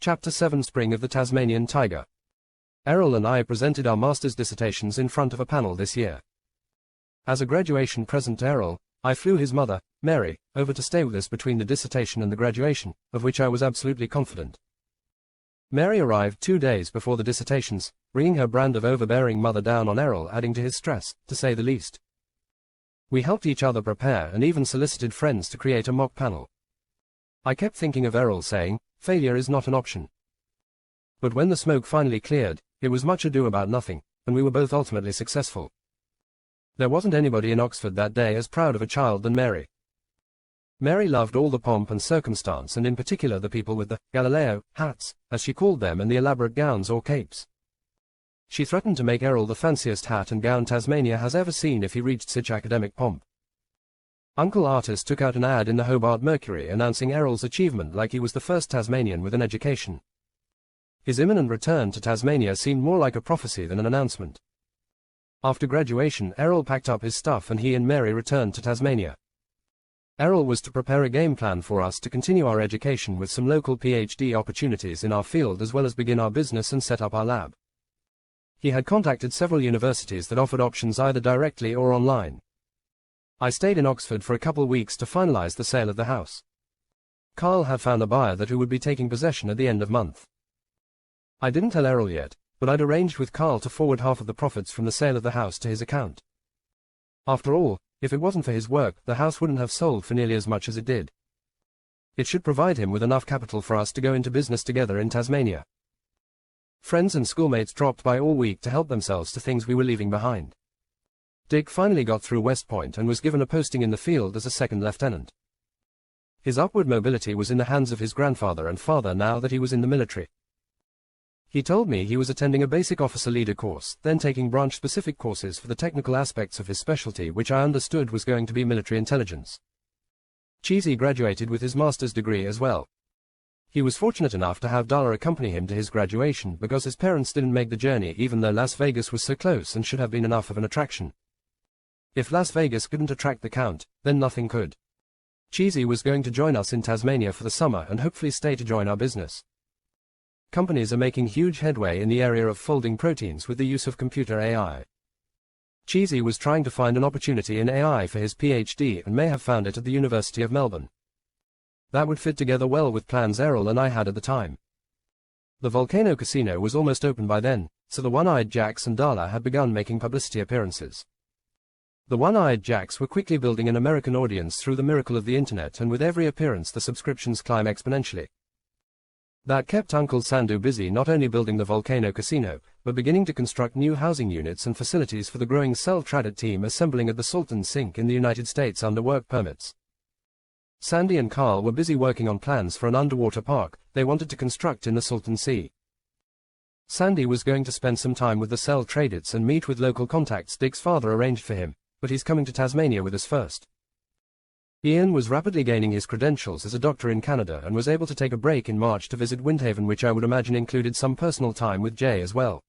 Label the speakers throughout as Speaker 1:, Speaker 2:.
Speaker 1: Chapter 7 Spring of the Tasmanian Tiger. Errol and I presented our master's dissertations in front of a panel this year. As a graduation present to Errol, I flew his mother, Mary, over to stay with us between the dissertation and the graduation, of which I was absolutely confident. Mary arrived 2 days before the dissertations, bringing her brand of overbearing mother down on Errol, adding to his stress, to say the least. We helped each other prepare and even solicited friends to create a mock panel. I kept thinking of Errol saying, "Failure is not an option." But when the smoke finally cleared, it was much ado about nothing, and we were both ultimately successful. There wasn't anybody in Oxford that day as proud of a child than Mary. Mary loved all the pomp and circumstance, and in particular the people with the Galileo hats, as she called them, and the elaborate gowns or capes. She threatened to make Errol the fanciest hat and gown Tasmania has ever seen if he reached such academic pomp. Uncle Artis took out an ad in the Hobart Mercury announcing Errol's achievement like he was the first Tasmanian with an education. His imminent return to Tasmania seemed more like a prophecy than an announcement. After graduation, Errol packed up his stuff and he and Mary returned to Tasmania. Errol was to prepare a game plan for us to continue our education with some local PhD opportunities in our field, as well as begin our business and set up our lab. He had contacted several universities that offered options either directly or online. I stayed in Oxford for a couple weeks to finalize the sale of the house. Carl had found a buyer who would be taking possession at the end of month. I didn't tell Errol yet, but I'd arranged with Carl to forward half of the profits from the sale of the house to his account. After all, if it wasn't for his work, the house wouldn't have sold for nearly as much as it did. It should provide him with enough capital for us to go into business together in Tasmania. Friends and schoolmates dropped by all week to help themselves to things we were leaving behind. Dick finally got through West Point and was given a posting in the field as a second lieutenant. His upward mobility was in the hands of his grandfather and father now that he was in the military. He told me he was attending a basic officer leader course, then taking branch-specific courses for the technical aspects of his specialty, which I understood was going to be military intelligence. Cheesy graduated with his master's degree as well. He was fortunate enough to have Darla accompany him to his graduation because his parents didn't make the journey, even though Las Vegas was so close and should have been enough of an attraction. If Las Vegas couldn't attract the Count, then nothing could. Cheesy was going to join us in Tasmania for the summer and hopefully stay to join our business. Companies are making huge headway in the area of folding proteins with the use of computer AI. Cheesy was trying to find an opportunity in AI for his PhD and may have found it at the University of Melbourne. That would fit together well with plans Errol and I had at the time. The Volcano Casino was almost open by then, so the One-Eyed Jacks and Darla had begun making publicity appearances. The One-Eyed Jacks were quickly building an American audience through the miracle of the internet, and with every appearance the subscriptions climb exponentially. That kept Uncle Sandu busy not only building the Volcano Casino, but beginning to construct new housing units and facilities for the growing self-traded team assembling at the Salton Sink in the United States under work permits. Sandy and Carl were busy working on plans for an underwater park they wanted to construct in the Salton Sea. Sandy was going to spend some time with the cell traders and meet with local contacts Dick's father arranged for him, but he's coming to Tasmania with us first. Ian was rapidly gaining his credentials as a doctor in Canada and was able to take a break in March to visit Windhaven, which I would imagine included some personal time with Jay as well.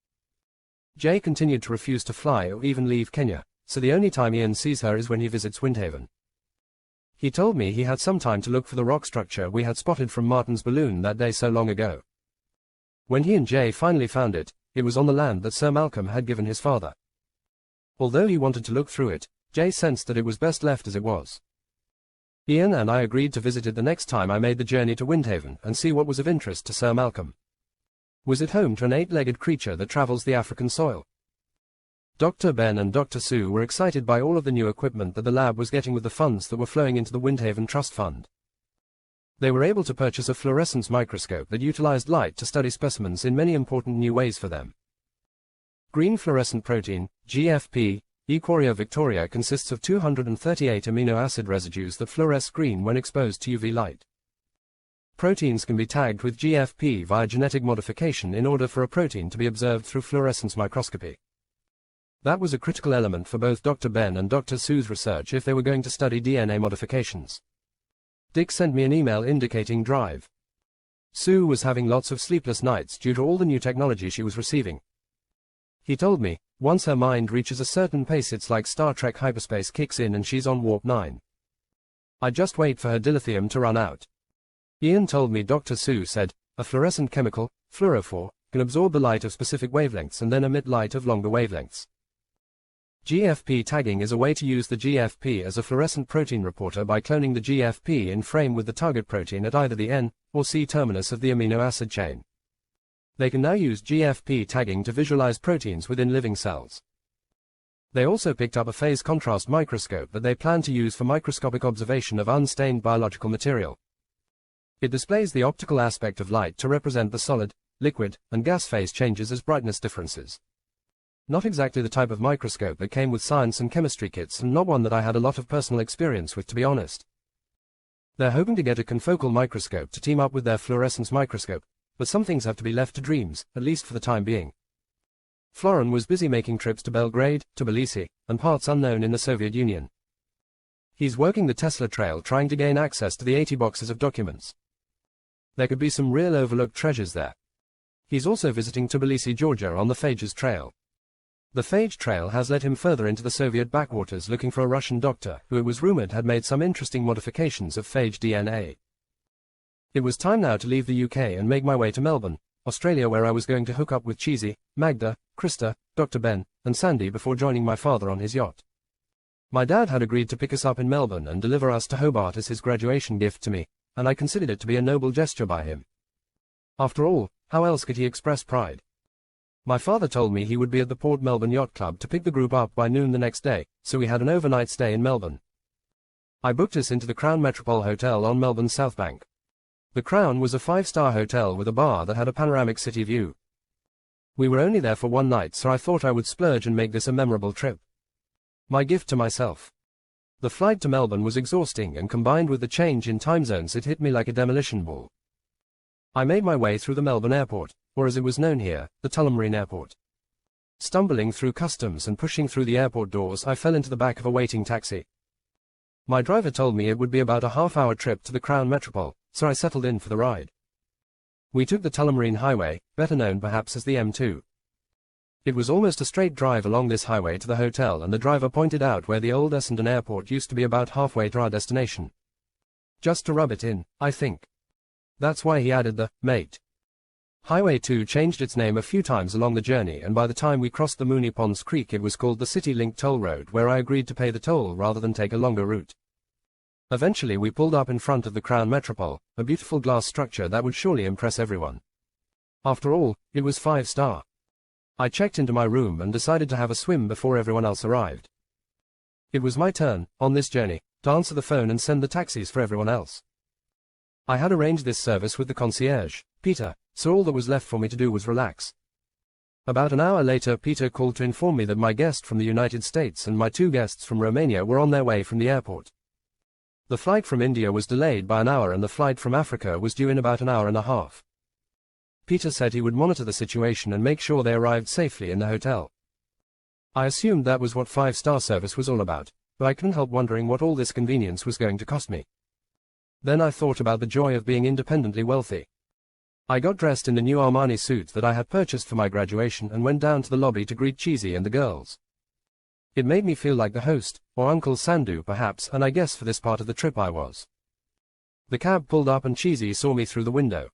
Speaker 1: Jay continued to refuse to fly or even leave Kenya, so the only time Ian sees her is when he visits Windhaven. He told me he had some time to look for the rock structure we had spotted from Martin's balloon that day so long ago. When he and Jay finally found it, it was on the land that Sir Malcolm had given his father. Although he wanted to look through it, Jay sensed that it was best left as it was. Ian and I agreed to visit it the next time I made the journey to Windhaven and see what was of interest to Sir Malcolm. Was it home to an 8-legged creature that travels the African soil? Dr. Ben and Dr. Sue were excited by all of the new equipment that the lab was getting with the funds that were flowing into the Windhaven Trust Fund. They were able to purchase a fluorescence microscope that utilized light to study specimens in many important new ways for them. Green fluorescent protein, GFP, Equoria victoria consists of 238 amino acid residues that fluoresce green when exposed to UV light. Proteins can be tagged with GFP via genetic modification in order for a protein to be observed through fluorescence microscopy. That was a critical element for both Dr. Ben and Dr. Sue's research if they were going to study DNA modifications. Dick sent me an email indicating drive. Sue was having lots of sleepless nights due to all the new technology she was receiving. He told me, once her mind reaches a certain pace it's like Star Trek hyperspace kicks in and she's on warp 9. I just wait for her dilithium to run out. Ian told me Dr. Sue said, a fluorescent chemical, fluorophore, can absorb the light of specific wavelengths and then emit light of longer wavelengths. GFP tagging is a way to use the GFP as a fluorescent protein reporter by cloning the GFP in frame with the target protein at either the N or C terminus of the amino acid chain. They can now use GFP tagging to visualize proteins within living cells. They also picked up a phase contrast microscope that they plan to use for microscopic observation of unstained biological material. It displays the optical aspect of light to represent the solid, liquid, and gas phase changes as brightness differences. Not exactly the type of microscope that came with science and chemistry kits, and not one that I had a lot of personal experience with, to be honest. They're hoping to get a confocal microscope to team up with their fluorescence microscope, but some things have to be left to dreams, at least for the time being. Florin was busy making trips to Belgrade, Tbilisi, and parts unknown in the Soviet Union. He's working the Tesla trail trying to gain access to the 80 boxes of documents. There could be some real overlooked treasures there. He's also visiting Tbilisi, Georgia on the Phages Trail. The Phage Trail has led him further into the Soviet backwaters looking for a Russian doctor who it was rumored had made some interesting modifications of phage DNA. It was time now to leave the UK and make my way to Melbourne, Australia, where I was going to hook up with Cheesy, Magda, Krista, Dr. Ben, and Sandy before joining my father on his yacht. My dad had agreed to pick us up in Melbourne and deliver us to Hobart as his graduation gift to me, and I considered it to be a noble gesture by him. After all, how else could he express pride? My father told me he would be at the Port Melbourne Yacht Club to pick the group up by noon the next day, so we had an overnight stay in Melbourne. I booked us into the Crown Metropole Hotel on Melbourne's South Bank. The Crown was a 5-star hotel with a bar that had a panoramic city view. We were only there for one night, so I thought I would splurge and make this a memorable trip. My gift to myself. The flight to Melbourne was exhausting, and combined with the change in time zones, it hit me like a demolition ball. I made my way through the Melbourne airport, or as it was known here, the Tullamarine Airport. Stumbling through customs and pushing through the airport doors, I fell into the back of a waiting taxi. My driver told me it would be about a half-hour trip to the Crown Metropole, so I settled in for the ride. We took the Tullamarine Highway, better known perhaps as the M2. It was almost a straight drive along this highway to the hotel, and the driver pointed out where the old Essendon Airport used to be about halfway to our destination. Just to rub it in, I think. That's why he added the mate. Highway 2 changed its name a few times along the journey, and by the time we crossed the Moonee Ponds Creek it was called the City Link Toll Road, where I agreed to pay the toll rather than take a longer route. Eventually we pulled up in front of the Crown Metropole, a beautiful glass structure that would surely impress everyone. After all, it was 5-star. I checked into my room and decided to have a swim before everyone else arrived. It was my turn, on this journey, to answer the phone and send the taxis for everyone else. I had arranged this service with the concierge, Peter, so all that was left for me to do was relax. About an hour later Peter called to inform me that my guest from the United States and my 2 guests from Romania were on their way from the airport. The flight from India was delayed by an hour and the flight from Africa was due in about an hour and a half. Peter said he would monitor the situation and make sure they arrived safely in the hotel. I assumed that was what 5-star service was all about, but I couldn't help wondering what all this convenience was going to cost me. Then I thought about the joy of being independently wealthy. I got dressed in the new Armani suit that I had purchased for my graduation and went down to the lobby to greet Cheesy and the girls. It made me feel like the host, or Uncle Sandu perhaps, and I guess for this part of the trip I was. The cab pulled up and Cheesy saw me through the window.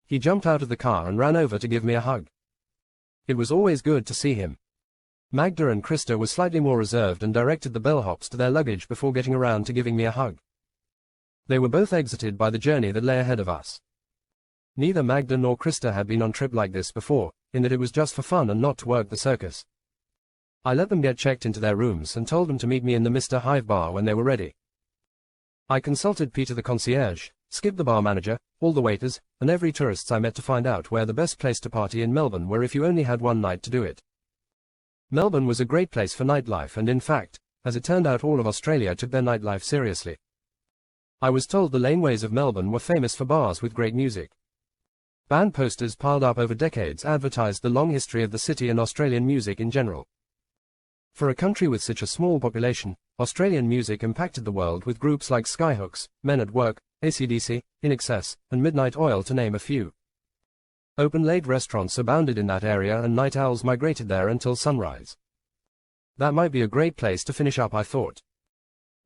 Speaker 1: He jumped out of the car and ran over to give me a hug. It was always good to see him. Magda and Krista were slightly more reserved and directed the bellhops to their luggage before getting around to giving me a hug. They were both exited by the journey that lay ahead of us. Neither Magda nor Krista had been on a trip like this before, in that it was just for fun and not to work the circus. I let them get checked into their rooms and told them to meet me in the Mr. Hive bar when they were ready. I consulted Peter the concierge, Skip the bar manager, all the waiters, and every tourist I met to find out where the best place to party in Melbourne were if you only had one night to do it. Melbourne was a great place for nightlife, and in fact, as it turned out, all of Australia took their nightlife seriously. I was told the laneways of Melbourne were famous for bars with great music. Band posters piled up over decades advertised the long history of the city and Australian music in general. For a country with such a small population, Australian music impacted the world with groups like Skyhooks, Men at Work, AC/DC, In Excess, and Midnight Oil to name a few. Open-late restaurants abounded in that area and night owls migrated there until sunrise. That might be a great place to finish up, I thought.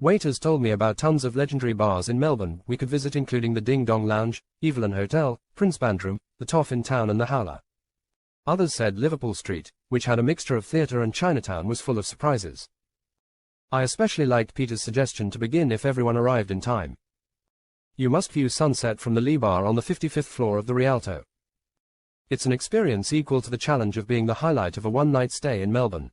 Speaker 1: Waiters told me about tons of legendary bars in Melbourne we could visit, including the Ding Dong Lounge, Evelyn Hotel, Prince Bandroom, the Toff in town and the Howler. Others said Liverpool Street, which had a mixture of theatre and Chinatown, was full of surprises. I especially liked Peter's suggestion to begin if everyone arrived in time. You must view sunset from the Lee Bar on the 55th floor of the Rialto. It's an experience equal to the challenge of being the highlight of a one-night stay in Melbourne.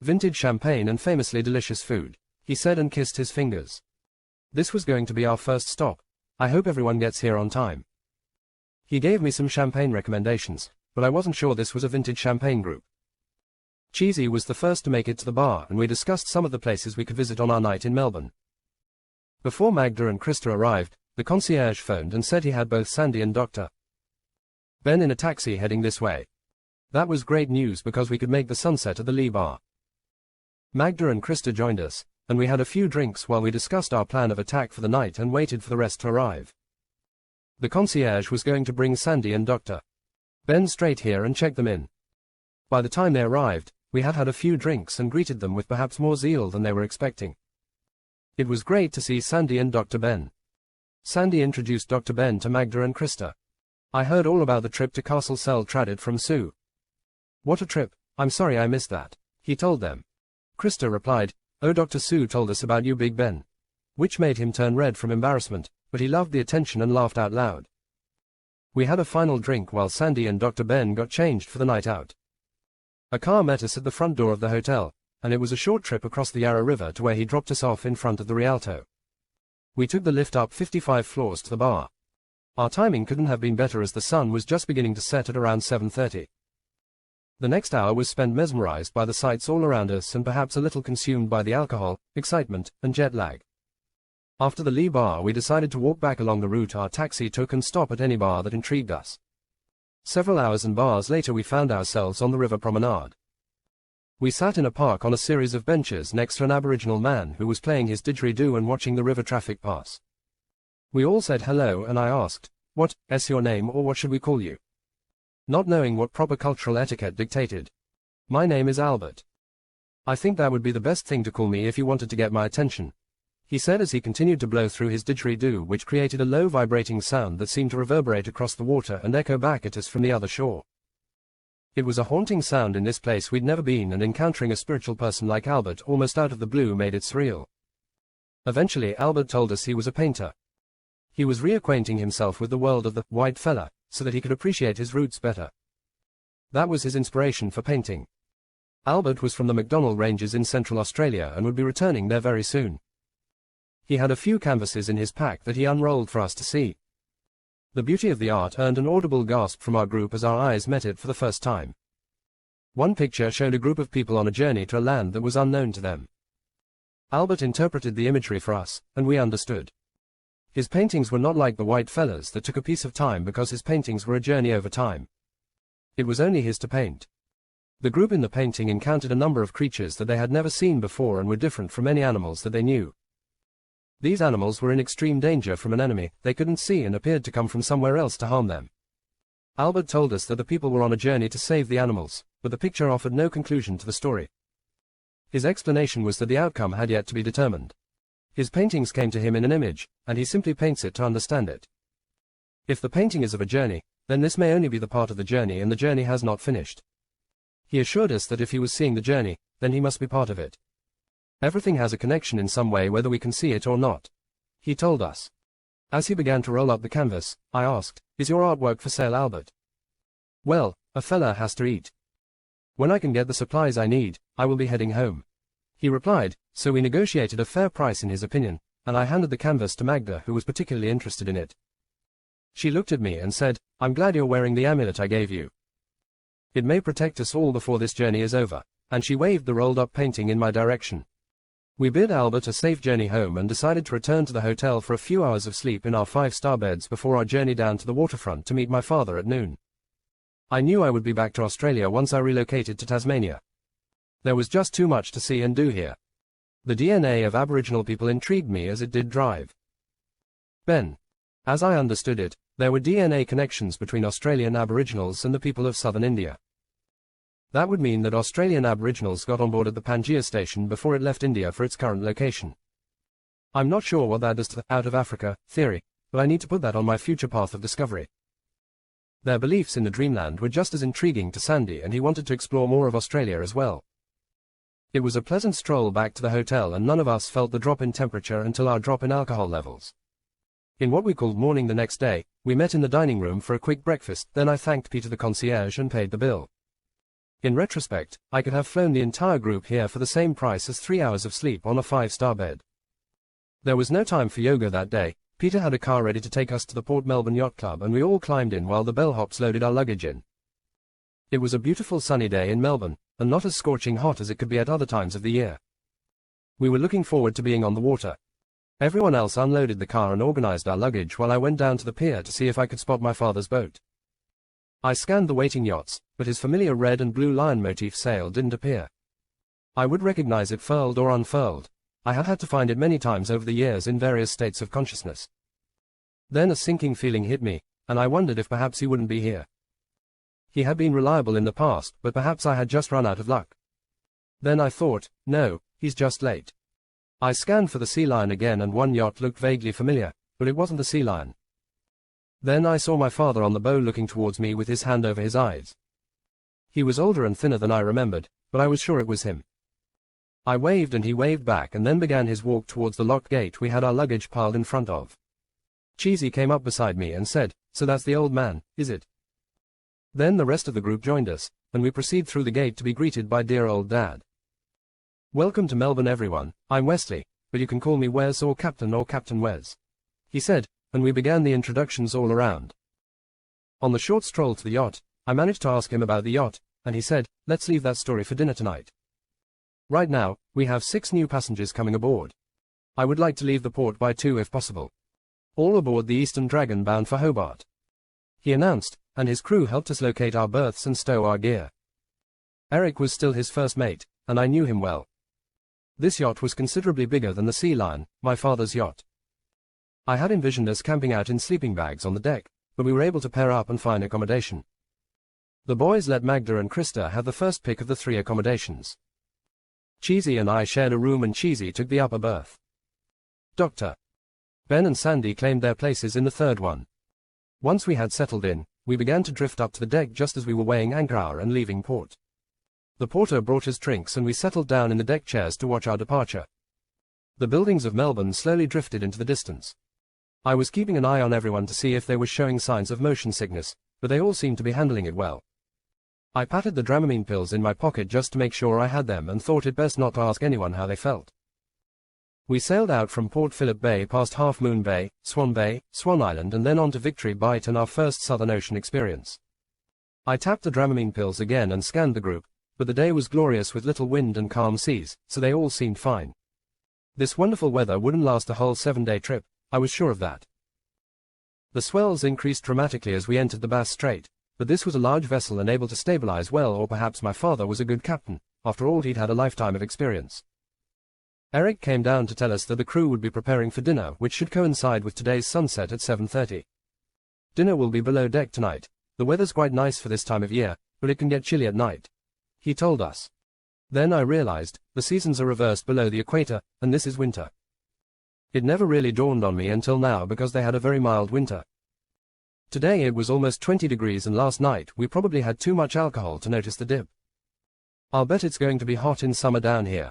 Speaker 1: Vintage champagne and famously delicious food, he said and kissed his fingers. This was going to be our first stop. I hope everyone gets here on time. He gave me some champagne recommendations, but I wasn't sure this was a vintage champagne group. Cheesy was the first to make it to the bar, and we discussed some of the places we could visit on our night in Melbourne. Before Magda and Krista arrived, the concierge phoned and said he had both Sandy and Dr. Ben in a taxi heading this way. That was great news because we could make the sunset at the Lee Bar. Magda and Krista joined us, and we had a few drinks while we discussed our plan of attack for the night and waited for the rest to arrive. The concierge was going to bring Sandy and Dr. Ben straight here and check them in. By the time they arrived, we had had a few drinks and greeted them with perhaps more zeal than they were expecting. It was great to see Sandy and Dr. Ben. Sandy introduced Dr. Ben to Magda and Krista. I heard all about the trip to Castle Sel Traded from Sue. What a trip, I'm sorry I missed that, he told them. Krista replied, oh, Dr. Sue told us about you, Big Ben. Which made him turn red from embarrassment, but he loved the attention and laughed out loud. We had a final drink while Sandy and Dr. Ben got changed for the night out. A car met us at the front door of the hotel, and it was a short trip across the Yarra River to where he dropped us off in front of the Rialto. We took the lift up 55 floors to the bar. Our timing couldn't have been better as the sun was just beginning to set at around 7:30. The next hour was spent mesmerized by the sights all around us and perhaps a little consumed by the alcohol, excitement, and jet lag. After the Lee Bar, we decided to walk back along the route our taxi took and stop at any bar that intrigued us. Several hours and bars later we found ourselves on the river promenade. We sat in a park on a series of benches next to an Aboriginal man who was playing his didgeridoo and watching the river traffic pass. We all said hello and I asked, "What's your name, or what should we call you?" Not knowing what proper cultural etiquette dictated. My name is Albert. I think that would be the best thing to call me if you wanted to get my attention, he said as he continued to blow through his didgeridoo, which created a low vibrating sound that seemed to reverberate across the water and echo back at us from the other shore. It was a haunting sound in this place we'd never been, and encountering a spiritual person like Albert almost out of the blue made it surreal. Eventually Albert told us he was a painter. He was reacquainting himself with the world of the white fella, so that he could appreciate his roots better. That was his inspiration for painting. Albert was from the McDonnell Ranges in Central Australia and would be returning there very soon. He had a few canvases in his pack that he unrolled for us to see. The beauty of the art earned an audible gasp from our group as our eyes met it for the first time. One picture showed a group of people on a journey to a land that was unknown to them. Albert interpreted the imagery for us, and we understood. His paintings were not like the white fellas that took a piece of time, because his paintings were a journey over time. It was only his to paint. The group in the painting encountered a number of creatures that they had never seen before and were different from any animals that they knew. These animals were in extreme danger from an enemy they couldn't see and appeared to come from somewhere else to harm them. Albert told us that the people were on a journey to save the animals, but the picture offered no conclusion to the story. His explanation was that the outcome had yet to be determined. His paintings came to him in an image, and he simply paints it to understand it. If the painting is of a journey, then this may only be the part of the journey and the journey has not finished. He assured us that if he was seeing the journey, then he must be part of it. Everything has a connection in some way whether we can see it or not, he told us. As he began to roll up the canvas, I asked, "Is your artwork for sale, Albert?" "Well, a fella has to eat. When I can get the supplies I need, I will be heading home," he replied, so we negotiated a fair price in his opinion, and I handed the canvas to Magda, who was particularly interested in it. She looked at me and said, "I'm glad you're wearing the amulet I gave you. It may protect us all before this journey is over," and she waved the rolled-up painting in my direction. We bid Albert a safe journey home and decided to return to the hotel for a few hours of sleep in our 5-star beds before our journey down to the waterfront to meet my father at noon. I knew I would be back to Australia once I relocated to Tasmania. There was just too much to see and do here. The DNA of Aboriginal people intrigued me as it did drive Ben. As I understood it, there were DNA connections between Australian Aboriginals and the people of southern India. That would mean that Australian Aboriginals got on board at the Pangaea station before it left India for its current location. I'm not sure what that does to the out of Africa theory, but I need to put that on my future path of discovery. Their beliefs in the dreamland were just as intriguing to Sandy, and he wanted to explore more of Australia as well. It was a pleasant stroll back to the hotel, and none of us felt the drop in temperature until our drop in alcohol levels. In what we called morning the next day, we met in the dining room for a quick breakfast, then I thanked Peter the concierge and paid the bill. In retrospect, I could have flown the entire group here for the same price as 3 hours of sleep on a 5-star bed. There was no time for yoga that day. Peter had a car ready to take us to the Port Melbourne Yacht Club, and we all climbed in while the bellhops loaded our luggage in. It was a beautiful sunny day in Melbourne, and not as scorching hot as it could be at other times of the year. We were looking forward to being on the water. Everyone else unloaded the car and organized our luggage while I went down to the pier to see if I could spot my father's boat. I scanned the waiting yachts, but his familiar red and blue lion motif sail didn't appear. I would recognize it furled or unfurled. I had had to find it many times over the years in various states of consciousness. Then a sinking feeling hit me, and I wondered if perhaps he wouldn't be here. He had been reliable in the past, but perhaps I had just run out of luck. Then I thought, no, he's just late. I scanned for the sea lion again, and one yacht looked vaguely familiar, but it wasn't the sea lion. Then I saw my father on the bow looking towards me with his hand over his eyes. He was older and thinner than I remembered, but I was sure it was him. I waved and he waved back, and then began his walk towards the locked gate we had our luggage piled in front of. Cheesy came up beside me and said, "So that's the old man, is it?" Then the rest of the group joined us, and we proceeded through the gate to be greeted by dear old Dad. "Welcome to Melbourne, everyone. I'm Wesley, but you can call me Wes or Captain Wes," he said, and we began the introductions all around. On the short stroll to the yacht, I managed to ask him about the yacht, and he said, "Let's leave that story for dinner tonight. Right now, we have 6 new passengers coming aboard. I would like to leave the port by 2 if possible. All aboard the Eastern Dragon bound for Hobart," he announced, and his crew helped us locate our berths and stow our gear. Eric was still his first mate, and I knew him well. This yacht was considerably bigger than the Sea Lion, my father's yacht. I had envisioned us camping out in sleeping bags on the deck, but we were able to pair up and find accommodation. The boys let Magda and Krista have the first pick of the 3 accommodations. Cheesy and I shared a room, and Cheesy took the upper berth. Dr. Ben and Sandy claimed their places in the 3rd one. Once we had settled in, we began to drift up to the deck just as we were weighing anchor hour and leaving port. The porter brought us drinks, and we settled down in the deck chairs to watch our departure. The buildings of Melbourne slowly drifted into the distance. I was keeping an eye on everyone to see if they were showing signs of motion sickness, but they all seemed to be handling it well. I patted the Dramamine pills in my pocket just to make sure I had them, and thought it best not to ask anyone how they felt. We sailed out from Port Phillip Bay past Half Moon Bay, Swan Island, and then on to Victory Bight and our first Southern Ocean experience. I tapped the Dramamine pills again and scanned the group, but the day was glorious with little wind and calm seas, so they all seemed fine. This wonderful weather wouldn't last the whole 7-day trip, I was sure of that. The swells increased dramatically as we entered the Bass Strait, but this was a large vessel and able to stabilize well, or perhaps my father was a good captain. After all, he'd had a lifetime of experience. Eric came down to tell us that the crew would be preparing for dinner, which should coincide with today's sunset at 7:30. Dinner will be below deck tonight. The weather's quite nice for this time of year, but it can get chilly at night, he told us. Then I realized, the seasons are reversed below the equator, and this is winter. It never really dawned on me until now, because they had a very mild winter. Today it was almost 20 degrees, and last night we probably had too much alcohol to notice the dip. I'll bet it's going to be hot in summer down here.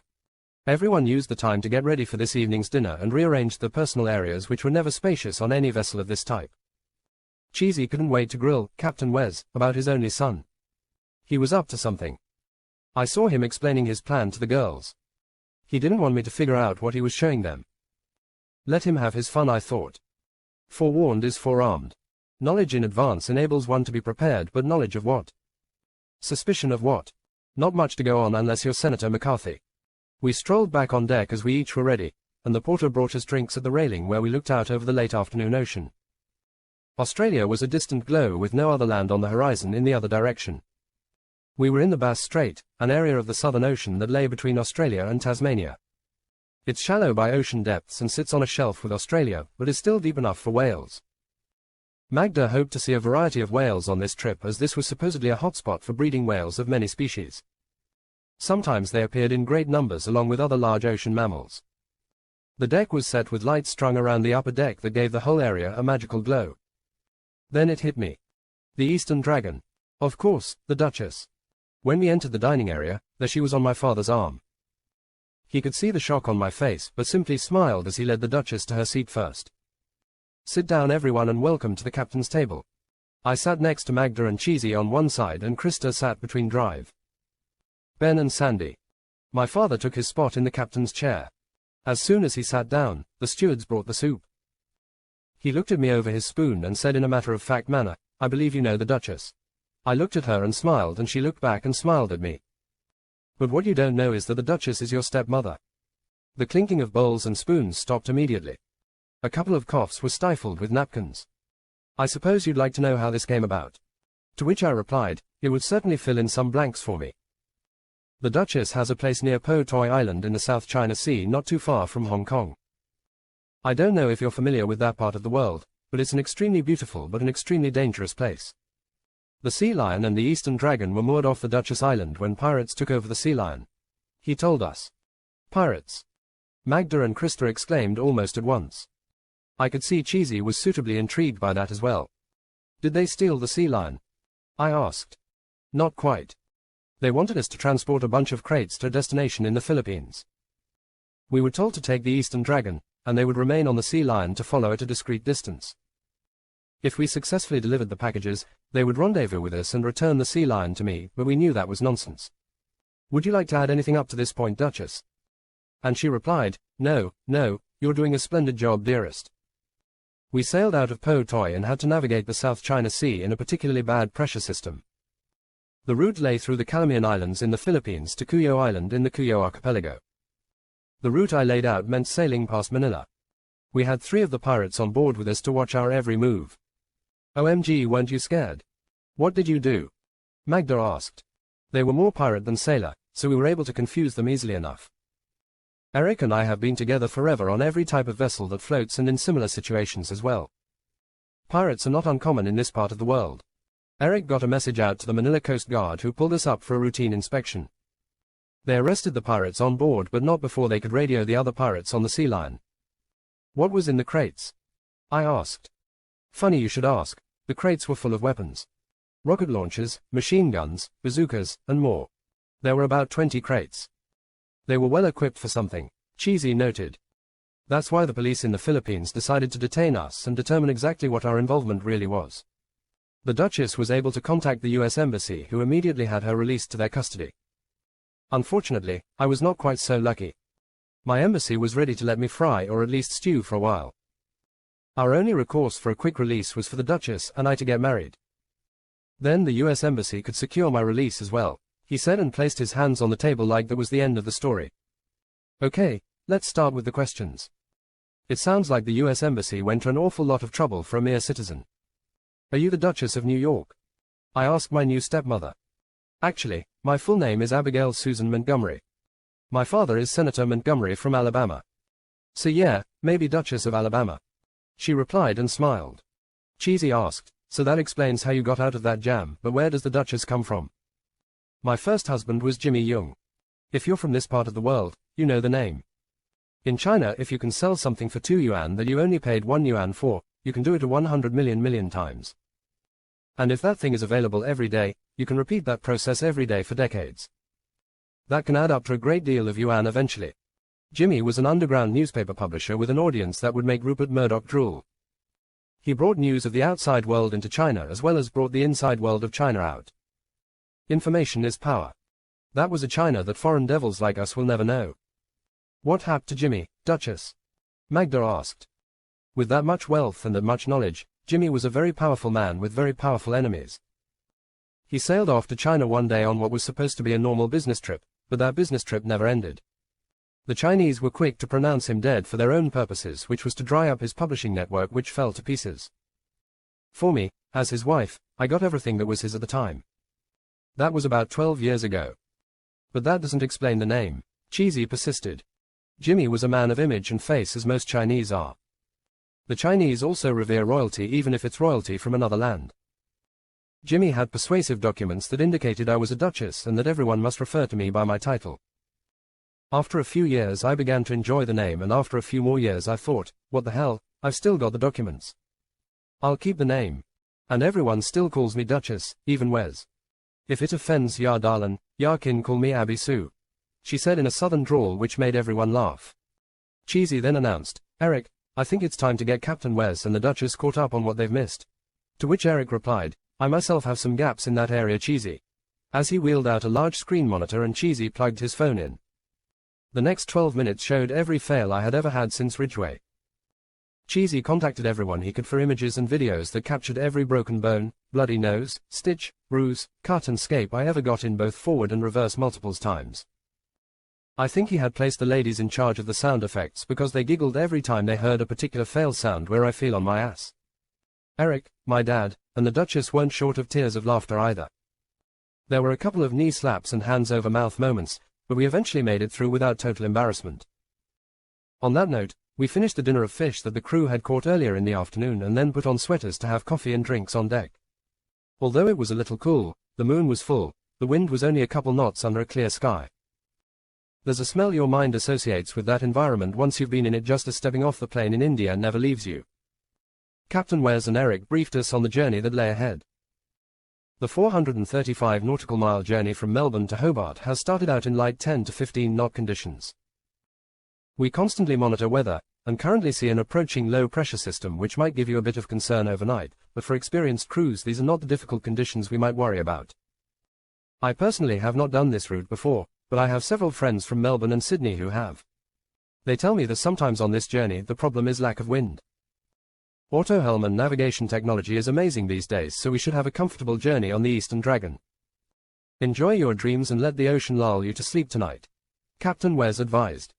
Speaker 1: Everyone used the time to get ready for this evening's dinner and rearranged the personal areas which were never spacious on any vessel of this type. Cheesy couldn't wait to grill Captain Wes about his only son. He was up to something. I saw him explaining his plan to the girls. He didn't want me to figure out what he was showing them. Let him have his fun, I thought. Forewarned is forearmed. Knowledge in advance enables one to be prepared, but knowledge of what? Suspicion of what? Not much to go on unless you're Senator McCarthy. We strolled back on deck as we each were ready, and the porter brought us drinks at the railing where we looked out over the late afternoon ocean. Australia was a distant glow with no other land on the horizon in the other direction. We were in the Bass Strait, an area of the Southern Ocean that lay between Australia and Tasmania. It's shallow by ocean depths and sits on a shelf with Australia, but is still deep enough for whales. Magda hoped to see a variety of whales on this trip, as this was supposedly a hotspot for breeding whales of many species. Sometimes they appeared in great numbers along with other large ocean mammals. The deck was set with lights strung around the upper deck that gave the whole area a magical glow. Then it hit me. The Eastern Dragon. Of course, the Duchess. When we entered the dining area, there she was on my father's arm. He could see the shock on my face, but simply smiled as he led the Duchess to her seat first. "Sit down everyone and welcome to the captain's table." I sat next to Magda and Cheesy on one side and Krista sat between Drive, Ben and Sandy. My father took his spot in the captain's chair. As soon as he sat down, the stewards brought the soup. He looked at me over his spoon and said in a matter-of-fact manner, "I believe you know the Duchess." I looked at her and smiled, and she looked back and smiled at me. "But what you don't know is that the Duchess is your stepmother." The clinking of bowls and spoons stopped immediately. A couple of coughs were stifled with napkins. "I suppose you'd like to know how this came about." To which I replied, "It would certainly fill in some blanks for me." The Duchess has a place near Po Toi Island in the South China Sea, not too far from Hong Kong. I don't know if you're familiar with that part of the world, but it's an extremely beautiful but an extremely dangerous place. The Sea Lion and the Eastern Dragon were moored off the Duchess Island when pirates took over the Sea Lion. He told us. "Pirates?" Magda and Krista exclaimed almost at once. I could see Cheesy was suitably intrigued by that as well. "Did they steal the Sea Lion?" I asked. "Not quite. They wanted us to transport a bunch of crates to a destination in the Philippines. We were told to take the Eastern Dragon, and they would remain on the Sea Lion to follow at a discreet distance. If we successfully delivered the packages, they would rendezvous with us and return the Sea Lion to me, but we knew that was nonsense. Would you like to add anything up to this point, Duchess?" And she replied, "No, you're doing a splendid job, dearest." We sailed out of Po Toi and had to navigate the South China Sea in a particularly bad pressure system. The route lay through the Calamian Islands in the Philippines to Cuyo Island in the Cuyo Archipelago. The route I laid out meant sailing past Manila. We had 3 of the pirates on board with us to watch our every move. "OMG, weren't you scared?" "What did you do?" Magda asked. They were more pirate than sailor, so we were able to confuse them easily enough. Eric and I have been together forever on every type of vessel that floats and in similar situations as well. Pirates are not uncommon in this part of the world. Eric got a message out to the Manila Coast Guard, who pulled us up for a routine inspection. They arrested the pirates on board, but not before they could radio the other pirates on the Sea Lion. "What was in the crates?" I asked. Funny you should ask. The crates were full of weapons. Rocket launchers, machine guns, bazookas, and more. There were about 20 crates. They were well equipped for something, Cheesy noted. That's why the police in the Philippines decided to detain us and determine exactly what our involvement really was. The Duchess was able to contact the US Embassy, who immediately had her released to their custody. Unfortunately, I was not quite so lucky. My embassy was ready to let me fry or at least stew for a while. Our only recourse for a quick release was for the Duchess and I to get married. Then the US Embassy could secure my release as well, he said, and placed his hands on the table like that was the end of the story. Okay, let's start with the questions. It sounds like the US Embassy went to an awful lot of trouble for a mere citizen. Are you the Duchess of New York? I asked my new stepmother. Actually, my full name is Abigail Susan Montgomery. My father is Senator Montgomery from Alabama. So yeah, maybe Duchess of Alabama. She replied and smiled. Cheesy asked, so that explains how you got out of that jam, but where does the Duchess come from? My first husband was Jimmy Young. If you're from this part of the world, you know the name. In China, if you can sell something for 2 yuan that you only paid 1 yuan for, you can do it 100 million times. And if that thing is available every day, you can repeat that process every day for decades. That can add up to a great deal of yuan eventually. Jimmy was an underground newspaper publisher with an audience that would make Rupert Murdoch drool. He brought news of the outside world into China as well as brought the inside world of China out. Information is power. That was a China that foreign devils like us will never know. What happened to Jimmy, Duchess? Magda asked. With that much wealth and that much knowledge, Jimmy was a very powerful man with very powerful enemies. He sailed off to China one day on what was supposed to be a normal business trip, but that business trip never ended. The Chinese were quick to pronounce him dead for their own purposes, which was to dry up his publishing network, which fell to pieces. For me, as his wife, I got everything that was his at the time. That was about 12 years ago. But that doesn't explain the name, Cheesy persisted. Jimmy was a man of image and face, as most Chinese are. The Chinese also revere royalty, even if it's royalty from another land. Jimmy had persuasive documents that indicated I was a duchess and that everyone must refer to me by my title. After a few years I began to enjoy the name, and after a few more years I thought, what the hell, I've still got the documents. I'll keep the name. And everyone still calls me Duchess, even Wes. If it offends ya darlin', ya can call me Abby Sue, she said in a southern drawl which made everyone laugh. Cheesy then announced, Eric, I think it's time to get Captain Wes and the Duchess caught up on what they've missed. To which Eric replied, I myself have some gaps in that area, Cheesy. As he wheeled out a large screen monitor and Cheesy plugged his phone in. The next 12 minutes showed every fail I had ever had since Ridgeway. Cheesy contacted everyone he could for images and videos that captured every broken bone, bloody nose, stitch, bruise, cut and scape I ever got in both forward and reverse multiple times. I think he had placed the ladies in charge of the sound effects because they giggled every time they heard a particular fail sound where I feel on my ass. Eric, my dad, and the Duchess weren't short of tears of laughter either. There were a couple of knee slaps and hands over mouth moments, but we eventually made it through without total embarrassment. On that note, we finished the dinner of fish that the crew had caught earlier in the afternoon and then put on sweaters to have coffee and drinks on deck. Although it was a little cool, the moon was full, the wind was only a couple knots under a clear sky. There's a smell your mind associates with that environment once you've been in it, just as stepping off the plane in India never leaves you. Captain Wes and Eric briefed us on the journey that lay ahead. The 435 nautical mile journey from Melbourne to Hobart has started out in light 10 to 15 knot conditions. We constantly monitor weather, and currently see an approaching low-pressure system which might give you a bit of concern overnight, but for experienced crews these are not the difficult conditions we might worry about. I personally have not done this route before, but I have several friends from Melbourne and Sydney who have. They tell me that sometimes on this journey the problem is lack of wind. Autohelm and navigation technology is amazing these days, so we should have a comfortable journey on the Eastern Dragon. Enjoy your dreams and let the ocean lull you to sleep tonight, Captain Wes advised.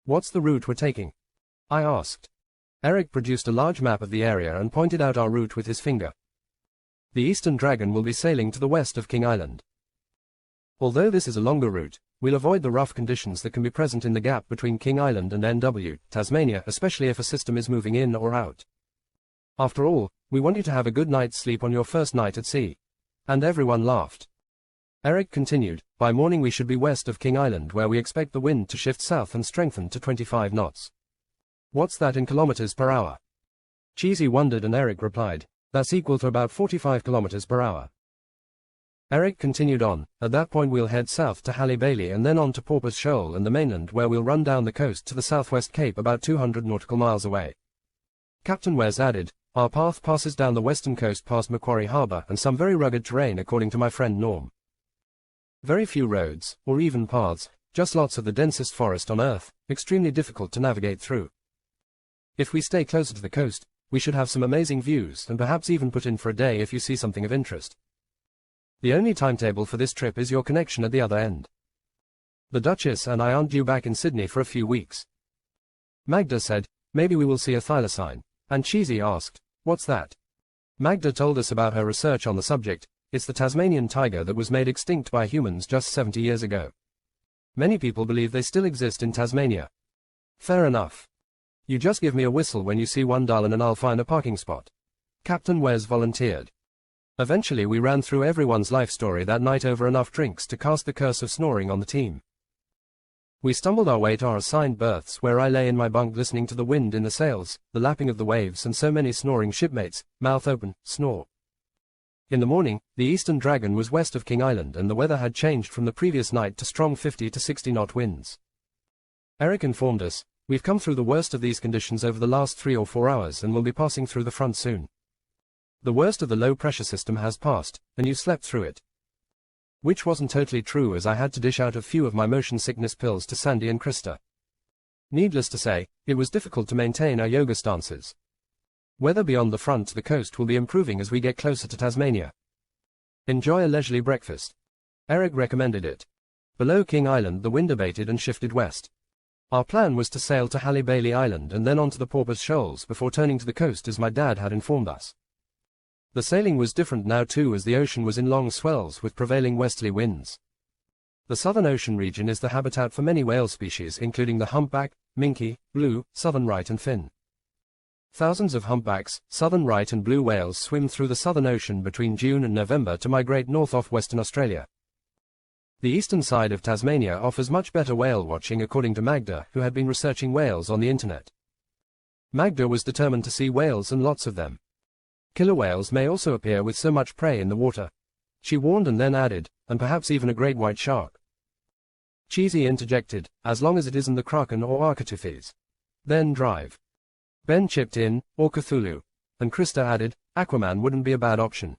Speaker 1: What's the route we're taking? I asked. Eric produced a large map of the area and pointed out our route with his finger. The Eastern Dragon will be sailing to the west of King Island. Although this is a longer route, we'll avoid the rough conditions that can be present in the gap between King Island and NW, Tasmania, especially if a system is moving in or out. After all, we want you to have a good night's sleep on your first night at sea. And everyone laughed. Eric continued, by morning we should be west of King Island, where we expect the wind to shift south and strengthen to 25 knots. What's that in kilometers per hour? Cheesy wondered and Eric replied, that's equal to about 45 kilometers per hour. Eric continued on, at that point we'll head south to Halle Bailey and then on to Porpoise Shoal and the mainland, where we'll run down the coast to the southwest cape about 200 nautical miles away. Captain Wes added, our path passes down the western coast past Macquarie Harbour and some very rugged terrain according to my friend Norm. Very few roads, or even paths, just lots of the densest forest on Earth, extremely difficult to navigate through. If we stay closer to the coast, we should have some amazing views and perhaps even put in for a day if you see something of interest. The only timetable for this trip is your connection at the other end. The Duchess and I aren't due back in Sydney for a few weeks. Magda said, maybe we will see a thylacine, and Cheesy asked, what's that? Magda told us about her research on the subject. It's the Tasmanian tiger that was made extinct by humans just 70 years ago. Many people believe they still exist in Tasmania. Fair enough. You just give me a whistle when you see one, darling, and I'll find a parking spot. Captain Wes volunteered. Eventually we ran through everyone's life story that night over enough drinks to cast the curse of snoring on the team. We stumbled our way to our assigned berths, where I lay in my bunk listening to the wind in the sails, the lapping of the waves, and so many snoring shipmates, mouth open, snore. In the morning, the Eastern Dragon was west of King Island and the weather had changed from the previous night to strong 50 to 60 knot winds. Eric informed us, we've come through the worst of these conditions over the last 3 or 4 hours and will be passing through the front soon. The worst of the low pressure system has passed, and you slept through it. Which wasn't totally true, as I had to dish out a few of my motion sickness pills to Sandy and Krista. Needless to say, it was difficult to maintain our yoga stances. Weather beyond the front to the coast will be improving as we get closer to Tasmania. Enjoy a leisurely breakfast. Eric recommended it. Below King Island the wind abated and shifted west. Our plan was to sail to Halle Bailey Island and then on to the Porpoise Shoals before turning to the coast, as my dad had informed us. The sailing was different now too, as the ocean was in long swells with prevailing westerly winds. The Southern Ocean region is the habitat for many whale species, including the humpback, minke, blue, southern right and fin. Thousands of humpbacks, southern right and blue whales swim through the Southern Ocean between June and November to migrate north off Western Australia. The eastern side of Tasmania offers much better whale watching according to Magda, who had been researching whales on the internet. Magda was determined to see whales and lots of them. Killer whales may also appear with so much prey in the water. She warned and then added, and perhaps even a great white shark. Cheesy interjected, as long as it isn't the Kraken or Architeuthis. Then drive. Ben chipped in, or Cthulhu. And Krista added, Aquaman wouldn't be a bad option.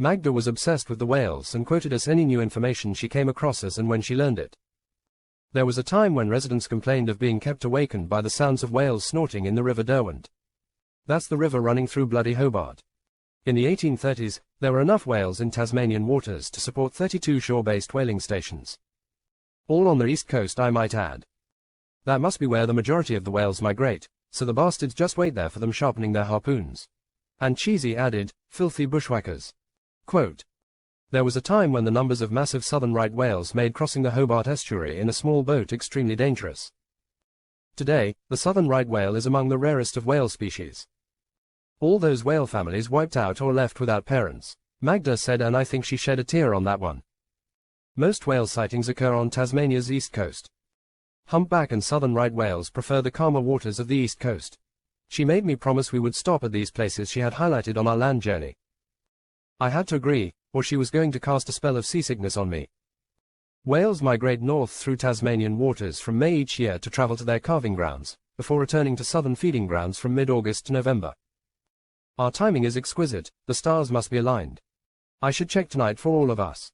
Speaker 1: Magda was obsessed with the whales and quoted us any new information she came across us and when she learned it. There was a time when residents complained of being kept awakened by the sounds of whales snorting in the River Derwent. That's the river running through bloody Hobart. In the 1830s, there were enough whales in Tasmanian waters to support 32 shore-based whaling stations. All on the east coast, I might add. That must be where the majority of the whales migrate, so the bastards just wait there for them sharpening their harpoons. And Cheesy added, filthy bushwhackers. Quote, there was a time when the numbers of massive southern right whales made crossing the Hobart estuary in a small boat extremely dangerous. Today, the southern right whale is among the rarest of whale species. All those whale families wiped out or left without parents, Magda said, and I think she shed a tear on that one. Most whale sightings occur on Tasmania's east coast. Humpback and southern right whales prefer the calmer waters of the east coast. She made me promise we would stop at these places she had highlighted on our land journey. I had to agree, or she was going to cast a spell of seasickness on me. Whales migrate north through Tasmanian waters from May each year to travel to their calving grounds, before returning to southern feeding grounds from mid-August to November. Our timing is exquisite, the stars must be aligned. I should check tonight for all of us.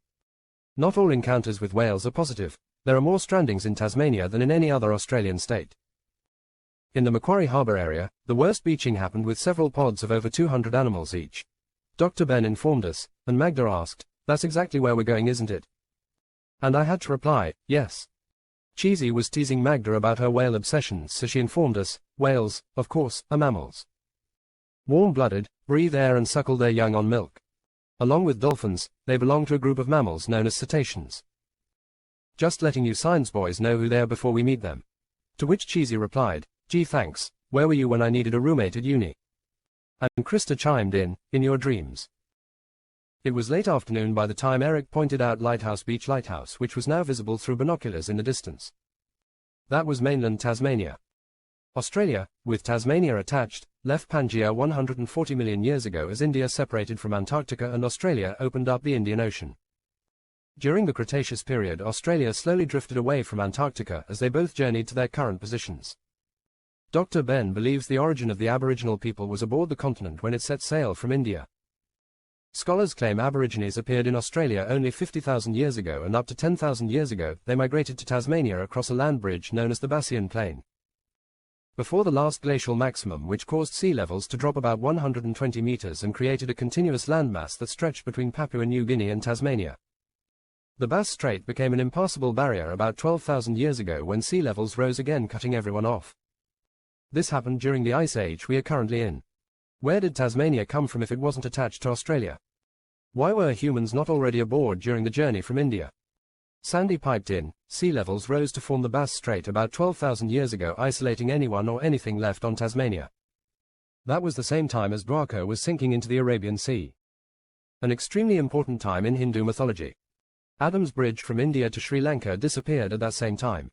Speaker 1: Not all encounters with whales are positive. There are more strandings in Tasmania than in any other Australian state. In the Macquarie Harbour area, the worst beaching happened with several pods of over 200 animals each. Dr. Ben informed us, and Magda asked, that's exactly where we're going, isn't it? And I had to reply, yes. Cheesy was teasing Magda about her whale obsessions, so she informed us, whales, of course, are mammals. Warm-blooded, breathe air and suckle their young on milk. Along with dolphins, they belong to a group of mammals known as cetaceans. Just letting you science boys know who they are before we meet them. To which Cheesy replied, gee thanks, where were you when I needed a roommate at uni? And Krista chimed in your dreams. It was late afternoon by the time Eric pointed out Lighthouse Beach Lighthouse, which was now visible through binoculars in the distance. That was mainland Tasmania. Australia, with Tasmania attached, left Pangaea 140 million years ago as India separated from Antarctica and Australia opened up the Indian Ocean. During the Cretaceous period, Australia slowly drifted away from Antarctica as they both journeyed to their current positions. Dr. Ben believes the origin of the Aboriginal people was aboard the continent when it set sail from India. Scholars claim Aborigines appeared in Australia only 50,000 years ago, and up to 10,000 years ago, they migrated to Tasmania across a land bridge known as the Bassian Plain. Before the last glacial maximum, which caused sea levels to drop about 120 meters and created a continuous landmass that stretched between Papua New Guinea and Tasmania. The Bass Strait became an impassable barrier about 12,000 years ago when sea levels rose again, cutting everyone off. This happened during the ice age we are currently in. Where did Tasmania come from if it wasn't attached to Australia? Why were humans not already aboard during the journey from India? Sandy piped in, sea levels rose to form the Bass Strait about 12,000 years ago, isolating anyone or anything left on Tasmania. That was the same time as Dwarka was sinking into the Arabian Sea. An extremely important time in Hindu mythology. Adam's bridge from India to Sri Lanka disappeared at that same time.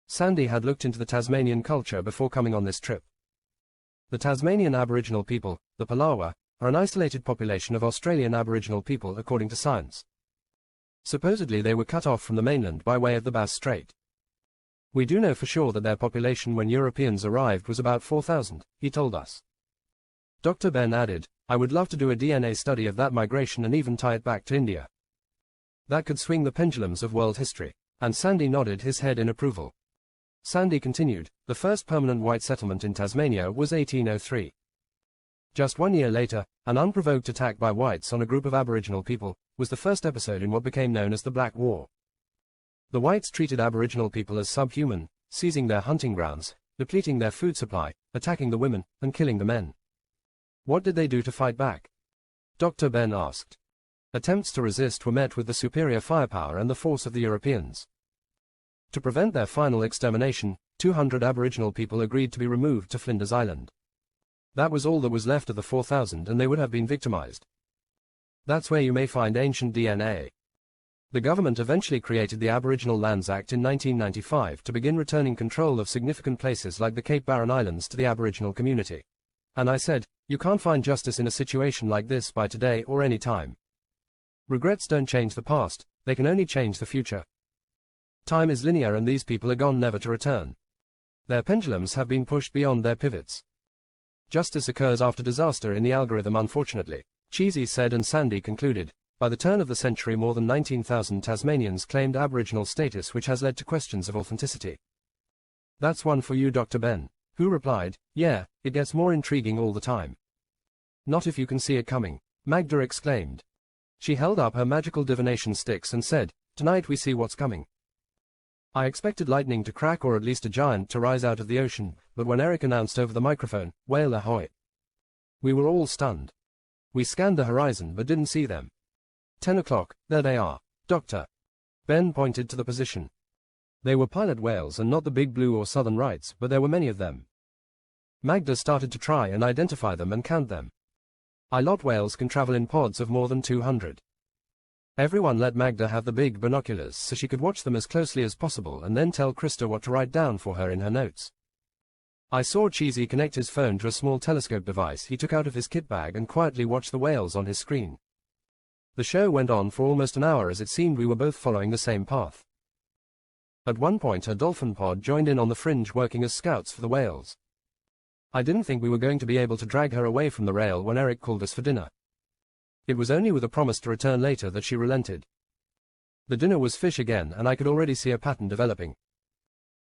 Speaker 1: Sandy had looked into the Tasmanian culture before coming on this trip. The Tasmanian Aboriginal people, the Palawa, are an isolated population of Australian Aboriginal people according to science. Supposedly they were cut off from the mainland by way of the Bass Strait. We do know for sure that their population when Europeans arrived was about 4,000, he told us. Dr. Ben added, I would love to do a DNA study of that migration and even tie it back to India. That could swing the pendulums of world history. And Sandy nodded his head in approval. Sandy continued, the first permanent white settlement in Tasmania was 1803. Just 1 year later, an unprovoked attack by whites on a group of Aboriginal people was the first episode in what became known as the Black War. The whites treated Aboriginal people as subhuman, seizing their hunting grounds, depleting their food supply, attacking the women, and killing the men. What did they do to fight back? Dr. Ben asked. Attempts to resist were met with the superior firepower and the force of the Europeans. To prevent their final extermination, 200 Aboriginal people agreed to be removed to Flinders Island. That was all that was left of the 4,000, and they would have been victimized. That's where you may find ancient DNA. The government eventually created the Aboriginal Lands Act in 1995 to begin returning control of significant places like the Cape Barren Islands to the Aboriginal community. And I said, you can't find justice in a situation like this by today or any time. Regrets don't change the past, they can only change the future. Time is linear and these people are gone never to return. Their pendulums have been pushed beyond their pivots. Justice occurs after disaster in the algorithm, unfortunately, Cheesy said, and Sandy concluded. By the turn of the century, more than 19,000 Tasmanians claimed Aboriginal status, which has led to questions of authenticity. That's one for you, Dr. Ben, who replied, yeah, it gets more intriguing all the time. Not if you can see it coming, Magda exclaimed. She held up her magical divination sticks and said, tonight we see what's coming. I expected lightning to crack or at least a giant to rise out of the ocean, but when Eric announced over the microphone, whale ahoy! We were all stunned. We scanned the horizon but didn't see them. 10 o'clock, there they are, Doctor. Ben pointed to the position. They were pilot whales and not the big blue or southern rights, but there were many of them. Magda started to try and identify them and count them. Lot whales can travel in pods of more than 200. Everyone let Magda have the big binoculars so she could watch them as closely as possible and then tell Krista what to write down for her in her notes. I saw Cheesy connect his phone to a small telescope device he took out of his kit bag and quietly watch the whales on his screen. The show went on for almost an hour as it seemed we were both following the same path. At one point a dolphin pod joined in on the fringe working as scouts for the whales. I didn't think we were going to be able to drag her away from the rail when Eric called us for dinner. It was only with a promise to return later that she relented. The dinner was fish again and I could already see a pattern developing.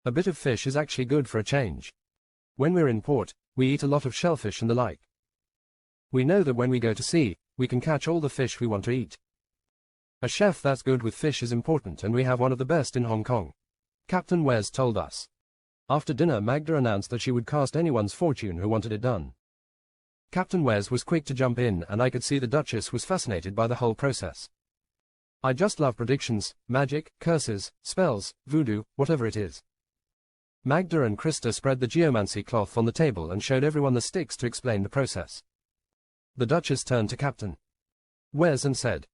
Speaker 1: A bit of fish is actually good for a change. When we're in port, we eat a lot of shellfish and the like. We know that when we go to sea, we can catch all the fish we want to eat. A chef that's good with fish is important and we have one of the best in Hong Kong. Captain Wes told us. After dinner Magda announced that she would cast anyone's fortune who wanted it done. Captain Wes was quick to jump in and I could see the Duchess was fascinated by the whole process. I just love predictions, magic, curses, spells, voodoo, whatever it is. Magda and Krista spread the geomancy cloth on the table and showed everyone the sticks to explain the process. The Duchess turned to Captain Wes and said,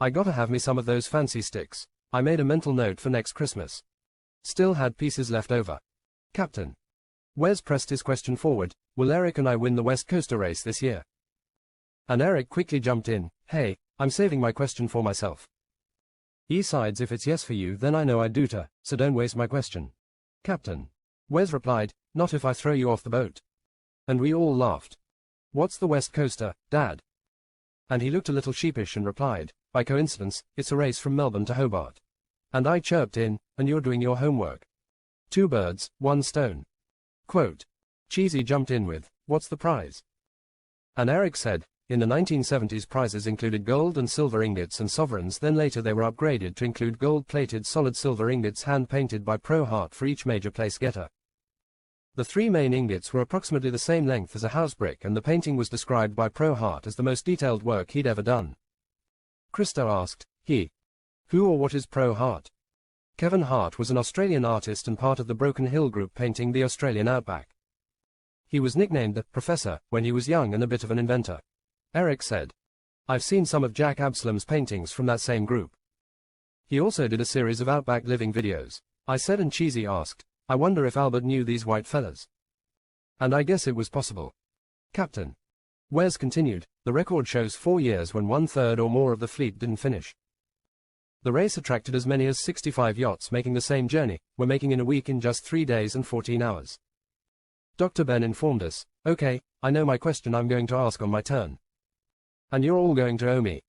Speaker 1: I gotta have me some of those fancy sticks. I made a mental note for next Christmas. Still had pieces left over. Captain Wes pressed his question forward, will Eric and I win the West Coaster race this year? And Eric quickly jumped in, hey, I'm saving my question for myself. He sides, if it's yes for you then I know I do too, so don't waste my question. Captain Wes replied, not if I throw you off the boat. And we all laughed. What's the West Coaster, Dad? And he looked a little sheepish and replied, by coincidence, it's a race from Melbourne to Hobart. And I chirped in, and you're doing your homework. 2 birds, 1 stone. Quote. Cheesy jumped in with, what's the prize? And Eric said, in the 1970s prizes included gold and silver ingots and sovereigns, then later they were upgraded to include gold-plated solid silver ingots hand-painted by Pro Heart for each major place getter. The 3 main ingots were approximately the same length as a house brick and the painting was described by Pro Heart as the most detailed work he'd ever done. Krista asked, who or what is Pro Heart? Kevin Hart was an Australian artist and part of the Broken Hill group painting the Australian outback. He was nicknamed the Professor when he was young and a bit of an inventor. Eric said, I've seen some of Jack Absalom's paintings from that same group. He also did a series of outback living videos. I said, and Cheesy asked, I wonder if Albert knew these white fellas. And I guess it was possible. Captain Wes continued, the record shows 4 years when 1/3 or more of the fleet didn't finish. The race attracted as many as 65 yachts making the same journey, were making in a week in just 3 days and 14 hours. Dr. Ben informed us, okay, I know my question I'm going to ask on my turn. And you're all going to owe me.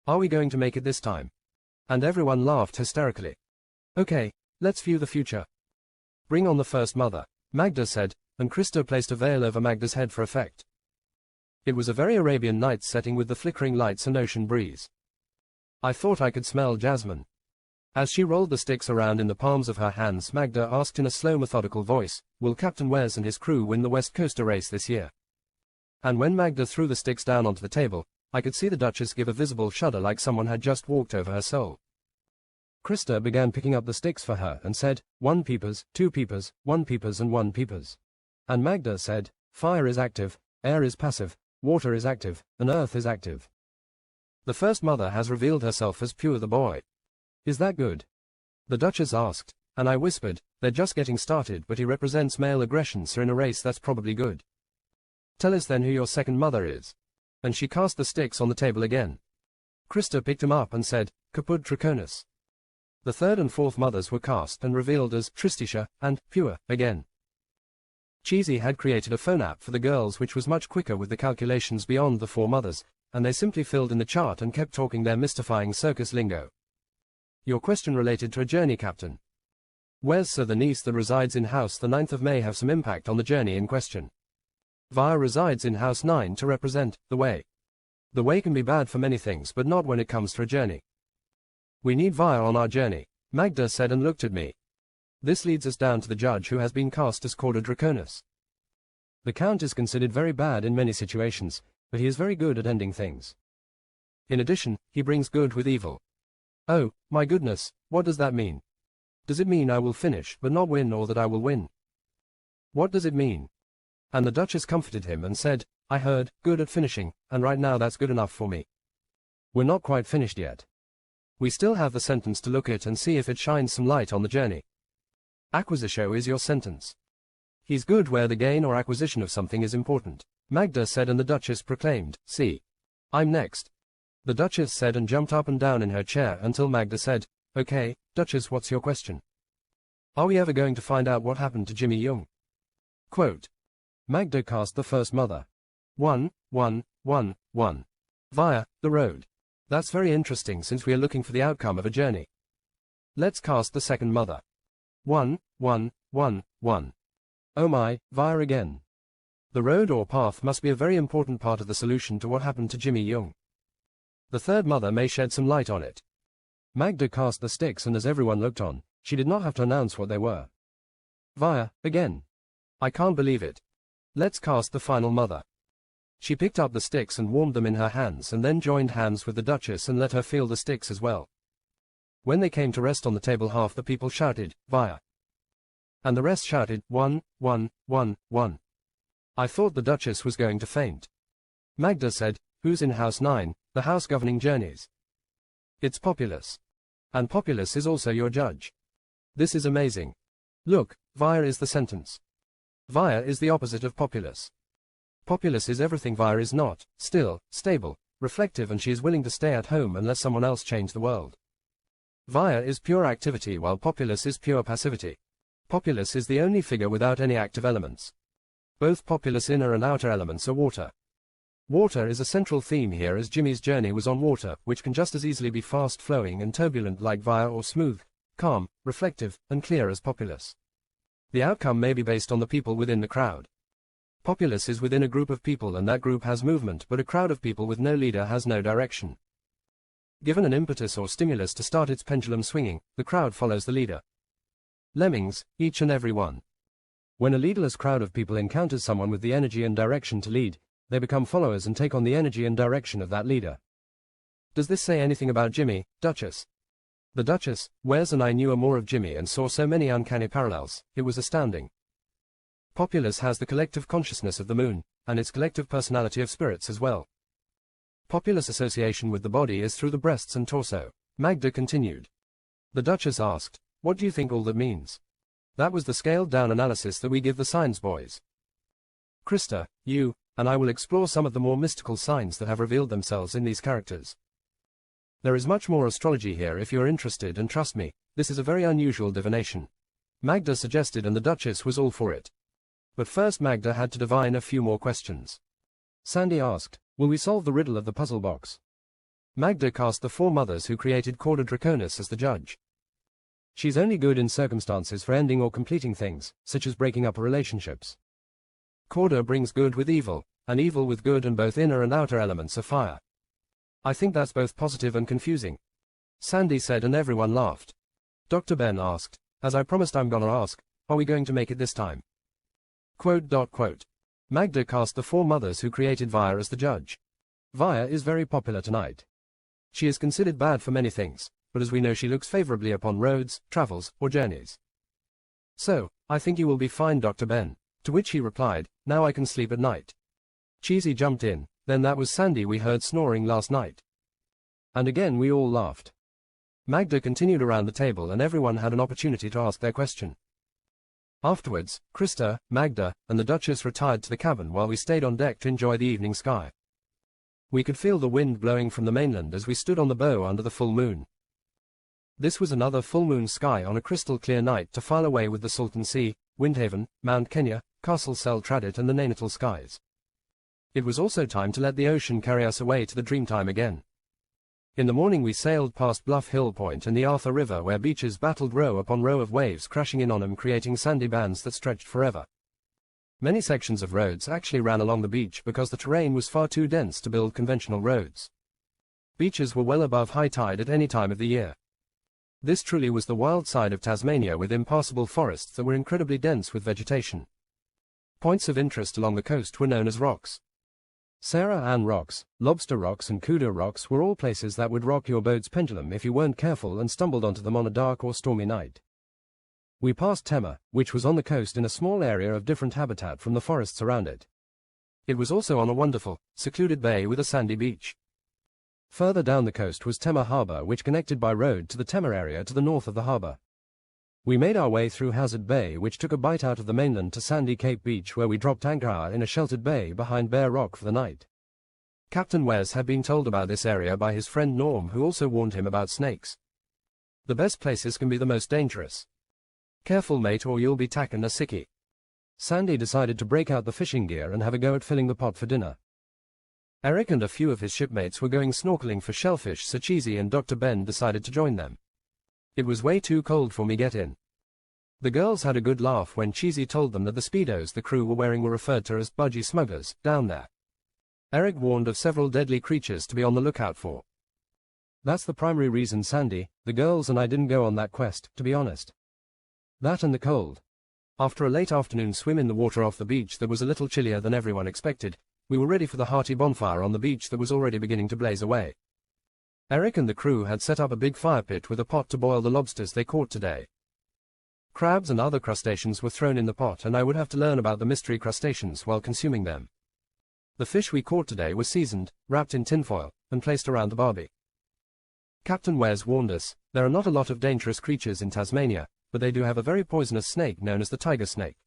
Speaker 1: Are we going to make it this time? And everyone laughed hysterically. Okay, let's view the future. Bring on the first mother, Magda said, and Krista placed a veil over Magda's head for effect. It was a very Arabian Nights setting with the flickering lights and ocean breeze. I thought I could smell jasmine. As she rolled the sticks around in the palms of her hands, Magda asked in a slow, methodical voice, will Captain Wes and his crew win the West Coaster race this year? And when Magda threw the sticks down onto the table, I could see the Duchess give a visible shudder like someone had just walked over her soul. Krista began picking up the sticks for her and said, 1 peepers, 2 peepers, 1 peepers and 1 peepers. And Magda said, fire is active, air is passive, water is active, and earth is active. The first mother has revealed herself as Pure the boy. Is that good? The Duchess asked, and I whispered, they're just getting started, but he represents male aggression, so in a race that's probably good. Tell us then who your second mother is. And she cast the sticks on the table again. Krista picked them up and said, Caput Draconis. The third and fourth mothers were cast and revealed as Tristisha and Pure again. Cheesy had created a phone app for the girls which was much quicker with the calculations beyond the four mothers, and they simply filled in the chart and kept talking their mystifying circus lingo. Your question related to a journey, Captain. Where's Sir the niece that resides in house the 9th of May have some impact on the journey in question. Via resides in house 9 to represent the way. The way can be bad for many things, but not when it comes to a journey. We need Via on our journey, Magda said and looked at me. This leads us down to the judge who has been cast as Cauda Draconis. The Count is considered very bad in many situations, but he is very good at ending things. In addition, he brings good with evil. Oh, my goodness, what does that mean? Does it mean I will finish but not win, or that I will win? What does it mean? And the Duchess comforted him and said, I heard, good at finishing, and right now that's good enough for me. We're not quite finished yet. We still have the sentence to look at and see if it shines some light on the journey. Acquisitio is your sentence. He's good where the gain or acquisition of something is important, Magda said, and the Duchess proclaimed, see. I'm next. The Duchess said and jumped up and down in her chair until Magda said, okay, Duchess, what's your question? Are we ever going to find out what happened to Jimmy Young? Quote. Magda cast the first mother. 1, 1, 1, 1. Via, the road. That's very interesting since we are looking for the outcome of a journey. Let's cast the second mother. 1, 1, 1, 1. Oh my, Via again. The road or path must be a very important part of the solution to what happened to Jimmy Young. The third mother may shed some light on it. Magda cast the sticks, and as everyone looked on, she did not have to announce what they were. Via, again. I can't believe it. Let's cast the final mother. She picked up the sticks and warmed them in her hands and then joined hands with the Duchess and let her feel the sticks as well. When they came to rest on the table, half the people shouted, Via. And the rest shouted, 1, 1, 1, 1. I thought the Duchess was going to faint. Magda said, who's in house 9, the house governing journeys? It's Populus. And Populus is also your judge. This is amazing. Look, Via is the sentence. Via is the opposite of Populus. Populus is everything Via is not, still, stable, reflective, and she is willing to stay at home and let someone else change the world. Via is pure activity while Populus is pure passivity. Populus is the only figure without any active elements. Both Populus' inner and outer elements are water. Water is a central theme here, as Jimmy's journey was on water, which can just as easily be fast-flowing and turbulent like Via, or smooth, calm, reflective, and clear as Populus. The outcome may be based on the people within the crowd. Populus is within a group of people and that group has movement, but a crowd of people with no leader has no direction. Given an impetus or stimulus to start its pendulum swinging, the crowd follows the leader. Lemmings, each and every one. When a leaderless crowd of people encounters someone with the energy and direction to lead, they become followers and take on the energy and direction of that leader. Does this say anything about Jimmy, Duchess? The Duchess, Wes and I knew more of Jimmy and saw so many uncanny parallels, it was astounding. Populus has the collective consciousness of the moon, and its collective personality of spirits as well. Populus' association with the body is through the breasts and torso, Magda continued. The Duchess asked, what do you think all that means? That was the scaled-down analysis that we give the science boys. Krista, you, and I will explore some of the more mystical signs that have revealed themselves in these characters. There is much more astrology here if you are interested, and trust me, this is a very unusual divination. Magda suggested, and the Duchess was all for it. But first Magda had to divine a few more questions. Sandy asked, will we solve the riddle of the puzzle box? Magda cast the four mothers who created Cauda Draconis as the judge. She's only good in circumstances for ending or completing things, such as breaking up relationships. Cauda brings good with evil, and evil with good, and both inner and outer elements are fire. I think that's both positive and confusing. Sandy said, and everyone laughed. Dr. Ben asked, as I promised I'm gonna ask, are we going to make it this time? Quote. Magda cast the four mothers who created Via as the judge. Via is very popular tonight. She is considered bad for many things, but as we know she looks favorably upon roads, travels, or journeys. So, I think you will be fine, Dr. Ben, to which he replied, now I can sleep at night. Cheesy jumped in, then that was Sandy we heard snoring last night. And again we all laughed. Magda continued around the table and everyone had an opportunity to ask their question. Afterwards, Krista, Magda, and the Duchess retired to the cabin while we stayed on deck to enjoy the evening sky. We could feel the wind blowing from the mainland as we stood on the bow under the full moon. This was another full moon sky on a crystal clear night to file away with the Salton Sea, Windhaven, Mount Kenya, Castle Sel Tradit and the Nainital skies. It was also time to let the ocean carry us away to the dreamtime again. In the morning we sailed past Bluff Hill Point and the Arthur River where beaches battled row upon row of waves crashing in on them creating sandy bands that stretched forever. Many sections of roads actually ran along the beach because the terrain was far too dense to build conventional roads. Beaches were well above high tide at any time of the year. This truly was the wild side of Tasmania with impassable forests that were incredibly dense with vegetation. Points of interest along the coast were known as rocks. Sarah Ann Rocks, Lobster Rocks and Kudu Rocks were all places that would rock your boat's pendulum if you weren't careful and stumbled onto them on a dark or stormy night. We passed Tema, which was on the coast in a small area of different habitat from the forests around it. It was also on a wonderful, secluded bay with a sandy beach. Further down the coast was Tema Harbour which connected by road to the Tema area to the north of the harbour. We made our way through Hazard Bay which took a bite out of the mainland to sandy Cape Beach where we dropped anchor in a sheltered bay behind Bear Rock for the night. Captain Wes had been told about this area by his friend Norm who also warned him about snakes. The best places can be the most dangerous. Careful mate or you'll be taken a sickie. Sandy decided to break out the fishing gear and have a go at filling the pot for dinner. Eric and a few of his shipmates were going snorkeling for shellfish so Cheesy and Dr. Ben decided to join them. It was way too cold for me get in. The girls had a good laugh when Cheesy told them that the speedos the crew were wearing were referred to as budgie smugglers down there. Eric warned of several deadly creatures to be on the lookout for. That's the primary reason Sandy, the girls and I didn't go on that quest, to be honest. That and the cold. After a late afternoon swim in the water off the beach that was a little chillier than everyone expected, we were ready for the hearty bonfire on the beach that was already beginning to blaze away. Eric and the crew had set up a big fire pit with a pot to boil the lobsters they caught today. Crabs and other crustaceans were thrown in the pot and I would have to learn about the mystery crustaceans while consuming them. The fish we caught today was seasoned, wrapped in tinfoil, and placed around the barbie. Captain Wes warned us, there are not a lot of dangerous creatures in Tasmania, but they do have a very poisonous snake known as the tiger snake.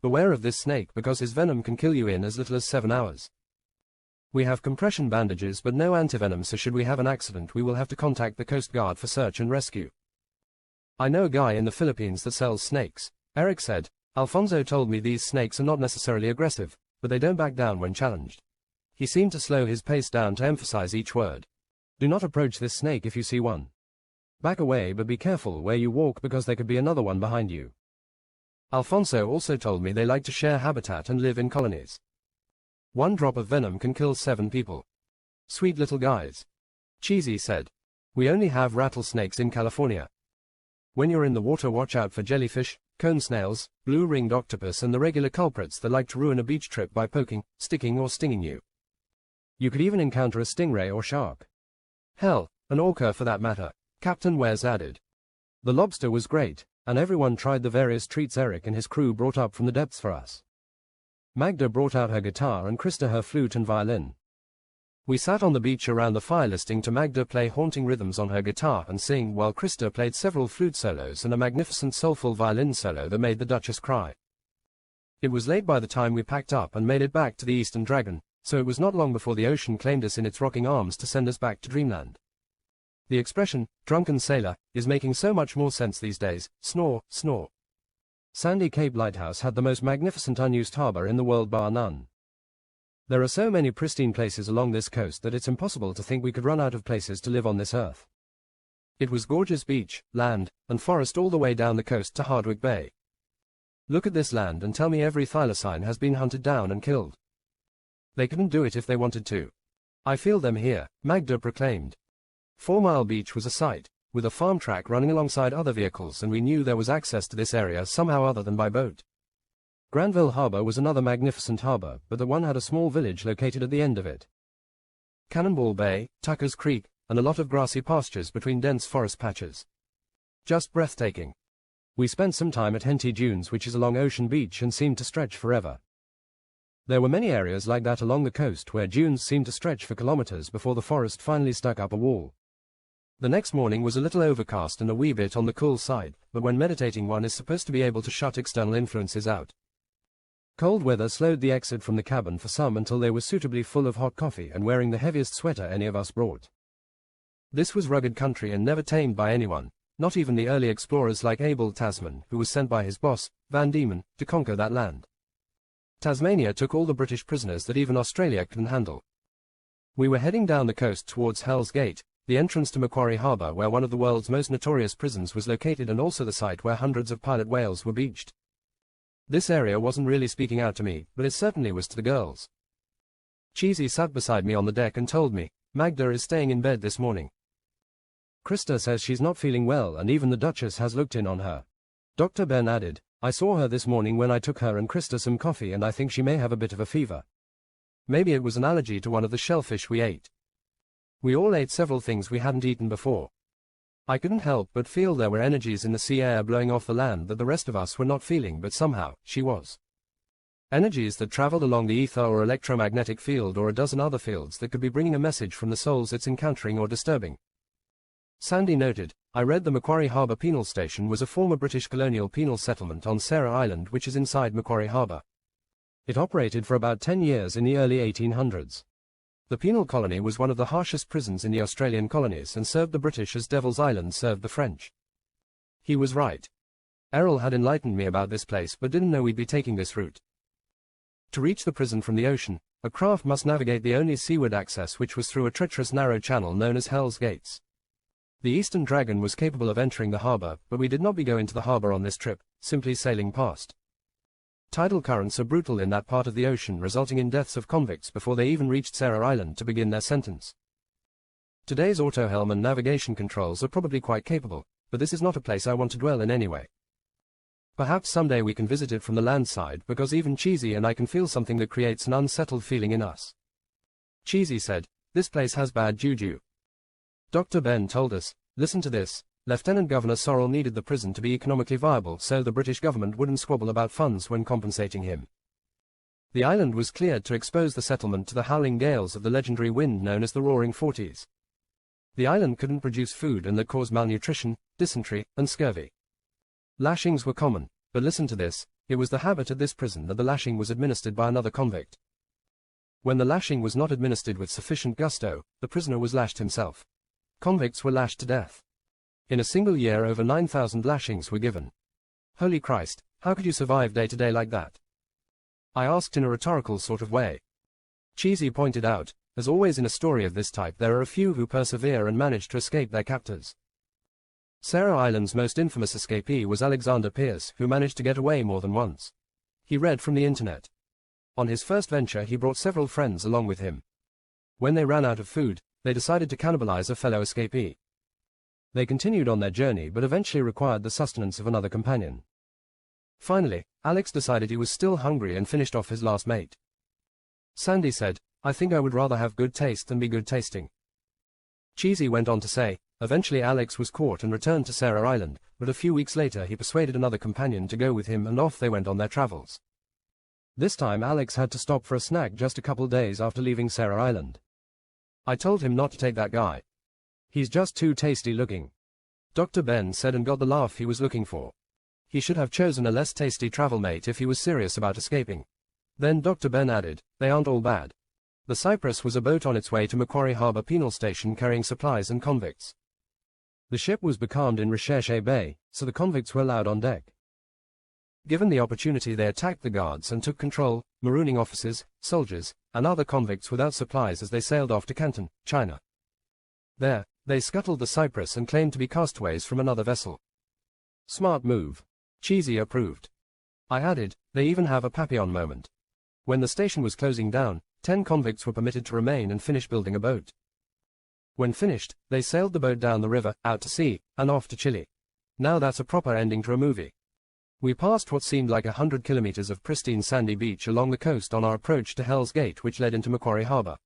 Speaker 1: Beware of this snake because his venom can kill you in as little as 7 hours. We have compression bandages but no antivenom so should we have an accident we will have to contact the Coast Guard for search and rescue. I know a guy in the Philippines that sells snakes, Eric said. Alfonso told me these snakes are not necessarily aggressive, but they don't back down when challenged. He seemed to slow his pace down to emphasize each word. Do not approach this snake if you see one. Back away but be careful where you walk because there could be another one behind you. Alfonso also told me they like to share habitat and live in colonies. 1 drop of venom can kill 7 people. Sweet little guys. Cheesy said. We only have rattlesnakes in California. When you're in the water watch out for jellyfish, cone snails, blue-ringed octopus and the regular culprits that like to ruin a beach trip by poking, sticking or stinging you. You could even encounter a stingray or shark. Hell, an orca for that matter, Captain Wes added. The lobster was great, and everyone tried the various treats Eric and his crew brought up from the depths for us. Magda brought out her guitar and Krista her flute and violin. We sat on the beach around the fire listening to Magda play haunting rhythms on her guitar and sing while Krista played several flute solos and a magnificent soulful violin solo that made the Duchess cry. It was late by the time we packed up and made it back to the Eastern Dragon, so it was not long before the ocean claimed us in its rocking arms to send us back to dreamland. The expression, drunken sailor, is making so much more sense these days. Snore, snore. Sandy Cape Lighthouse had the most magnificent unused harbour in the world bar none. There are so many pristine places along this coast that it's impossible to think we could run out of places to live on this earth. It was gorgeous beach, land, and forest all the way down the coast to Hardwick Bay. Look at this land and tell me every thylacine has been hunted down and killed. They couldn't do it if they wanted to. I feel them here, Magda proclaimed. 4 Mile Beach was a sight, with a farm track running alongside other vehicles and we knew there was access to this area somehow other than by boat. Granville Harbour was another magnificent harbour, but the one had a small village located at the end of it. Cannonball Bay, Tucker's Creek, and a lot of grassy pastures between dense forest patches. Just breathtaking. We spent some time at Henty Dunes which is along Ocean Beach and seemed to stretch forever. There were many areas like that along the coast where dunes seemed to stretch for kilometers before the forest finally stuck up a wall. The next morning was a little overcast and a wee bit on the cool side, but when meditating one is supposed to be able to shut external influences out. Cold weather slowed the exit from the cabin for some until they were suitably full of hot coffee and wearing the heaviest sweater any of us brought. This was rugged country and never tamed by anyone, not even the early explorers like Abel Tasman, who was sent by his boss, Van Diemen, to conquer that land. Tasmania took all the British prisoners that even Australia couldn't handle. We were heading down the coast towards Hell's Gate, the entrance to Macquarie Harbour where one of the world's most notorious prisons was located and also the site where hundreds of pilot whales were beached. This area wasn't really speaking out to me, but it certainly was to the girls. Cheesy sat beside me on the deck and told me, Magda is staying in bed this morning. Krista says she's not feeling well and even the Duchess has looked in on her. Dr. Ben added, I saw her this morning when I took her and Krista some coffee and I think she may have a bit of a fever. Maybe it was an allergy to one of the shellfish we ate. We all ate several things we hadn't eaten before. I couldn't help but feel there were energies in the sea air blowing off the land that the rest of us were not feeling, but somehow, she was. Energies that traveled along the ether or electromagnetic field or a dozen other fields that could be bringing a message from the souls it's encountering or disturbing. Sandy noted, I read the Macquarie Harbour Penal Station was a former British colonial penal settlement on Sarah Island which is inside Macquarie Harbour. It operated for about 10 years in the early 1800s. The penal colony was one of the harshest prisons in the Australian colonies and served the British as Devil's Island served the French. He was right. Errol had enlightened me about this place but didn't know we'd be taking this route. To reach the prison from the ocean, a craft must navigate the only seaward access which was through a treacherous narrow channel known as Hell's Gates. The Eastern Dragon was capable of entering the harbour, but we did not go into the harbour on this trip, simply sailing past. Tidal currents are brutal in that part of the ocean, resulting in deaths of convicts before they even reached Sarah Island to begin their sentence. Today's autohelm and navigation controls are probably quite capable, but this is not a place I want to dwell in anyway. Perhaps someday we can visit it from the land side because even Cheesy and I can feel something that creates an unsettled feeling in us. Cheesy said, this place has bad juju. Dr. Ben told us, listen to this, Lieutenant Governor Sorrell needed the prison to be economically viable so the British government wouldn't squabble about funds when compensating him. The island was cleared to expose the settlement to the howling gales of the legendary wind known as the Roaring Forties. The island couldn't produce food and that caused malnutrition, dysentery, and scurvy. Lashings were common, but listen to this, it was the habit at this prison that the lashing was administered by another convict. When the lashing was not administered with sufficient gusto, the prisoner was lashed himself. Convicts were lashed to death. In a single year over 9,000 lashings were given. Holy Christ, how could you survive day to day like that? I asked in a rhetorical sort of way. Cheesy pointed out, as always in a story of this type there are a few who persevere and manage to escape their captors. Sarah Island's most infamous escapee was Alexander Pierce, who managed to get away more than once. He read from the internet. On his first venture he brought several friends along with him. When they ran out of food, they decided to cannibalize a fellow escapee. They continued on their journey but eventually required the sustenance of another companion. Finally, Alex decided he was still hungry and finished off his last mate. Sandy said, I think I would rather have good taste than be good tasting. Cheesy went on to say, eventually Alex was caught and returned to Sarah Island, but a few weeks later he persuaded another companion to go with him and off they went on their travels. This time Alex had to stop for a snack just a couple days after leaving Sarah Island. I told him not to take that guy. He's just too tasty looking. Dr. Ben said and got the laugh he was looking for. He should have chosen a less tasty travel mate if he was serious about escaping. Then Dr. Ben added, they aren't all bad. The Cypress was a boat on its way to Macquarie Harbour Penal Station carrying supplies and convicts. The ship was becalmed in Recherche Bay, so the convicts were allowed on deck. Given the opportunity they attacked the guards and took control, marooning officers, soldiers, and other convicts without supplies as they sailed off to Canton, China. There, they scuttled the Cypress and claimed to be castaways from another vessel. Smart move. Cheesy approved. I added, they even have a Papillon moment. When the station was closing down, 10 convicts were permitted to remain and finish building a boat. When finished, they sailed the boat down the river, out to sea, and off to Chile. Now that's a proper ending to a movie. We passed what seemed like 100 kilometers of pristine sandy beach along the coast on our approach to Hell's Gate which led into Macquarie Harbour.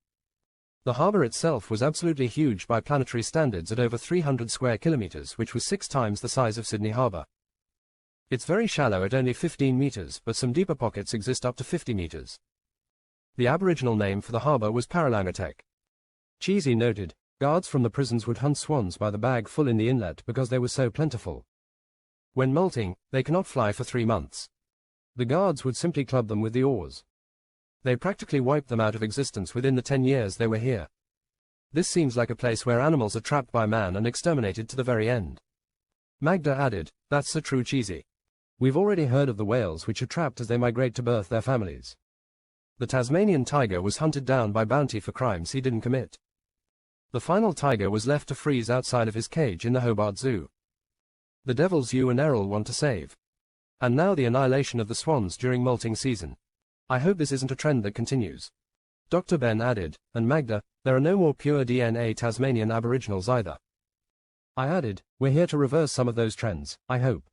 Speaker 1: The harbour itself was absolutely huge by planetary standards at over 300 square kilometers which was 6 times the size of Sydney Harbour. It's very shallow at only 15 meters but some deeper pockets exist up to 50 meters. The Aboriginal name for the harbour was Paralangatek. Cheesy noted, Guards from the prisons would hunt swans by the bag full in the inlet because they were so plentiful. When molting, they cannot fly for 3 months. The guards would simply club them with the oars. They practically wiped them out of existence within the 10 years they were here. This seems like a place where animals are trapped by man and exterminated to the very end. Magda added, "That's so true, Cheesy. We've already heard of the whales which are trapped as they migrate to birth their families. The Tasmanian tiger was hunted down by bounty for crimes he didn't commit. The final tiger was left to freeze outside of his cage in the Hobart Zoo. The devils you and Errol want to save. And now the annihilation of the swans during molting season. I hope this isn't a trend that continues." Dr. Ben added, "And Magda, there are no more pure DNA Tasmanian Aboriginals either." I added, "We're here to reverse some of those trends, I hope."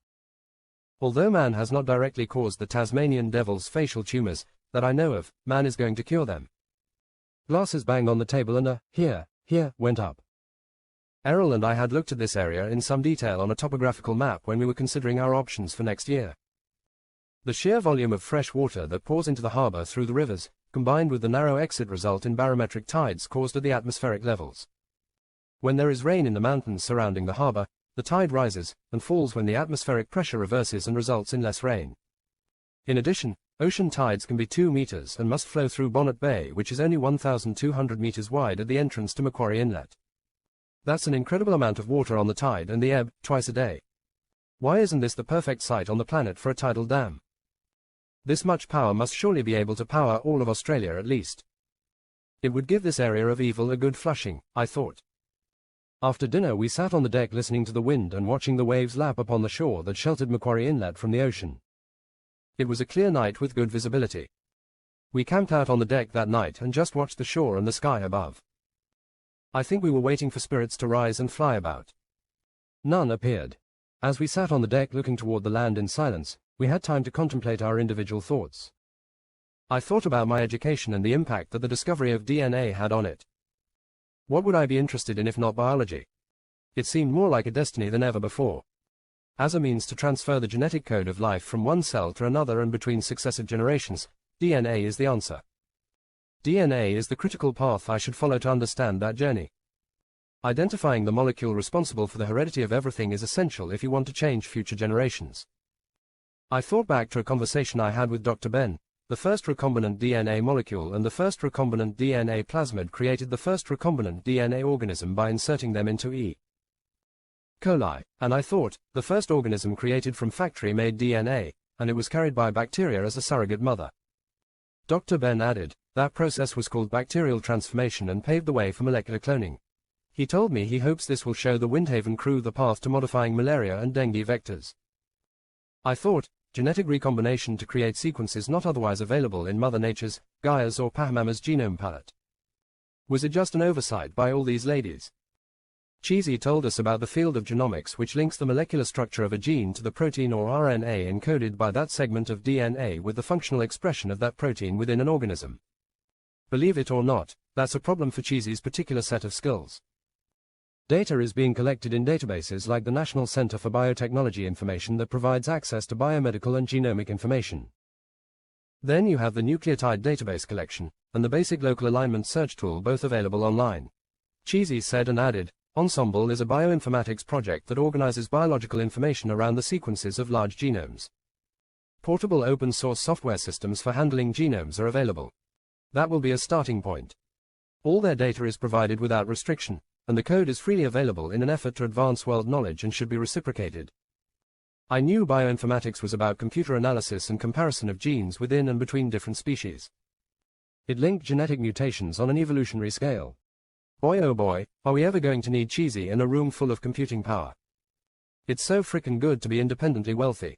Speaker 1: Although man has not directly caused the Tasmanian devil's facial tumors, that I know of, man is going to cure them. Glasses banged on the table and a here went up. Errol and I had looked at this area in some detail on a topographical map when we were considering our options for next year. The sheer volume of fresh water that pours into the harbour through the rivers, combined with the narrow exit result in barometric tides caused at the atmospheric levels. When there is rain in the mountains surrounding the harbour, the tide rises and falls when the atmospheric pressure reverses and results in less rain. In addition, ocean tides can be 2 meters and must flow through Bonnet Bay, which is only 1,200 meters wide at the entrance to Macquarie Inlet. That's an incredible amount of water on the tide and the ebb, twice a day. Why isn't this the perfect site on the planet for a tidal dam? This much power must surely be able to power all of Australia at least. It would give this area of evil a good flushing, I thought. After dinner we sat on the deck listening to the wind and watching the waves lap upon the shore that sheltered Macquarie Inlet from the ocean. It was a clear night with good visibility. We camped out on the deck that night and just watched the shore and the sky above. I think we were waiting for spirits to rise and fly about. None appeared. As we sat on the deck looking toward the land in silence, we had time to contemplate our individual thoughts. I thought about my education and the impact that the discovery of DNA had on it. What would I be interested in if not biology? It seemed more like a destiny than ever before. As a means to transfer the genetic code of life from one cell to another and between successive generations, DNA is the answer. DNA is the critical path I should follow to understand that journey. Identifying the molecule responsible for the heredity of everything is essential if you want to change future generations. I thought back to a conversation I had with Dr. Ben. The first recombinant DNA molecule and the first recombinant DNA plasmid created the first recombinant DNA organism by inserting them into E. coli, and I thought, the first organism created from factory-made DNA, and it was carried by bacteria as a surrogate mother. Dr. Ben added, that process was called bacterial transformation and paved the way for molecular cloning. He told me he hopes this will show the Windhaven crew the path to modifying malaria and dengue vectors. I thought, genetic recombination to create sequences not otherwise available in Mother Nature's, Gaia's or Pachamama's genome palette. Was it just an oversight by all these ladies? Cheesy told us about the field of genomics which links the molecular structure of a gene to the protein or RNA encoded by that segment of DNA with the functional expression of that protein within an organism. Believe it or not, that's a problem for Cheesy's particular set of skills. Data is being collected in databases like the National Center for Biotechnology Information that provides access to biomedical and genomic information. Then you have the nucleotide database collection, and the basic local alignment search tool, both available online. Cheesy said and added, Ensemble is a bioinformatics project that organizes biological information around the sequences of large genomes. Portable open-source software systems for handling genomes are available. That will be a starting point. All their data is provided without restriction, and the code is freely available in an effort to advance world knowledge and should be reciprocated. I knew bioinformatics was about computer analysis and comparison of genes within and between different species. It linked genetic mutations on an evolutionary scale. Boy oh boy, are we ever going to need Cheesy in a room full of computing power. It's so frickin' good to be independently wealthy.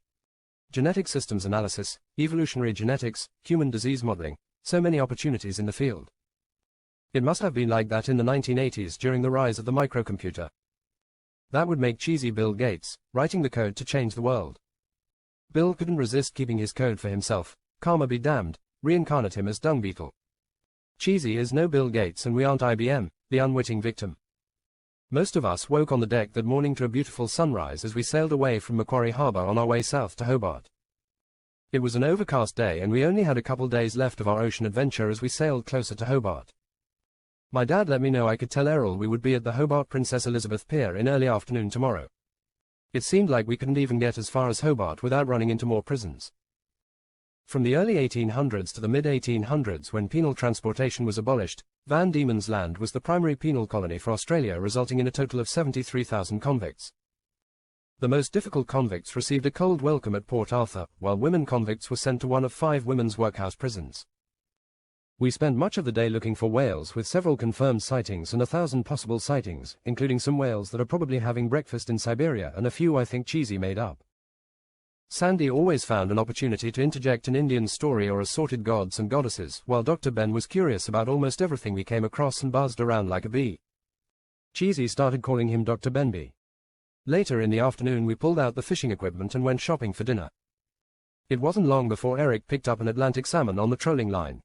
Speaker 1: Genetic systems analysis, evolutionary genetics, human disease modeling, so many opportunities in the field. It must have been like that in the 1980s during the rise of the microcomputer. That would make Cheesy Bill Gates, writing the code to change the world. Bill couldn't resist keeping his code for himself, karma be damned, reincarnate him as Dung Beetle. Cheesy is no Bill Gates and we aren't IBM, the unwitting victim. Most of us woke on the deck that morning to a beautiful sunrise as we sailed away from Macquarie Harbour on our way south to Hobart. It was an overcast day and we only had a couple days left of our ocean adventure as we sailed closer to Hobart. My dad let me know I could tell Errol we would be at the Hobart Princess Elizabeth Pier in early afternoon tomorrow. It seemed like we couldn't even get as far as Hobart without running into more prisons. From the early 1800s to the mid-1800s, when penal transportation was abolished, Van Diemen's Land was the primary penal colony for Australia, resulting in a total of 73,000 convicts. The most difficult convicts received a cold welcome at Port Arthur, while women convicts were sent to one of 5 women's workhouse prisons. We spent much of the day looking for whales, with several confirmed sightings and 1,000 possible sightings, including some whales that are probably having breakfast in Siberia and a few I think Cheesy made up. Sandy always found an opportunity to interject an Indian story or assorted gods and goddesses, while Dr. Ben was curious about almost everything we came across and buzzed around like a bee. Cheesy started calling him Dr. Benby. Later in the afternoon we pulled out the fishing equipment and went shopping for dinner. It wasn't long before Eric picked up an Atlantic salmon on the trolling line.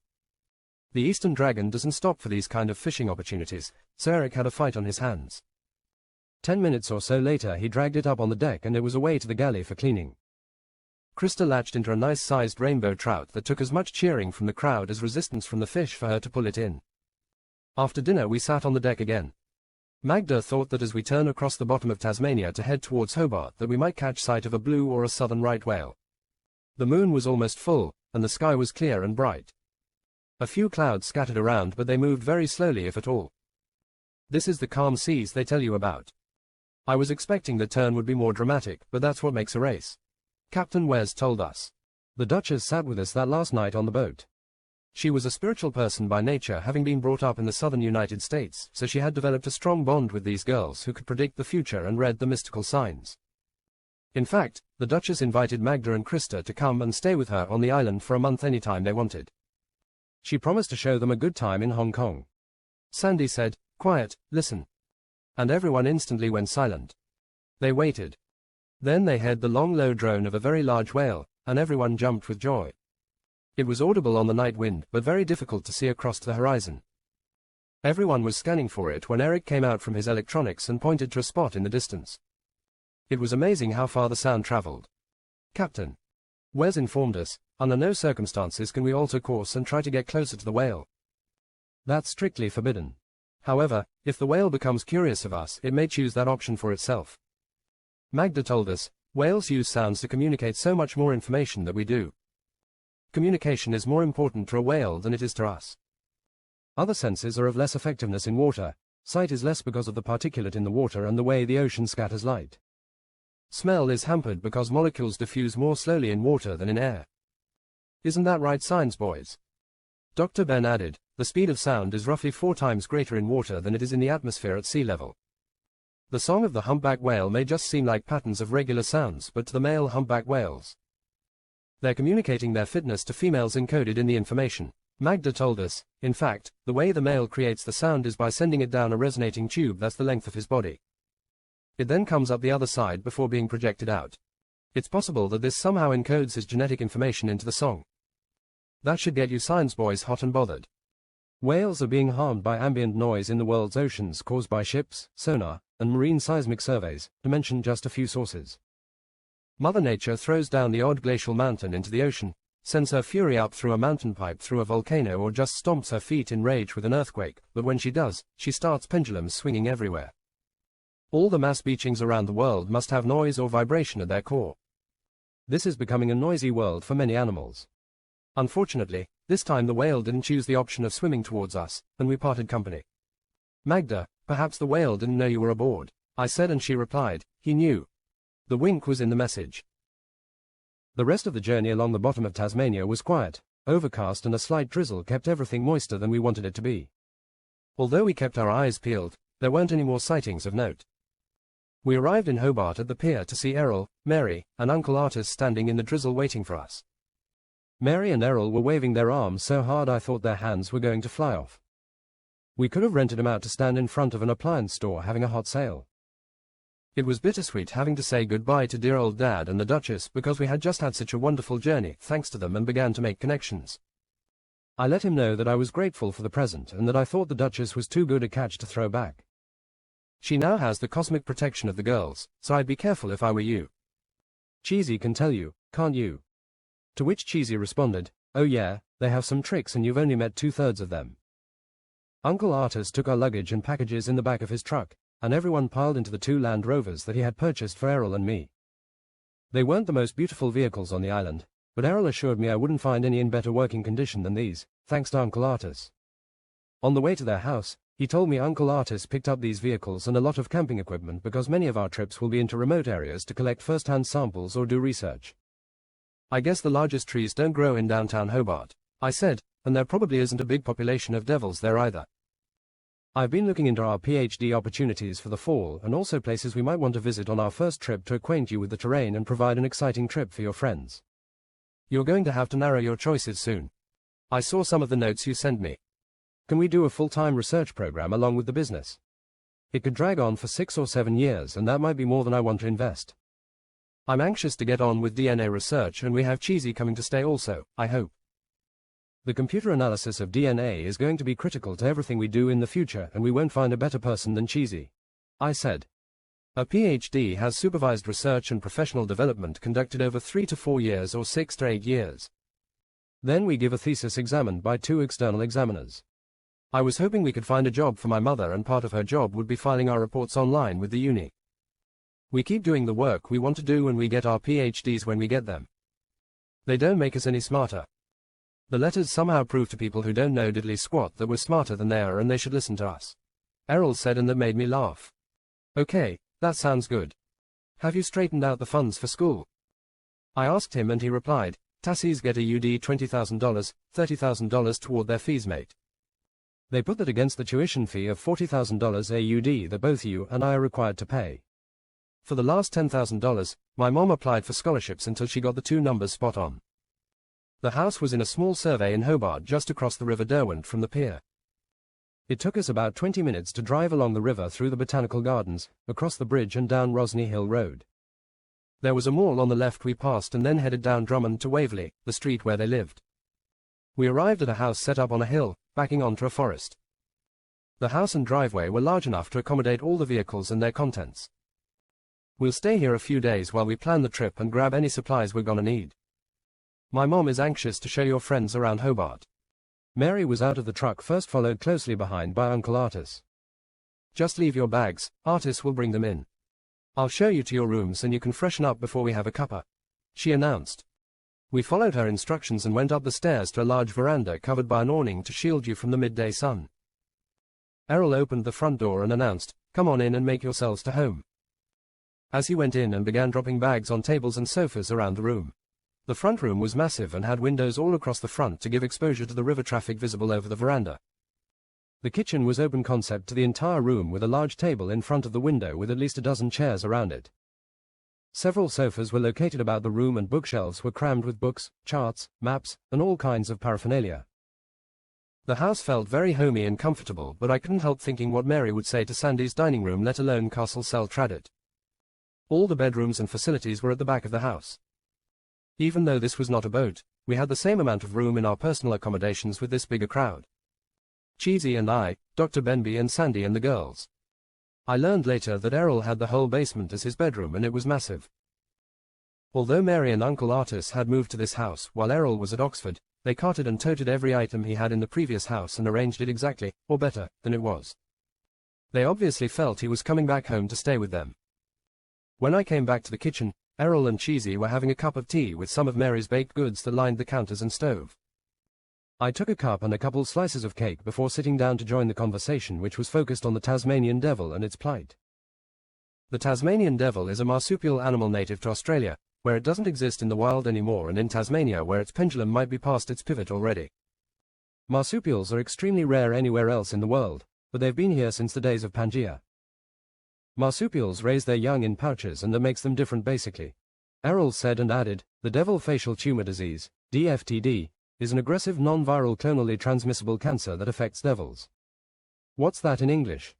Speaker 1: The Eastern Dragon doesn't stop for these kind of fishing opportunities, so Eric had a fight on his hands. 10 minutes or so later he dragged it up on the deck and it was away to the galley for cleaning. Krista latched into a nice-sized rainbow trout that took as much cheering from the crowd as resistance from the fish for her to pull it in. After dinner we sat on the deck again. Magda thought that as we turn across the bottom of Tasmania to head towards Hobart that we might catch sight of a blue or a southern right whale. The moon was almost full, and the sky was clear and bright. A few clouds scattered around, but they moved very slowly if at all. This is the calm seas they tell you about. I was expecting the turn would be more dramatic, but that's what makes a race. Captain Wes told us. The Duchess sat with us that last night on the boat. She was a spiritual person by nature, having been brought up in the southern United States, so she had developed a strong bond with these girls who could predict the future and read the mystical signs. In fact, the Duchess invited Magda and Krista to come and stay with her on the island for a month anytime they wanted. She promised to show them a good time in Hong Kong. Sandy said, "Quiet, listen." And everyone instantly went silent. They waited. Then they heard the long low drone of a very large whale, and everyone jumped with joy. It was audible on the night wind, but very difficult to see across to the horizon. Everyone was scanning for it when Eric came out from his electronics and pointed to a spot in the distance. It was amazing how far the sound traveled. Captain Wes informed us, under no circumstances can we alter course and try to get closer to the whale. That's strictly forbidden. However, if the whale becomes curious of us, it may choose that option for itself. Magda told us, whales use sounds to communicate so much more information than we do. Communication is more important to a whale than it is to us. Other senses are of less effectiveness in water. Sight is less because of the particulate in the water and the way the ocean scatters light. Smell is hampered because molecules diffuse more slowly in water than in air. Isn't that right, science boys? Dr. Ben added, the speed of sound is roughly 4 times greater in water than it is in the atmosphere at sea level. The song of the humpback whale may just seem like patterns of regular sounds, but to the male humpback whales, they're communicating their fitness to females encoded in the information. Magda told us, in fact, the way the male creates the sound is by sending it down a resonating tube that's the length of his body. It then comes up the other side before being projected out. It's possible that this somehow encodes his genetic information into the song. That should get you science boys hot and bothered. Whales are being harmed by ambient noise in the world's oceans caused by ships, sonar, and marine seismic surveys, to mention just a few sources. Mother Nature throws down the odd glacial mountain into the ocean, sends her fury up through a mountain pipe through a volcano, or just stomps her feet in rage with an earthquake, but when she does, she starts pendulums swinging everywhere. All the mass beachings around the world must have noise or vibration at their core. This is becoming a noisy world for many animals. Unfortunately, this time the whale didn't choose the option of swimming towards us, and we parted company. Magda, perhaps the whale didn't know you were aboard, I said, and she replied, he knew. The wink was in the message. The rest of the journey along the bottom of Tasmania was quiet. Overcast and a slight drizzle kept everything moister than we wanted it to be. Although we kept our eyes peeled, there weren't any more sightings of note. We arrived in Hobart at the pier to see Errol, Mary, and Uncle Artis standing in the drizzle waiting for us. Mary and Errol were waving their arms so hard I thought their hands were going to fly off. We could have rented them out to stand in front of an appliance store having a hot sale. It was bittersweet having to say goodbye to dear old Dad and the Duchess because we had just had such a wonderful journey thanks to them and began to make connections. I let him know that I was grateful for the present and that I thought the Duchess was too good a catch to throw back. She now has the cosmic protection of the girls, so I'd be careful if I were you. Cheesy can tell you, can't you? To which Cheesy responded, oh yeah, they have some tricks and you've only met 2/3 of them. Uncle Artis took our luggage and packages in the back of his truck, and everyone piled into the 2 Land Rovers that he had purchased for Errol and me. They weren't the most beautiful vehicles on the island, but Errol assured me I wouldn't find any in better working condition than these, thanks to Uncle Artis. On the way to their house, he told me Uncle Artis picked up these vehicles and a lot of camping equipment because many of our trips will be into remote areas to collect first-hand samples or do research. I guess the largest trees don't grow in downtown Hobart, I said, and there probably isn't a big population of devils there either. I've been looking into our PhD opportunities for the fall and also places we might want to visit on our first trip to acquaint you with the terrain and provide an exciting trip for your friends. You're going to have to narrow your choices soon. I saw some of the notes you sent me. Can we do a full-time research program along with the business? It could drag on for 6 or 7 years and that might be more than I want to invest. I'm anxious to get on with DNA research and we have Cheesy coming to stay also, I hope. The computer analysis of DNA is going to be critical to everything we do in the future and we won't find a better person than Cheesy, I said. A PhD has supervised research and professional development conducted over 3 to 4 years or 6 to 8 years. Then we give a thesis examined by 2 external examiners. I was hoping we could find a job for my mother and part of her job would be filing our reports online with the uni. We keep doing the work we want to do and we get our PhDs when we get them. They don't make us any smarter. The letters somehow prove to people who don't know diddly squat that we're smarter than they are and they should listen to us. Errol said, and that made me laugh. Okay, that sounds good. Have you straightened out the funds for school? I asked him and he replied, Tassies get a UD $20,000, $30,000 toward their fees, mate. They put that against the tuition fee of $40,000 AUD that both you and I are required to pay. For the last $10,000, my mom applied for scholarships until she got the 2 numbers spot on. The house was in a small survey in Hobart just across the River Derwent from the pier. It took us about 20 minutes to drive along the river through the botanical gardens, across the bridge and down Rosny Hill Road. There was a mall on the left we passed and then headed down Drummond to Waverley, the street where they lived. We arrived at a house set up on a hill, backing onto a forest. The house and driveway were large enough to accommodate all the vehicles and their contents. We'll stay here a few days while we plan the trip and grab any supplies we're gonna need. My mom is anxious to show your friends around Hobart. Mary was out of the truck first, followed closely behind by Uncle Artis. Just leave your bags, Artis will bring them in. I'll show you to your rooms and you can freshen up before we have a cuppa, she announced. We followed her instructions and went up the stairs to a large veranda covered by an awning to shield you from the midday sun. Errol opened the front door and announced, come on in and make yourselves to home. As he went in and began dropping bags on tables and sofas around the room. The front room was massive and had windows all across the front to give exposure to the river traffic visible over the veranda. The kitchen was open concept to the entire room with a large table in front of the window with at least a dozen chairs around it. Several sofas were located about the room and bookshelves were crammed with books, charts, maps, and all kinds of paraphernalia. The house felt very homey and comfortable, but I couldn't help thinking what Mary would say to Sandy's dining room, let alone Castle Sel Tradit. All the bedrooms and facilities were at the back of the house. Even though this was not a boat, we had the same amount of room in our personal accommodations with this bigger crowd. Cheesy and I, Dr. Benby and Sandy and the girls. I learned later that Errol had the whole basement as his bedroom and it was massive. Although Mary and Uncle Artis had moved to this house while Errol was at Oxford, they carted and toted every item he had in the previous house and arranged it exactly, or better, than it was. They obviously felt he was coming back home to stay with them. When I came back to the kitchen, Errol and Cheesy were having a cup of tea with some of Mary's baked goods that lined the counters and stove. I took a cup and a couple slices of cake before sitting down to join the conversation, which was focused on the Tasmanian devil and its plight. The Tasmanian devil is a marsupial animal native to Australia, where it doesn't exist in the wild anymore, and in Tasmania where its pendulum might be past its pivot already. Marsupials are extremely rare anywhere else in the world, but they've been here since the days of Pangaea. Marsupials raise their young in pouches and that makes them different basically. Errol said and added, the devil facial tumor disease, DFTD, is an aggressive non-viral clonally transmissible cancer that affects devils. What's that in English?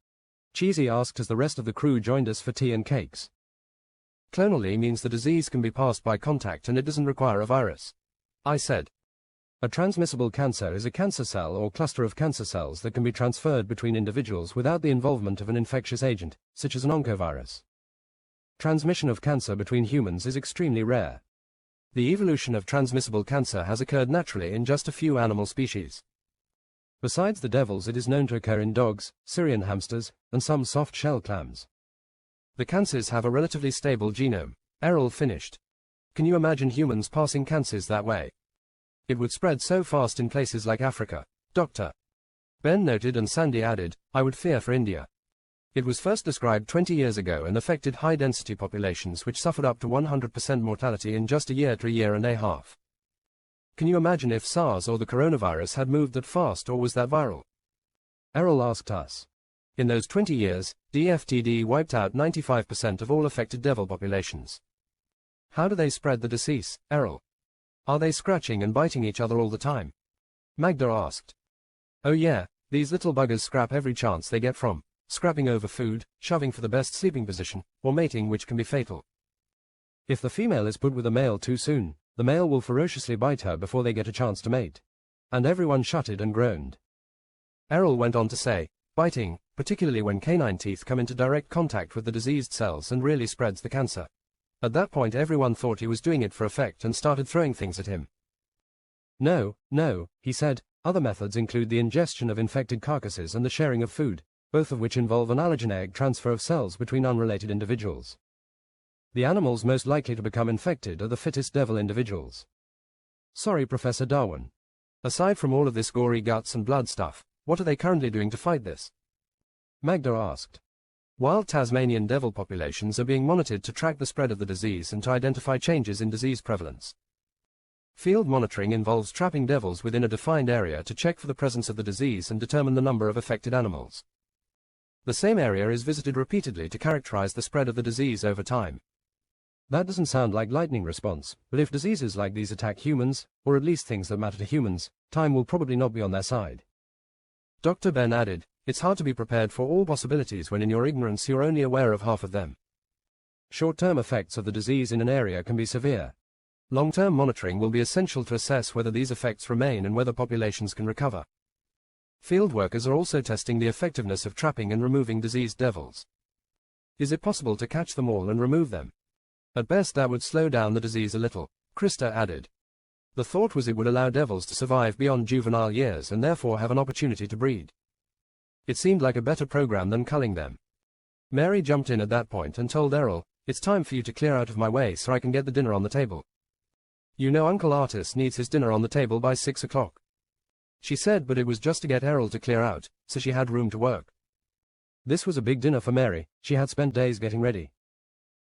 Speaker 1: Cheesy asked as the rest of the crew joined us for tea and cakes. Clonally means the disease can be passed by contact and it doesn't require a virus, I said. A transmissible cancer is a cancer cell or cluster of cancer cells that can be transferred between individuals without the involvement of an infectious agent, such as an oncovirus. Transmission of cancer between humans is extremely rare. The evolution of transmissible cancer has occurred naturally in just a few animal species. Besides the devils, it is known to occur in dogs, Syrian hamsters, and some soft-shell clams. The cancers have a relatively stable genome. Errol finished. Can you imagine humans passing cancers that way? It would spread so fast in places like Africa. Dr. Ben noted, and Sandy added, I would fear for India. It was first described 20 years ago and affected high-density populations which suffered up to 100% mortality in just a year to a year and a half. Can you imagine if SARS or the coronavirus had moved that fast, or was that viral? Errol asked us. In those 20 years, DFTD wiped out 95% of all affected devil populations. How do they spread the disease, Errol? Are they scratching and biting each other all the time? Magda asked. Oh yeah, these little buggers scrap every chance they get, from scrapping over food, shoving for the best sleeping position, or mating, which can be fatal. If the female is put with a male too soon, the male will ferociously bite her before they get a chance to mate. And everyone shuddered and groaned. Errol went on to say, biting, particularly when canine teeth come into direct contact with the diseased cells, and really spreads the cancer. At that point everyone thought he was doing it for effect and started throwing things at him. No, he said, other methods include the ingestion of infected carcasses and the sharing of food, both of which involve an allogeneic transfer of cells between unrelated individuals. The animals most likely to become infected are the fittest devil individuals. Sorry, Professor Darwin. Aside from all of this gory guts and blood stuff, what are they currently doing to fight this? Magda asked. Wild Tasmanian devil populations are being monitored to track the spread of the disease and to identify changes in disease prevalence. Field monitoring involves trapping devils within a defined area to check for the presence of the disease and determine the number of affected animals. The same area is visited repeatedly to characterize the spread of the disease over time. That doesn't sound like lightning response, but if diseases like these attack humans, or at least things that matter to humans, time will probably not be on their side. Dr. Ben added, it's hard to be prepared for all possibilities when in your ignorance you're only aware of half of them. Short-term effects of the disease in an area can be severe. Long-term monitoring will be essential to assess whether these effects remain and whether populations can recover. Field workers are also testing the effectiveness of trapping and removing diseased devils. Is it possible to catch them all and remove them? At best that would slow down the disease a little, Krista added. The thought was it would allow devils to survive beyond juvenile years and therefore have an opportunity to breed. It seemed like a better program than culling them. Mary jumped in at that point and told Errol, it's time for you to clear out of my way so I can get the dinner on the table. You know Uncle Artis needs his dinner on the table by 6 o'clock. She said, but it was just to get Errol to clear out, so she had room to work. This was a big dinner for Mary. She had spent days getting ready.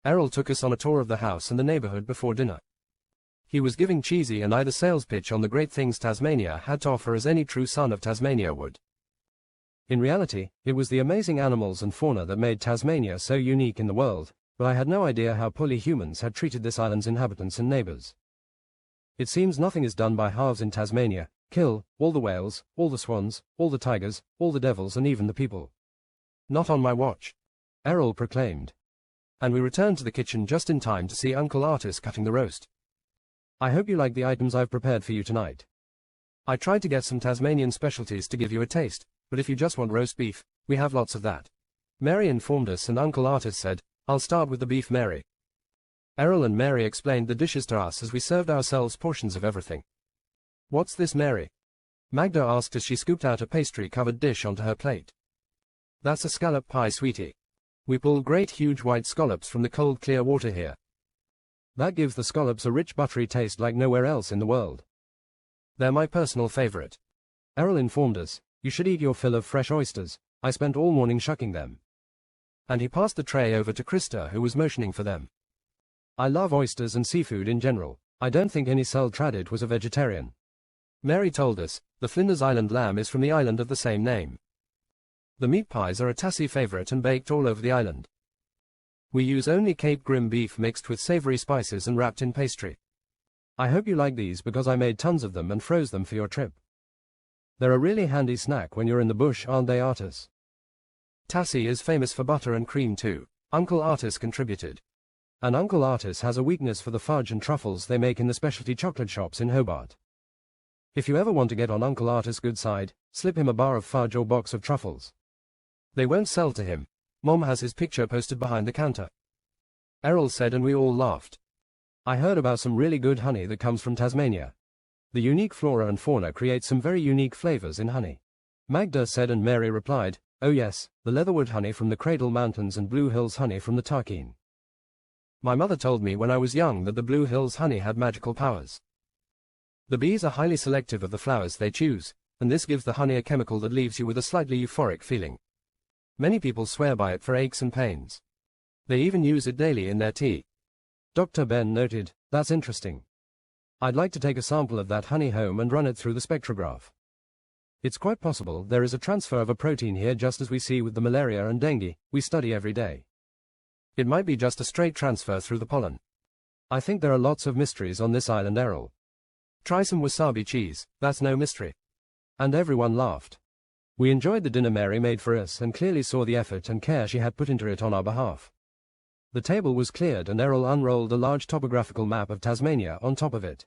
Speaker 1: Errol took us on a tour of the house and the neighborhood before dinner. He was giving cheesy and either sales pitch on the great things Tasmania had to offer, as any true son of Tasmania would. In reality, it was the amazing animals and fauna that made Tasmania so unique in the world, but I had no idea how poorly humans had treated this island's inhabitants and neighbors. It seems nothing is done by halves in Tasmania. Kill all the whales, all the swans, all the tigers, all the devils, and even the people. Not on my watch, Errol proclaimed. And we returned to the kitchen just in time to see Uncle Artis cutting the roast. I hope you like the items I've prepared for you tonight. I tried to get some Tasmanian specialties to give you a taste, but if you just want roast beef, we have lots of that. Mary informed us, and Uncle Artis said, I'll start with the beef, Mary. Errol and Mary explained the dishes to us as we served ourselves portions of everything. What's this, Mary? Magda asked as she scooped out a pastry-covered dish onto her plate. That's a scallop pie, sweetie. We pull great huge white scallops from the cold clear water here. That gives the scallops a rich buttery taste like nowhere else in the world. They're my personal favorite. Errol informed us, you should eat your fill of fresh oysters. I spent all morning shucking them. And he passed the tray over to Krista, who was motioning for them. I love oysters and seafood in general. I don't think any cell tradit was a vegetarian. Mary told us, the Flinders Island lamb is from the island of the same name. The meat pies are a Tassie favorite and baked all over the island. We use only Cape Grim beef mixed with savory spices and wrapped in pastry. I hope you like these because I made tons of them and froze them for your trip. They're a really handy snack when you're in the bush, aren't they, Artis? Tassie is famous for butter and cream too, Uncle Artis contributed. And Uncle Artis has a weakness for the fudge and truffles they make in the specialty chocolate shops in Hobart. If you ever want to get on Uncle Artis' good side, slip him a bar of fudge or box of truffles. They won't sell to him. Mom has his picture posted behind the counter. Errol said, and we all laughed. I heard about some really good honey that comes from Tasmania. The unique flora and fauna create some very unique flavors in honey. Magda said, and Mary replied, "Oh yes, the leatherwood honey from the Cradle Mountains and Blue Hills honey from the Tarkine. My mother told me when I was young that the Blue Hills honey had magical powers. The bees are highly selective of the flowers they choose, and this gives the honey a chemical that leaves you with a slightly euphoric feeling. Many people swear by it for aches and pains. They even use it daily in their tea." Dr. Ben noted, "That's interesting. I'd like to take a sample of that honey home and run it through the spectrograph. It's quite possible there is a transfer of a protein here, just as we see with the malaria and dengue we study every day. It might be just a straight transfer through the pollen. I think there are lots of mysteries on this island, Errol. Try some wasabi cheese, that's no mystery." And everyone laughed. We enjoyed the dinner Mary made for us and clearly saw the effort and care she had put into it on our behalf. The table was cleared and Errol unrolled a large topographical map of Tasmania on top of it.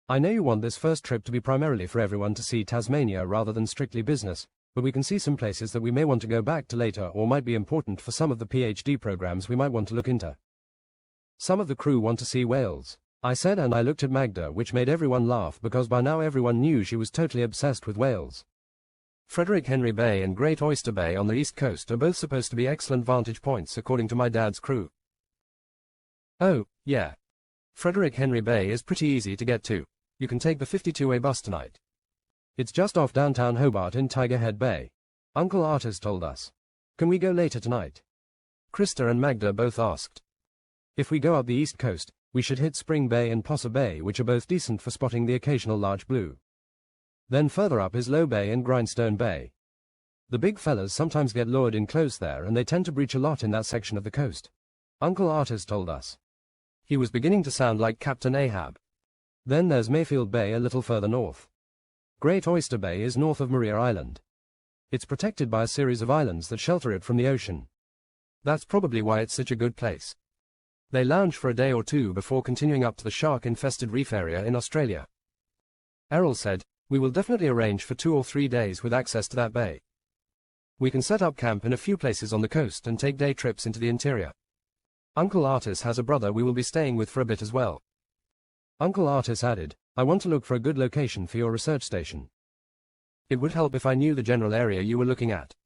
Speaker 1: "I know you want this first trip to be primarily for everyone to see Tasmania rather than strictly business, but we can see some places that we may want to go back to later or might be important for some of the PhD programs we might want to look into. Some of the crew want to see whales," I said, and I looked at Magda, which made everyone laugh because by now everyone knew she was totally obsessed with whales. Frederick Henry Bay and Great Oyster Bay on the east coast are both supposed to be excellent vantage points according to my dad's crew. "Oh, yeah. Frederick Henry Bay is pretty easy to get to. You can take the 52A bus tonight. It's just off downtown Hobart in Tiger Head Bay. Uncle Artis told us. Can we go later tonight?" Krista and Magda both asked. "If we go up the east coast, we should hit Spring Bay and Possa Bay, which are both decent for spotting the occasional large blue. Then further up is Low Bay and Grindstone Bay. The big fellas sometimes get lured in close there and they tend to breach a lot in that section of the coast," Uncle Artis told us. He was beginning to sound like Captain Ahab. Then there's Mayfield Bay a little further north. Great Oyster Bay is north of Maria Island. It's protected by a series of islands that shelter it from the ocean. That's probably why it's such a good place. They lounge for a day or two before continuing up to the shark-infested reef area in Australia. Errol said, "We will definitely arrange for 2 or 3 days with access to that bay. We can set up camp in a few places on the coast and take day trips into the interior. Uncle Artis has a brother we will be staying with for a bit as well." Uncle Artis added, "I want to look for a good location for your research station. It would help if I knew the general area you were looking at."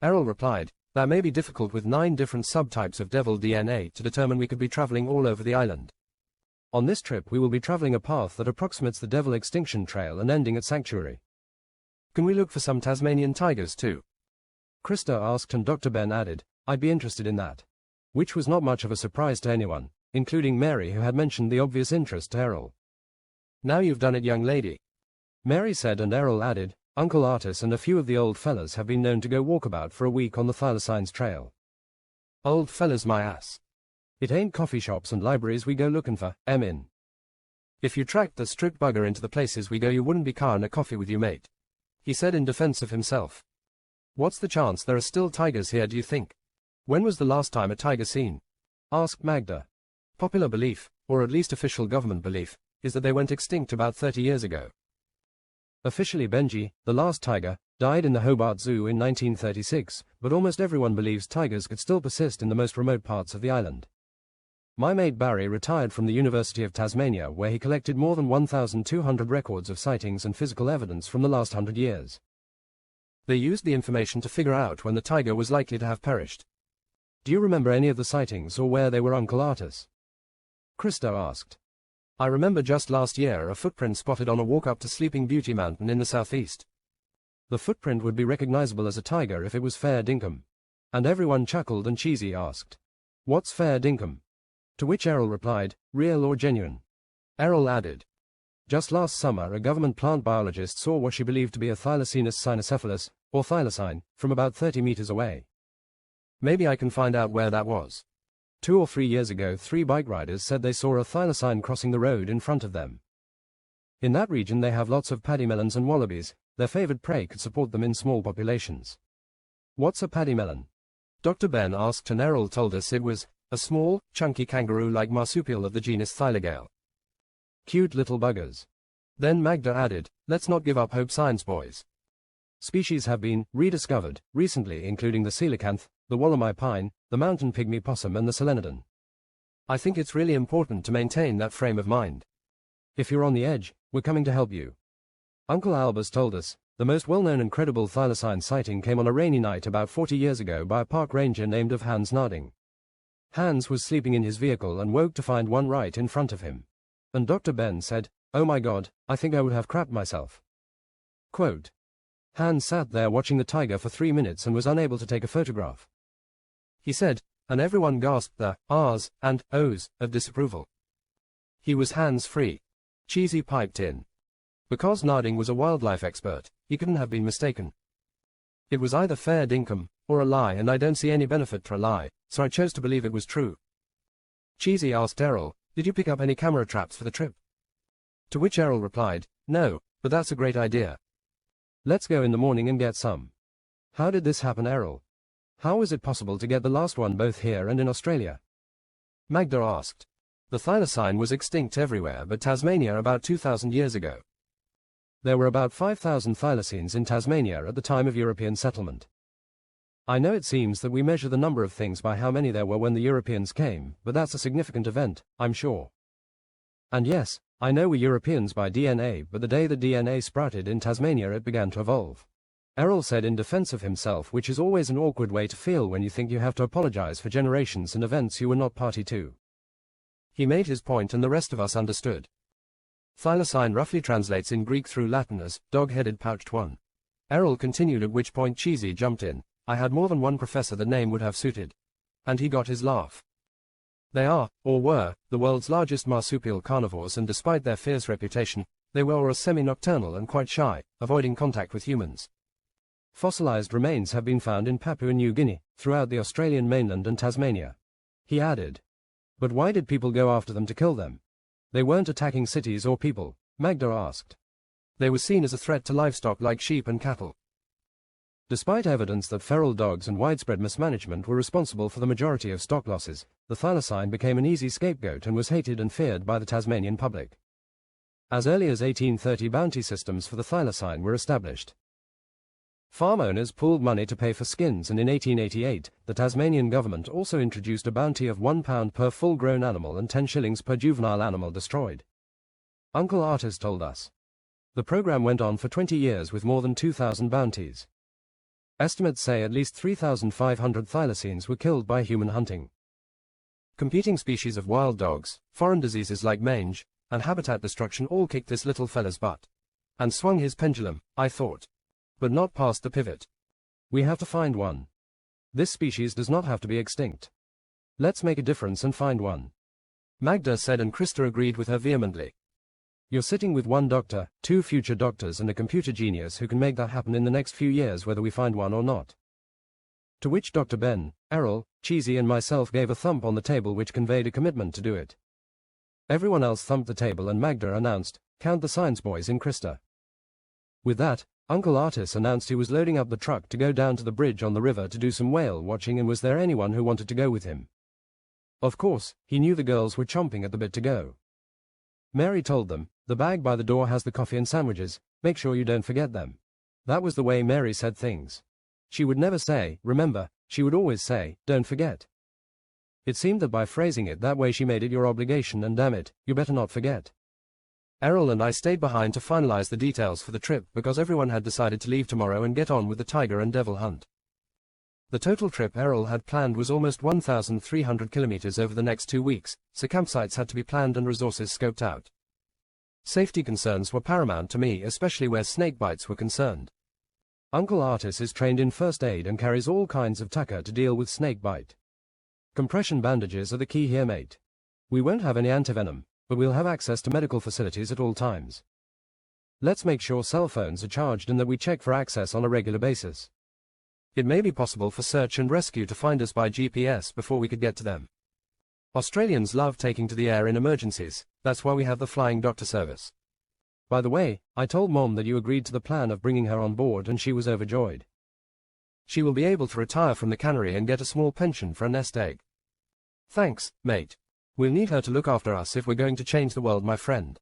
Speaker 1: Errol replied, "That may be difficult with 9 different subtypes of devil DNA to determine. We could be traveling all over the island. On this trip we will be traveling a path that approximates the Devil Extinction Trail and ending at Sanctuary. Can we look for some Tasmanian tigers too?" Krista asked, and Dr. Ben added, "I'd be interested in that." Which was not much of a surprise to anyone, including Mary, who had mentioned the obvious interest to Errol. "Now you've done it, young lady," Mary said, and Errol added, "Uncle Artis and a few of the old fellas have been known to go walkabout for a week on the Thylacines Trail." "Old fellas my ass. It ain't coffee shops and libraries we go looking for, in. If you tracked the strict bugger into the places we go you wouldn't be carrying a coffee with you, mate," he said in defense of himself. "What's the chance there are still tigers here, do you think? When was the last time a tiger seen?" asked Magda. "Popular belief, or at least official government belief, is that they went extinct about 30 years ago. Officially Benji, the last tiger, died in the Hobart Zoo in 1936, but almost everyone believes tigers could still persist in the most remote parts of the island. My mate Barry retired from the University of Tasmania, where he collected more than 1,200 records of sightings and physical evidence from the last 100 years. They used the information to figure out when the tiger was likely to have perished. Do you remember any of the sightings or where they were, Uncle Artis?" Krista asked. "I remember just last year a footprint spotted on a walk up to Sleeping Beauty Mountain in the southeast. The footprint would be recognizable as a tiger if it was fair dinkum." And everyone chuckled, and Cheesy asked, "What's fair dinkum?" To which Errol replied, "Real or genuine." Errol added, "Just last summer a government plant biologist saw what she believed to be a Thylacinus cynocephalus, or thylacine, from about 30 meters away. Maybe I can find out where that was. 2 or 3 years ago 3 bike riders said they saw a thylacine crossing the road in front of them. In that region they have lots of paddymelons and wallabies. Their favored prey could support them in small populations." "What's a paddymelon?" Dr. Ben asked, and Errol told us it was a small, chunky kangaroo-like marsupial of the genus Thylagale. "Cute little buggers." Then Magda added, "Let's not give up hope, science boys. Species have been rediscovered recently, including the coelacanth, the Wollemi pine, the mountain pygmy possum and the solenodon. I think it's really important to maintain that frame of mind. If you're on the edge, we're coming to help you." Uncle Albus told us, The most well-known and credible thylacine sighting came on a rainy night about 40 years ago by a park ranger named of Hans Narding. Hans was sleeping in his vehicle and woke to find one right in front of him. And Dr. Ben said, "Oh my God, I think I would have crapped myself." Quote. Hans sat there watching the tiger for 3 minutes and was unable to take a photograph. He said, and everyone gasped the ahs and ohs of disapproval. He was hands-free. Cheesy piped in. Because Narding was a wildlife expert, he couldn't have been mistaken. It was either fair dinkum, or a lie, and I don't see any benefit for a lie, so I chose to believe it was true. Cheesy asked Errol, "Did you pick up any camera traps for the trip?" To which Errol replied, "No, but that's a great idea. Let's go in the morning and get some." How did this happen, Errol? How was it possible to get the last one both here and in Australia? Magda asked. The thylacine was extinct everywhere but Tasmania about 2,000 years ago. There were about 5,000 thylacines in Tasmania at the time of European settlement. I know it seems that we measure the number of things by how many there were when the Europeans came, but that's a significant event, I'm sure. And yes, I know we're Europeans by DNA, but the day the DNA sprouted in Tasmania it began to evolve. Errol said in defense of himself, which is always an awkward way to feel when you think you have to apologize for generations and events you were not party to. He made his point and the rest of us understood. Thylacine roughly translates in Greek through Latin as dog-headed pouched one. Errol continued, at which point Cheesy jumped in. I had more than one professor the name would have suited. And he got his laugh. They are, or were, the world's largest marsupial carnivores, and despite their fierce reputation, they were semi-nocturnal and quite shy, avoiding contact with humans. Fossilized remains have been found in Papua New Guinea, throughout the Australian mainland and Tasmania. He added. But why did people go after them to kill them? They weren't attacking cities or people, Magda asked. They were seen as a threat to livestock like sheep and cattle. Despite evidence that feral dogs and widespread mismanagement were responsible for the majority of stock losses, the thylacine became an easy scapegoat and was hated and feared by the Tasmanian public. As early as 1830, bounty systems for the thylacine were established. Farm owners pooled money to pay for skins, and in 1888, the Tasmanian government also introduced a bounty of £1 per full-grown animal and 10 shillings per juvenile animal destroyed. Uncle Artis told us. The program went on for 20 years with more than 2,000 bounties. Estimates say at least 3,500 thylacines were killed by human hunting. Competing species of wild dogs, foreign diseases like mange, and habitat destruction all kicked this little fella's butt. And swung his pendulum, I thought. But not past the pivot. We have to find one. This species does not have to be extinct. Let's make a difference and find one. Magda said, and Krista agreed with her vehemently. You're sitting with one doctor, 2 future doctors and a computer genius who can make that happen in the next few years whether we find one or not. To which Dr. Ben, Errol, Cheesy and myself gave a thump on the table which conveyed a commitment to do it. Everyone else thumped the table and Magda announced, "Count the science boys in Krista." With that, Uncle Artis announced he was loading up the truck to go down to the bridge on the river to do some whale watching, and was there anyone who wanted to go with him. Of course, he knew the girls were chomping at the bit to go. Mary told them, "The bag by the door has the coffee and sandwiches, make sure you don't forget them." That was the way Mary said things. She would never say, "Remember," she would always say, "Don't forget." It seemed that by phrasing it that way she made it your obligation, and damn it, you better not forget. Errol and I stayed behind to finalize the details for the trip because everyone had decided to leave tomorrow and get on with the tiger and devil hunt. The total trip Errol had planned was almost 1,300 kilometers over the next 2 weeks, so campsites had to be planned and resources scoped out. Safety concerns were paramount to me, especially where snake bites were concerned. Uncle Artis is trained in first aid and carries all kinds of tucker to deal with snake bite. Compression bandages are the key here, mate. We won't have any antivenom, but we'll have access to medical facilities at all times. Let's make sure cell phones are charged and that we check for access on a regular basis. It may be possible for search and rescue to find us by GPS before we could get to them. Australians love taking to the air in emergencies, that's why we have the flying doctor service. By the way, I told Mom that you agreed to the plan of bringing her on board and she was overjoyed. She will be able to retire from the cannery and get a small pension for a nest egg. Thanks, mate. We'll need her to look after us if we're going to change the world, my friend.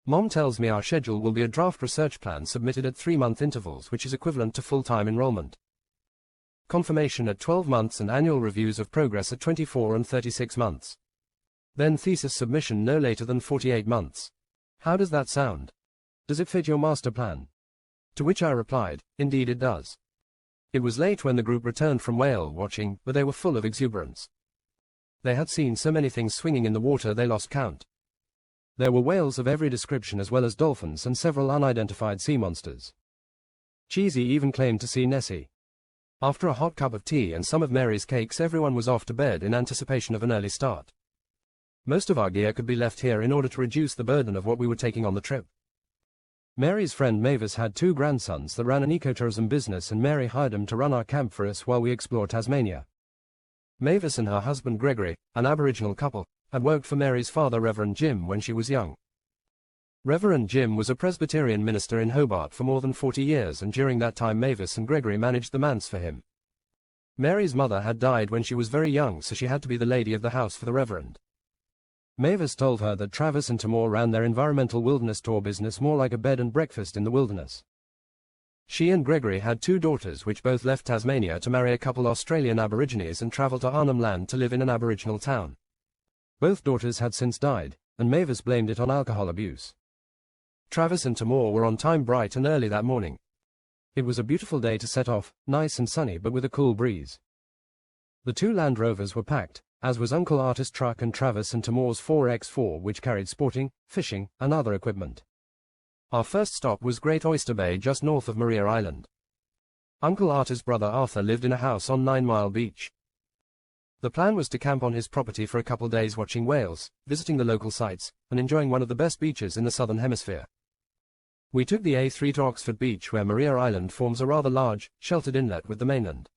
Speaker 1: Mom tells me our schedule will be a draft research plan submitted at 3-month intervals, which is equivalent to full-time enrollment. Confirmation at 12 months and annual reviews of progress at 24 and 36 months. Then thesis submission no later than 48 months. How does that sound? Does it fit your master plan? To which I replied, indeed it does. It was late when the group returned from whale watching, but they were full of exuberance. They had seen so many things swinging in the water they lost count. There were whales of every description as well as dolphins and several unidentified sea monsters. Cheesy even claimed to see Nessie. After a hot cup of tea and some of Mary's cakes, everyone was off to bed in anticipation of an early start. Most of our gear could be left here in order to reduce the burden of what we were taking on the trip. Mary's friend Mavis had 2 grandsons that ran an ecotourism business, and Mary hired them to run our camp for us while we explored Tasmania. Mavis and her husband Gregory, an Aboriginal couple, had worked for Mary's father Reverend Jim when she was young. Reverend Jim was a Presbyterian minister in Hobart for more than 40 years, and during that time Mavis and Gregory managed the manse for him. Mary's mother had died when she was very young, so she had to be the lady of the house for the Reverend. Mavis told her that Travis and Timor ran their environmental wilderness tour business more like a bed and breakfast in the wilderness. She and Gregory had 2 daughters which both left Tasmania to marry a couple Australian Aborigines and travel to Arnhem Land to live in an Aboriginal town. Both daughters had since died, and Mavis blamed it on alcohol abuse. Travis and Timor were on time bright and early that morning. It was a beautiful day to set off, nice and sunny but with a cool breeze. The 2 Land Rovers were packed, as was Uncle Art's truck and Travis and Timor's 4x4, which carried sporting, fishing, and other equipment. Our first stop was Great Oyster Bay just north of Maria Island. Uncle Art's brother Arthur lived in a house on 9 Mile Beach. The plan was to camp on his property for a couple days watching whales, visiting the local sites, and enjoying one of the best beaches in the southern hemisphere. We took the A3 to Oxford Beach, where Maria Island forms a rather large, sheltered inlet with the mainland.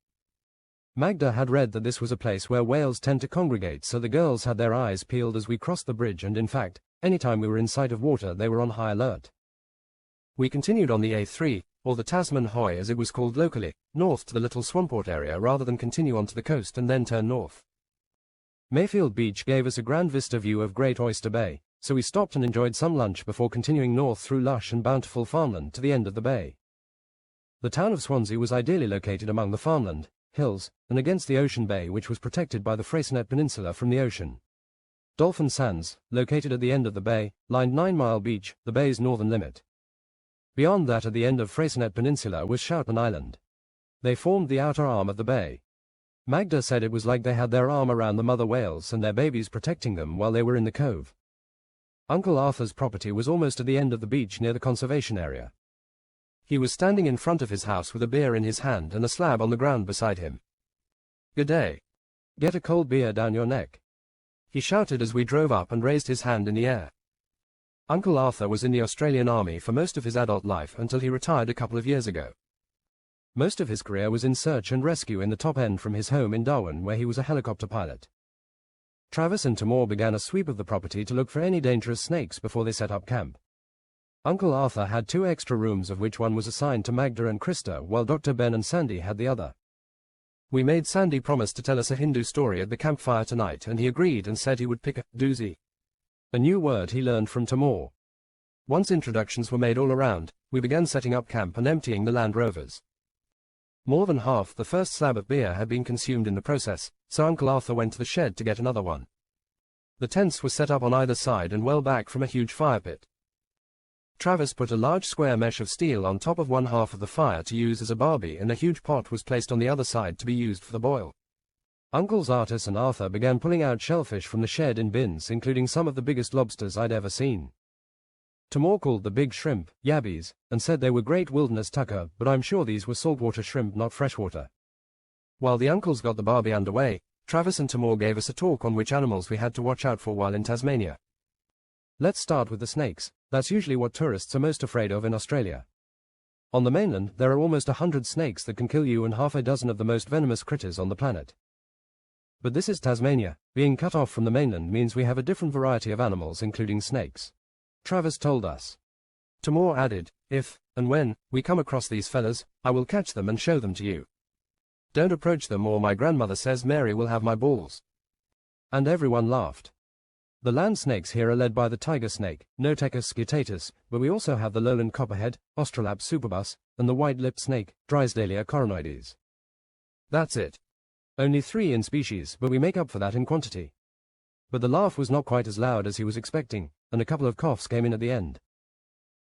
Speaker 1: Magda had read that this was a place where whales tend to congregate, so the girls had their eyes peeled as we crossed the bridge, and in fact, any time we were in sight of water they were on high alert. We continued on the A3, or the Tasman Hoy as it was called locally, north to the little Swamport area rather than continue onto the coast and then turn north. Mayfield Beach gave us a grand vista view of Great Oyster Bay, so we stopped and enjoyed some lunch before continuing north through lush and bountiful farmland to the end of the bay. The town of Swansea was ideally located among the farmland, hills, and against the ocean bay, which was protected by the Freycinet Peninsula from the ocean. Dolphin Sands, located at the end of the bay, lined 9 Mile Beach, the bay's northern limit. Beyond that, at the end of Freycinet Peninsula, was Schouten Island. They formed the outer arm of the bay. Magda said it was like they had their arm around the mother whales and their babies protecting them while they were in the cove. Uncle Arthur's property was almost at the end of the beach near the conservation area. He was standing in front of his house with a beer in his hand and a slab on the ground beside him. "Good day. Get a cold beer down your neck," he shouted as we drove up and raised his hand in the air. Uncle Arthur was in the Australian Army for most of his adult life until he retired a couple of years ago. Most of his career was in search and rescue in the top end from his home in Darwin, where he was a helicopter pilot. Travis and Timor began a sweep of the property to look for any dangerous snakes before they set up camp. Uncle Arthur had 2 extra rooms, of which one was assigned to Magda and Krista, while Dr. Ben and Sandy had the other. We made Sandy promise to tell us a Hindu story at the campfire tonight, and he agreed and said he would pick a doozy, a new word he learned from Timor. Once introductions were made all around, we began setting up camp and emptying the Land Rovers. More than half the first slab of beer had been consumed in the process, so Uncle Arthur went to the shed to get another one. The tents were set up on either side and well back from a huge fire pit. Travis put a large square mesh of steel on top of one half of the fire to use as a barbie, and a huge pot was placed on the other side to be used for the boil. Uncles Artis and Arthur began pulling out shellfish from the shed in bins, including some of the biggest lobsters I'd ever seen. Timor called the big shrimp yabbies, and said they were great wilderness tucker, but I'm sure these were saltwater shrimp, not freshwater. While the uncles got the barbie underway, Travis and Timor gave us a talk on which animals we had to watch out for while in Tasmania. Let's start with the snakes. That's usually what tourists are most afraid of in Australia. On the mainland, there are almost 100 snakes that can kill you and half a dozen of the most venomous critters on the planet. But this is Tasmania. Being cut off from the mainland means we have a different variety of animals, including snakes. Travis told us. Timor added, "If, and when, we come across these fellas, I will catch them and show them to you. Don't approach them, or my grandmother says Mary will have my balls." And everyone laughed. The land snakes here are led by the tiger snake, Notechus scutatus, but we also have the lowland copperhead, Australaps superbus, and the white-lipped snake, Drysdalia coronoides. That's it. Only 3 in species, but we make up for that in quantity. But the laugh was not quite as loud as he was expecting, and a couple of coughs came in at the end.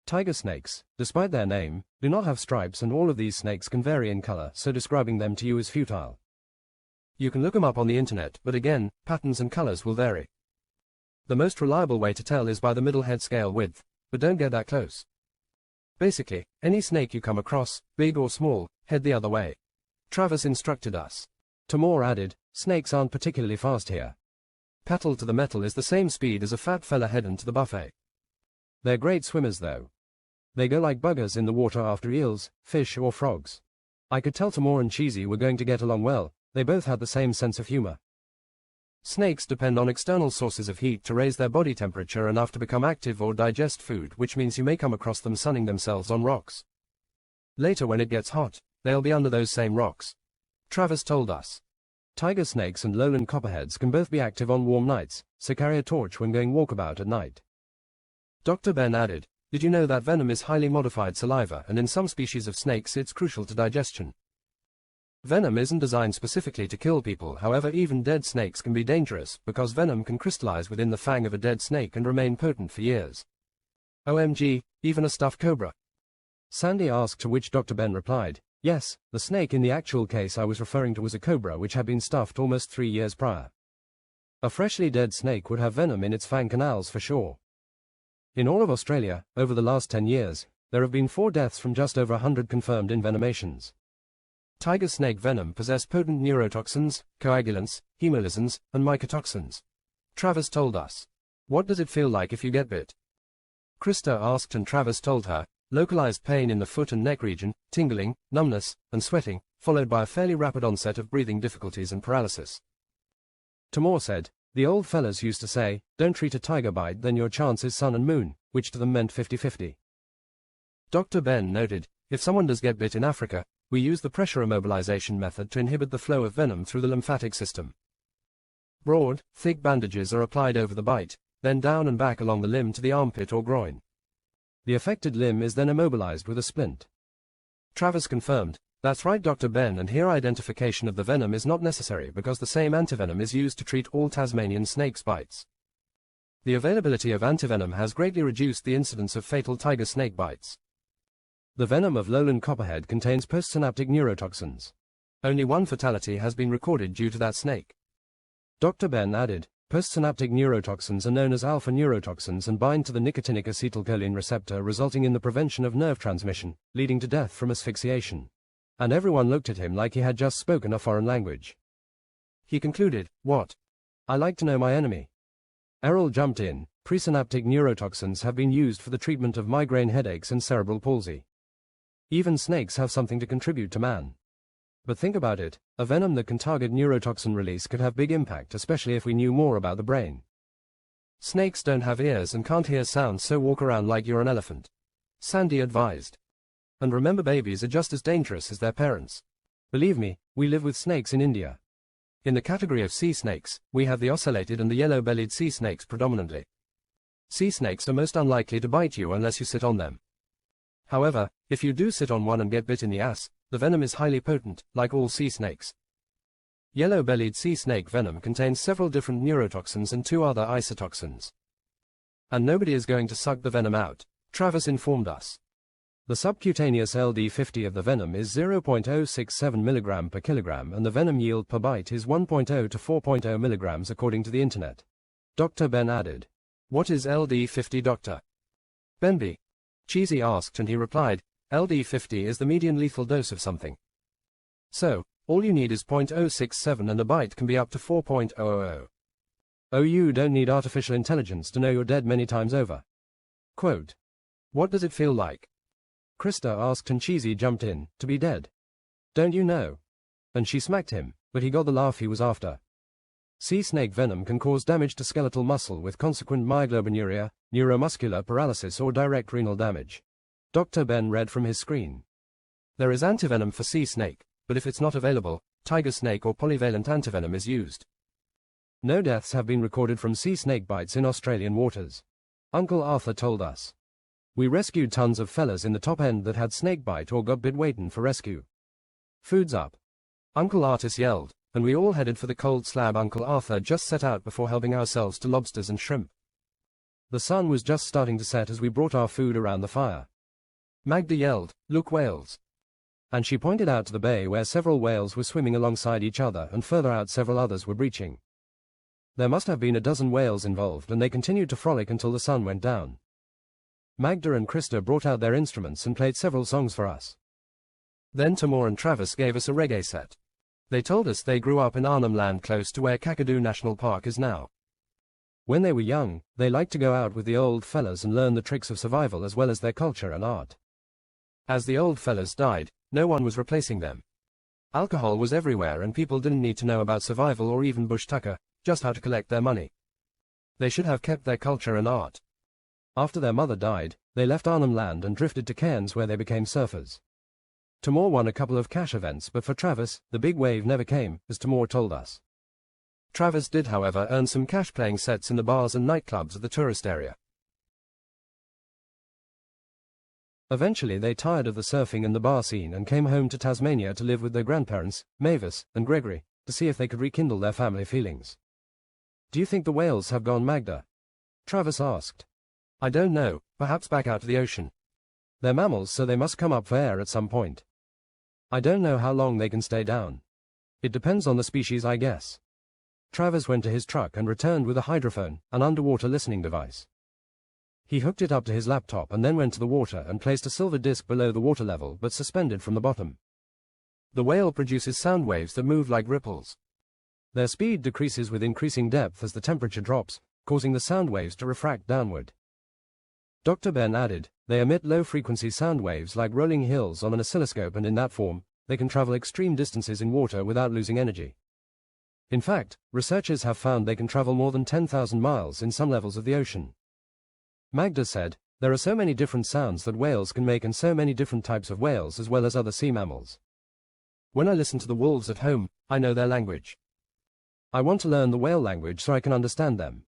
Speaker 1: Tiger snakes, despite their name, do not have stripes, and all of these snakes can vary in color, so describing them to you is futile. You can look them up on the internet, but again, patterns and colors will vary. The most reliable way to tell is by the middle head scale width, but don't get that close. Basically, any snake you come across, big or small, head the other way. Travis instructed us. Tamor added, snakes aren't particularly fast here. Paddle to the metal is the same speed as a fat fella heading to the buffet. They're great swimmers though. They go like buggers in the water after eels, fish or frogs. I could tell Tamor and Cheesy were going to get along well, they both had the same sense of humor. Snakes depend on external sources of heat to raise their body temperature enough to become active or digest food, which means you may come across them sunning themselves on rocks. Later when it gets hot, they'll be under those same rocks. Travis told us. Tiger snakes and lowland copperheads can both be active on warm nights, so carry a torch when going walkabout at night. Dr. Ben added, did you know that venom is highly modified saliva, and in some species of snakes it's crucial to digestion? Venom isn't designed specifically to kill people, however even dead snakes can be dangerous, because venom can crystallize within the fang of a dead snake and remain potent for years. OMG, even a stuffed cobra? Sandy asked, to which Dr. Ben replied, yes, the snake in the actual case I was referring to was a cobra which had been stuffed almost 3 years prior. A freshly dead snake would have venom in its fang canals for sure. In all of Australia, over the last 10 years, there have been 4 deaths from just over 100 confirmed envenomations. Tiger snake venom possess potent neurotoxins, coagulants, hemolysins, and mycotoxins. Travis told us. What does it feel like if you get bit? Krista asked, and Travis told her, localized pain in the foot and neck region, tingling, numbness, and sweating, followed by a fairly rapid onset of breathing difficulties and paralysis. Tamor said, the old fellas used to say, don't treat a tiger bite, then your chance is sun and moon, which to them meant 50-50. Dr. Ben noted, if someone does get bit in Africa, we use the pressure immobilization method to inhibit the flow of venom through the lymphatic system. Broad, thick bandages are applied over the bite, then down and back along the limb to the armpit or groin. The affected limb is then immobilized with a splint. Travis confirmed, that's right Dr. Ben, and here identification of the venom is not necessary because the same antivenom is used to treat all Tasmanian snakes bites. The availability of antivenom has greatly reduced the incidence of fatal tiger snake bites. The venom of lowland copperhead contains postsynaptic neurotoxins. Only 1 fatality has been recorded due to that snake. Dr. Ben added, postsynaptic neurotoxins are known as alpha neurotoxins and bind to the nicotinic acetylcholine receptor, resulting in the prevention of nerve transmission, leading to death from asphyxiation. And everyone looked at him like he had just spoken a foreign language. He concluded, what? I like to know my enemy. Errol jumped in, presynaptic neurotoxins have been used for the treatment of migraine headaches and cerebral palsy. Even snakes have something to contribute to man. But think about it, a venom that can target neurotoxin release could have big impact, especially if we knew more about the brain. Snakes don't have ears and can't hear sounds, so walk around like you're an elephant. Sandy advised. And remember, babies are just as dangerous as their parents. Believe me, we live with snakes in India. In the category of sea snakes, we have the ocellated and the yellow-bellied sea snakes predominantly. Sea snakes are most unlikely to bite you unless you sit on them. However, if you do sit on one and get bit in the ass, the venom is highly potent, like all sea snakes. Yellow-bellied sea snake venom contains several different neurotoxins and 2 other isotoxins. And nobody is going to suck the venom out, Travis informed us. The subcutaneous LD50 of the venom is 0.067 mg per kilogram, and the venom yield per bite is 1.0 to 4.0 mg according to the internet. Dr. Ben added, what is LD50, Dr. Benby? Cheesy asked, and he replied, LD50 is the median lethal dose of something. So, all you need is 0.067 and a bite can be up to 4.000. Oh, you don't need artificial intelligence to know you're dead many times over. Quote. What does it feel like? Krista asked, and Cheesy jumped in, to be dead. Don't you know? And she smacked him, but he got the laugh he was after. Sea snake venom can cause damage to skeletal muscle with consequent myoglobinuria, neuromuscular paralysis or direct renal damage. Dr. Ben read from his screen. There is antivenom for sea snake, but if it's not available, tiger snake or polyvalent antivenom is used. No deaths have been recorded from sea snake bites in Australian waters. Uncle Arthur told us. We rescued tons of fellas in the top end that had snake bite or got bit waitin' for rescue. Food's up. Uncle Artis yelled, and we all headed for the cold slab Uncle Arthur just set out before helping ourselves to lobsters and shrimp. The sun was just starting to set as we brought our food around the fire. Magda yelled, "Look, whales!" And she pointed out to the bay where several whales were swimming alongside each other and further out several others were breaching. There must have been a dozen whales involved and they continued to frolic until the sun went down. Magda and Krista brought out their instruments and played several songs for us. Then Timur and Travis gave us a reggae set. They told us they grew up in Arnhem Land close to where Kakadu National Park is now. When they were young, they liked to go out with the old fellas and learn the tricks of survival as well as their culture and art. As the old fellas died, no one was replacing them. Alcohol was everywhere and people didn't need to know about survival or even bush tucker, just how to collect their money. They should have kept their culture and art. After their mother died, they left Arnhem Land and drifted to Cairns where they became surfers. Timur won a couple of cash events, but for Travis, the big wave never came, as Timur told us. Travis did, however, earn some cash playing sets in the bars and nightclubs of the tourist area. Eventually they tired of the surfing and the bar scene and came home to Tasmania to live with their grandparents, Mavis and Gregory, to see if they could rekindle their family feelings. "Do you think the whales have gone, Magda?" Travis asked. "I don't know, perhaps back out to the ocean. They're mammals, so they must come up for air at some point. I don't know how long they can stay down. It depends on the species, I guess." Travis went to his truck and returned with a hydrophone, an underwater listening device. He hooked it up to his laptop and then went to the water and placed a silver disc below the water level but suspended from the bottom. The whale produces sound waves that move like ripples. Their speed decreases with increasing depth as the temperature drops, causing the sound waves to refract downward. Dr. Ben added, "They emit low-frequency sound waves like rolling hills on an oscilloscope, and in that form, they can travel extreme distances in water without losing energy. In fact, researchers have found they can travel more than 10,000 miles in some levels of the ocean." Magda said, "There are so many different sounds that whales can make and so many different types of whales as well as other sea mammals. When I listen to the wolves at home, I know their language. I want to learn the whale language so I can understand them.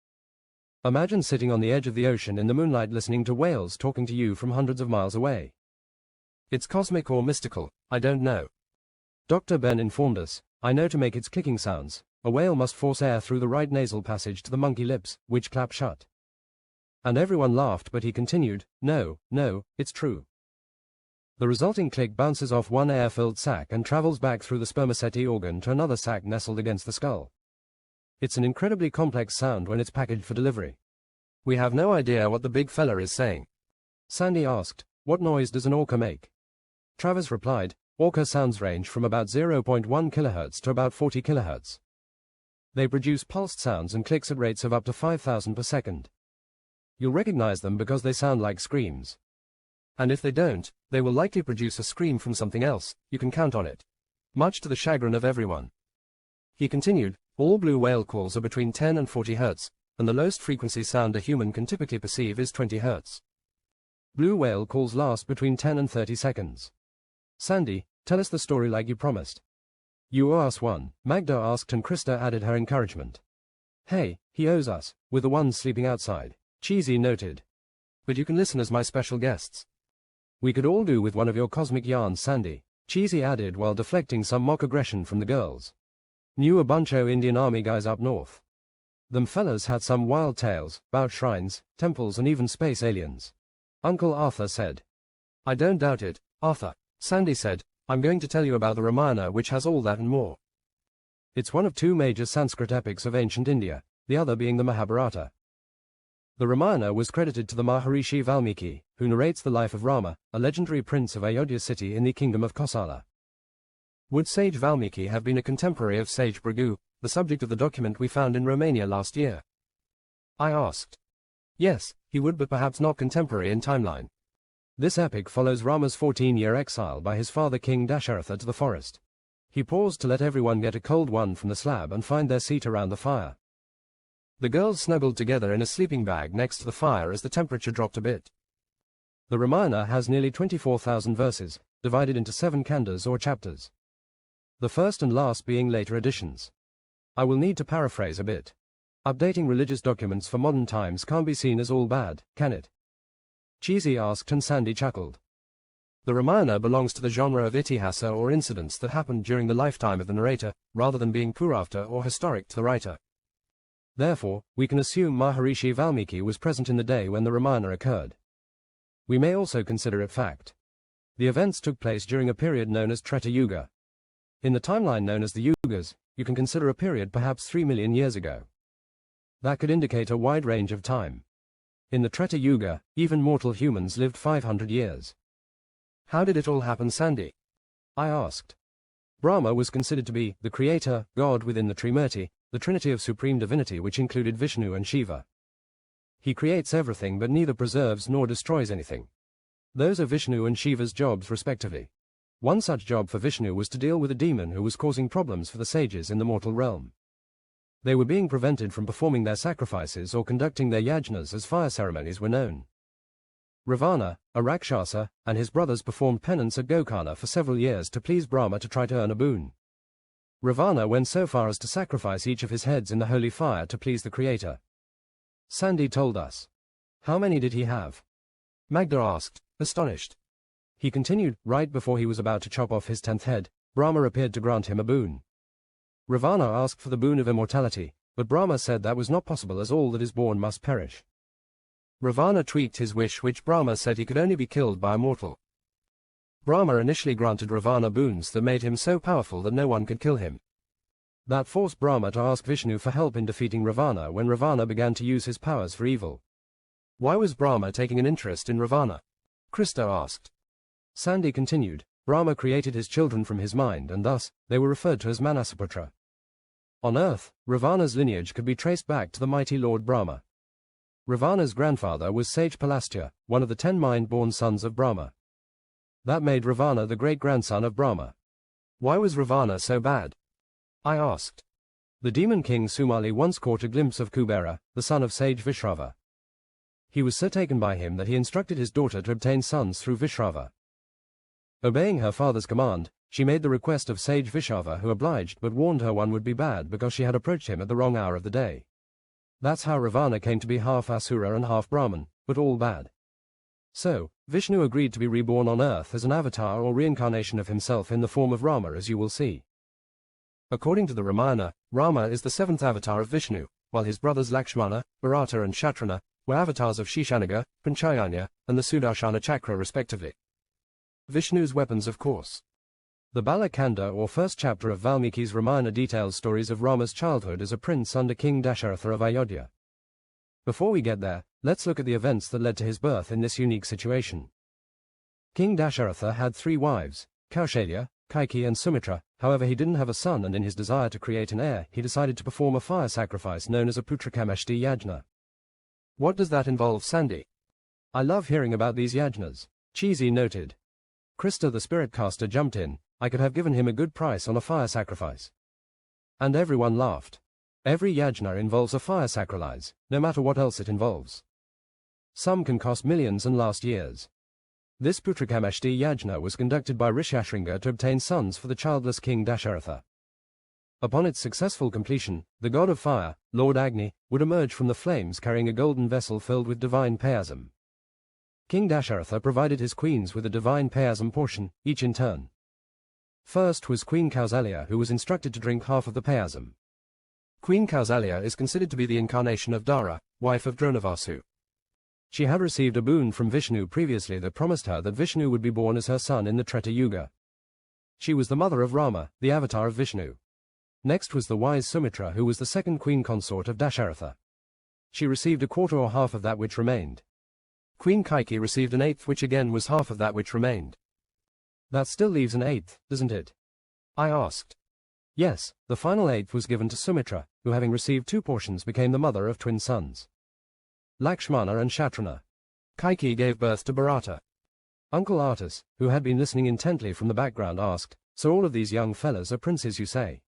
Speaker 1: Imagine sitting on the edge of the ocean in the moonlight listening to whales talking to you from hundreds of miles away. It's cosmic or mystical, I don't know." Dr. Ben informed us, "I know to make its clicking sounds, a whale must force air through the right nasal passage to the monkey lips, which clap shut." And everyone laughed, but he continued, "No, it's true. The resulting click bounces off one air-filled sac and travels back through the spermaceti organ to another sac nestled against the skull. It's an incredibly complex sound when it's packaged for delivery. We have no idea what the big fella is saying." Sandy asked, "What noise does an orca make?" Travis replied, "Orca sounds range from about 0.1 kHz to about 40 kHz. They produce pulsed sounds and clicks at rates of up to 5,000 per second. You'll recognize them because they sound like screams. And if they don't, they will likely produce a scream from something else, you can count on it. Much to the chagrin of everyone." He continued, "All blue whale calls are between 10 and 40 Hz, and the lowest frequency sound a human can typically perceive is 20 Hz. Blue whale calls last between 10 and 30 seconds. Sandy, tell us the story like you promised." "You owe us one," Magda asked, and Krista added her encouragement. "Hey, he owes us, with the ones sleeping outside," Cheesy noted. "But you can listen as my special guests." "We could all do with one of your cosmic yarns, Sandy," Cheesy added while deflecting some mock aggression from the girls. "Knew a bunch o' Indian Army guys up north. Them fellas had some wild tales, 'bout shrines, temples and even space aliens," Uncle Arthur said. "I don't doubt it, Arthur," Sandy said. "I'm going to tell you about the Ramayana, which has all that and more. It's one of two major Sanskrit epics of ancient India, the other being the Mahabharata. The Ramayana was credited to the Maharishi Valmiki, who narrates the life of Rama, a legendary prince of Ayodhya city in the kingdom of Kosala. Would sage Valmiki have been a contemporary of sage Bhrigu, the subject of the document we found in Romania last year?" I asked. "Yes, he would, but perhaps not contemporary in timeline. This epic follows Rama's 14-year exile by his father King Dasharatha to the forest. He paused to let everyone get a cold one from the slab and find their seat around the fire. The girls snuggled together in a sleeping bag next to the fire as the temperature dropped a bit. The Ramayana has nearly 24,000 verses, divided into 7 kandas or chapters. The first and last being later additions. I will need to paraphrase a bit. Updating religious documents for modern times can't be seen as all bad, can it?" Cheesy asked, and Sandy chuckled. The Ramayana belongs to the genre of itihasa, or incidents that happened during the lifetime of the narrator, rather than being purafta or historic to the writer. Therefore, we can assume Maharishi Valmiki was present in the day when the Ramayana occurred. We may also consider it fact. The events took place during a period known as Treta Yuga. In the timeline known as the Yugas, you can consider a period perhaps 3 million years ago. That could indicate a wide range of time. In the Treta Yuga, even mortal humans lived 500 years. How did it all happen, Sandy? I asked. Brahma was considered to be the creator, God within the Trimurti, the trinity of supreme divinity which included Vishnu and Shiva. He creates everything but neither preserves nor destroys anything. Those are Vishnu and Shiva's jobs respectively. One such job for Vishnu was to deal with a demon who was causing problems for the sages in the mortal realm. They were being prevented from performing their sacrifices or conducting their yajnas as fire ceremonies were known. Ravana, a Rakshasa, and his brothers performed penance at Gokana for several years to please Brahma to try to earn a boon. Ravana went so far as to sacrifice each of his heads in the holy fire to please the Creator. Sandy told us. How many did he have? Magda asked, astonished. He continued, right before he was about to chop off his 10th head, Brahma appeared to grant him a boon. Ravana asked for the boon of immortality, but Brahma said that was not possible as all that is born must perish. Ravana tweaked his wish which Brahma said he could only be killed by a mortal. Brahma initially granted Ravana boons that made him so powerful that no one could kill him. That forced Brahma to ask Vishnu for help in defeating Ravana when Ravana began to use his powers for evil. Why was Brahma taking an interest in Ravana? Krista asked. Sandy continued, Brahma created his children from his mind and thus, they were referred to as Manasaputra. On earth, Ravana's lineage could be traced back to the mighty Lord Brahma. Ravana's grandfather was Sage Palastya, one of the 10 mind-born sons of Brahma. That made Ravana the great-grandson of Brahma. Why was Ravana so bad? I asked. The demon king Sumali once caught a glimpse of Kubera, the son of Sage Vishrava. He was so taken by him that he instructed his daughter to obtain sons through Vishrava. Obeying her father's command, she made the request of Sage Vishrava who obliged but warned her one would be bad because she had approached him at the wrong hour of the day. That's how Ravana came to be half Asura and half Brahman, but all bad. So, Vishnu agreed to be reborn on earth as an avatar or reincarnation of himself in the form of Rama, as you will see. According to the Ramayana, Rama is the 7th avatar of Vishnu, while his brothers Lakshmana, Bharata and Shatrana were avatars of Shishanaga, Panchayanya, and the Sudarshana Chakra respectively. Vishnu's weapons, of course. The Balakanda or first chapter of Valmiki's Ramayana details stories of Rama's childhood as a prince under King Dasharatha of Ayodhya. Before we get there, let's look at the events that led to his birth in this unique situation. King Dasharatha had 3 wives, Kaushalya, Kaikeyi and Sumitra. However, he didn't have a son and in his desire to create an heir, he decided to perform a fire sacrifice known as a Putrakamashti Yajna. What does that involve, Sandy? I love hearing about these yajnas, Cheesy noted. Krista the spirit caster jumped in, I could have given him a good price on a fire sacrifice. And everyone laughed. Every yajna involves a fire sacrifice, no matter what else it involves. Some can cost millions and last years. This Putrakamashti Yajna was conducted by Rishashringa to obtain sons for the childless king Dasharatha. Upon its successful completion, the god of fire, Lord Agni, would emerge from the flames carrying a golden vessel filled with divine payasam. King Dasharatha provided his queens with a divine payasam portion, each in turn. First was Queen Kausalya, who was instructed to drink half of the payasam. Queen Kausalya is considered to be the incarnation of Dara, wife of Dronavasu. She had received a boon from Vishnu previously that promised her that Vishnu would be born as her son in the Treta Yuga. She was the mother of Rama, the avatar of Vishnu. Next was the wise Sumitra, who was the second queen consort of Dasharatha. She received a quarter or half of that which remained. Queen Kaikeyi received an eighth, which again was half of that which remained. That still leaves an eighth, doesn't it? I asked. Yes, the final eighth was given to Sumitra, who having received 2 portions became the mother of twin sons. Lakshmana and Shatrana. Kaikeyi gave birth to Bharata. Uncle Artis, who had been listening intently from the background, asked, so all of these young fellas are princes, you say?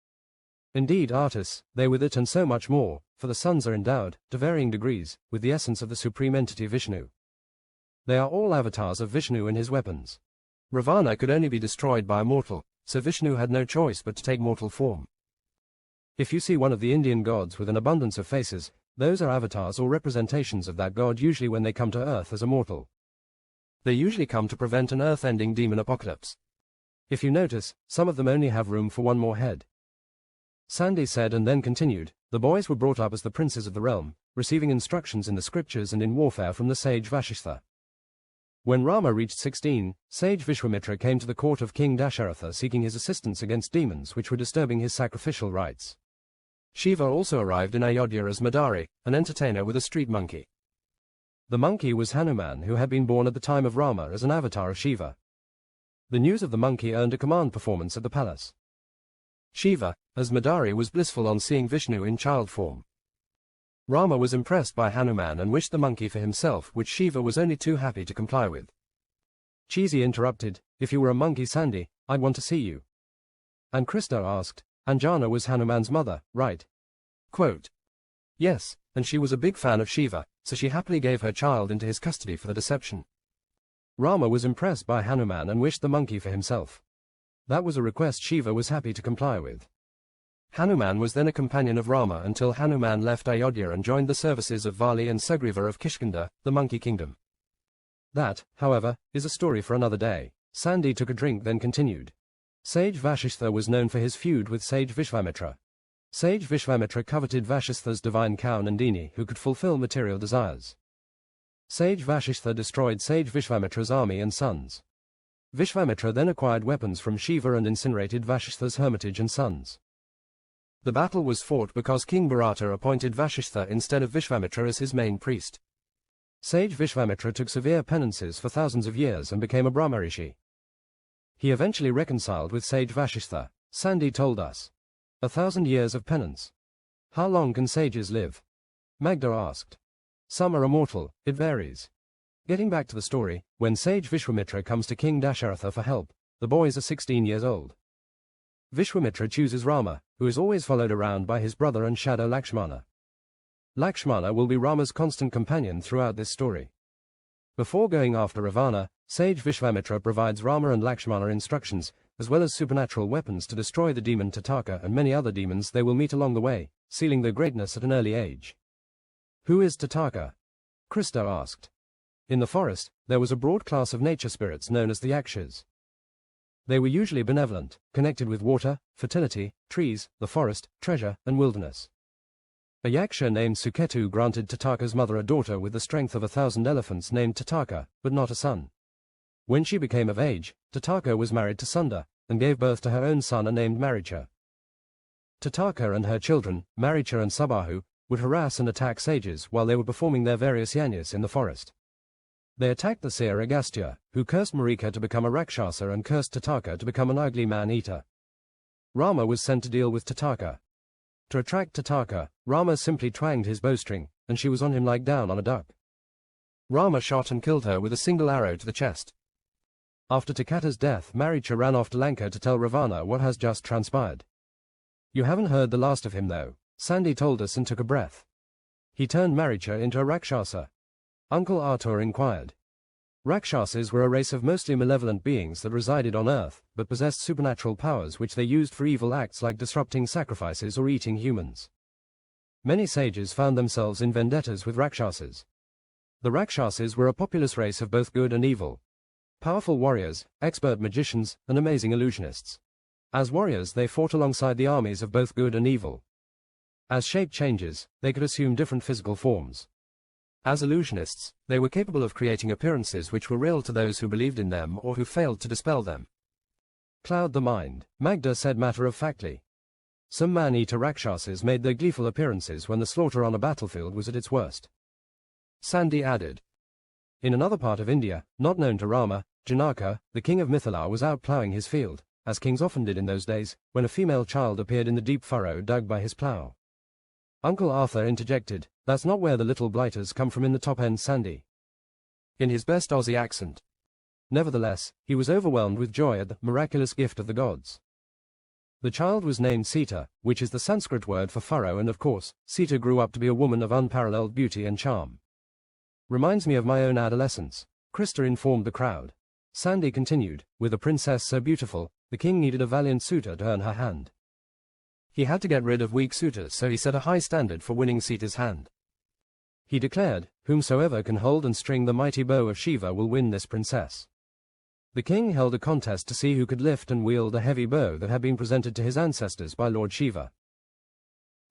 Speaker 1: Indeed, Artis, they with it and so much more, for the sons are endowed, to varying degrees, with the essence of the supreme entity Vishnu. They are all avatars of Vishnu and his weapons. Ravana could only be destroyed by a mortal, so Vishnu had no choice but to take mortal form. If you see one of the Indian gods with an abundance of faces, those are avatars or representations of that god, usually when they come to earth as a mortal. They usually come to prevent an earth-ending demon apocalypse. If you notice, some of them only have room for 1 more head. Sandy said and then continued, The boys were brought up as the princes of the realm, receiving instructions in the scriptures and in warfare from the sage Vashistha. When Rama reached 16, sage Vishwamitra came to the court of King Dasharatha seeking his assistance against demons which were disturbing his sacrificial rites. Shiva also arrived in Ayodhya as Madari, an entertainer with a street monkey. The monkey was Hanuman, who had been born at the time of Rama as an avatar of Shiva. The news of the monkey earned a command performance at the palace. Shiva, as Madari, was blissful on seeing Vishnu in child form. Rama was impressed by Hanuman and wished the monkey for himself, which Shiva was only too happy to comply with. Cheesy interrupted, "If you were a monkey, Sandy, I'd want to see you." And Krishna asked, "Anjana was Hanuman's mother, right?" Quote, "Yes, and she was a big fan of Shiva, so she happily gave her child into his custody for the deception." Rama was impressed by Hanuman and wished the monkey for himself. That was a request Shiva was happy to comply with. Hanuman was then a companion of Rama until Hanuman left Ayodhya and joined the services of Vali and Sugriva of Kishkinda, the monkey kingdom. That, however, is a story for another day. Sandy took a drink then continued. Sage Vashistha was known for his feud with sage Vishwamitra. Sage Vishwamitra coveted Vashistha's divine cow Nandini, who could fulfill material desires. Sage Vashistha destroyed sage Vishwamitra's army and sons. Vishwamitra then acquired weapons from Shiva and incinerated Vashistha's hermitage and sons. The battle was fought because King Bharata appointed Vashistha instead of Vishwamitra as his main priest. Sage Vishwamitra took severe penances for thousands of years and became a Brahmarishi. He eventually reconciled with sage Vashistha. Sandy told us. 1,000 years of penance. How long can sages live? Magda asked. Some are immortal, it varies. Getting back to the story, when sage Vishwamitra comes to King Dasharatha for help, the boys are 16 years old. Vishwamitra chooses Rama, who is always followed around by his brother and shadow Lakshmana. Lakshmana will be Rama's constant companion throughout this story. Before going after Ravana, sage Vishwamitra provides Rama and Lakshmana instructions, as well as supernatural weapons to destroy the demon Tataka and many other demons they will meet along the way, sealing their greatness at an early age. Who is Tataka? Krishna asked. In the forest, there was a broad class of nature spirits known as the Yakshas. They were usually benevolent, connected with water, fertility, trees, the forest, treasure, and wilderness. A Yaksha named Suketu granted Tataka's mother a daughter with the strength of 1,000 elephants named Tataka, but not a son. When she became of age, Tataka was married to Sunda, and gave birth to her own son named Maricha. Tataka and her children, Maricha and Sabahu, would harass and attack sages while they were performing their various yajnas in the forest. They attacked the seer Agastya, who cursed Marika to become a Rakshasa and cursed Tataka to become an ugly man-eater. Rama was sent to deal with Tataka. To attract Tataka, Rama simply twanged his bowstring, and she was on him like down on a duck. Rama shot and killed her with a single arrow to the chest. After Takata's death, Maricha ran off to Lanka to tell Ravana what has just transpired. You haven't heard the last of him though, Sandy told us and took a breath. He turned Maricha into a Rakshasa. Uncle Arthur inquired. Rakshasas were a race of mostly malevolent beings that resided on Earth, but possessed supernatural powers which they used for evil acts like disrupting sacrifices or eating humans. Many sages found themselves in vendettas with Rakshasas. The Rakshasas were a populous race of both good and evil. Powerful warriors, expert magicians, and amazing illusionists. As warriors they fought alongside the armies of both good and evil. As shape changes, they could assume different physical forms. As illusionists, they were capable of creating appearances which were real to those who believed in them or who failed to dispel them. Cloud the mind, Magda said matter-of-factly. Some man-eater Rakshasas made their gleeful appearances when the slaughter on a battlefield was at its worst. Sandy added. In another part of India, not known to Rama, Janaka, the king of Mithila, was out ploughing his field, as kings often did in those days, when a female child appeared in the deep furrow dug by his plough. Uncle Arthur interjected, "That's not where the little blighters come from in the top end, Sandy," in his best Aussie accent. Nevertheless, he was overwhelmed with joy at the miraculous gift of the gods. The child was named Sita, which is the Sanskrit word for furrow, and of course, Sita grew up to be a woman of unparalleled beauty and charm. Reminds me of my own adolescence, Krista informed the crowd. Sandy continued, with a princess so beautiful, the king needed a valiant suitor to earn her hand. He had to get rid of weak suitors, so he set a high standard for winning Sita's hand. He declared, "Whomsoever can hold and string the mighty bow of Shiva will win this princess." The king held a contest to see who could lift and wield a heavy bow that had been presented to his ancestors by Lord Shiva.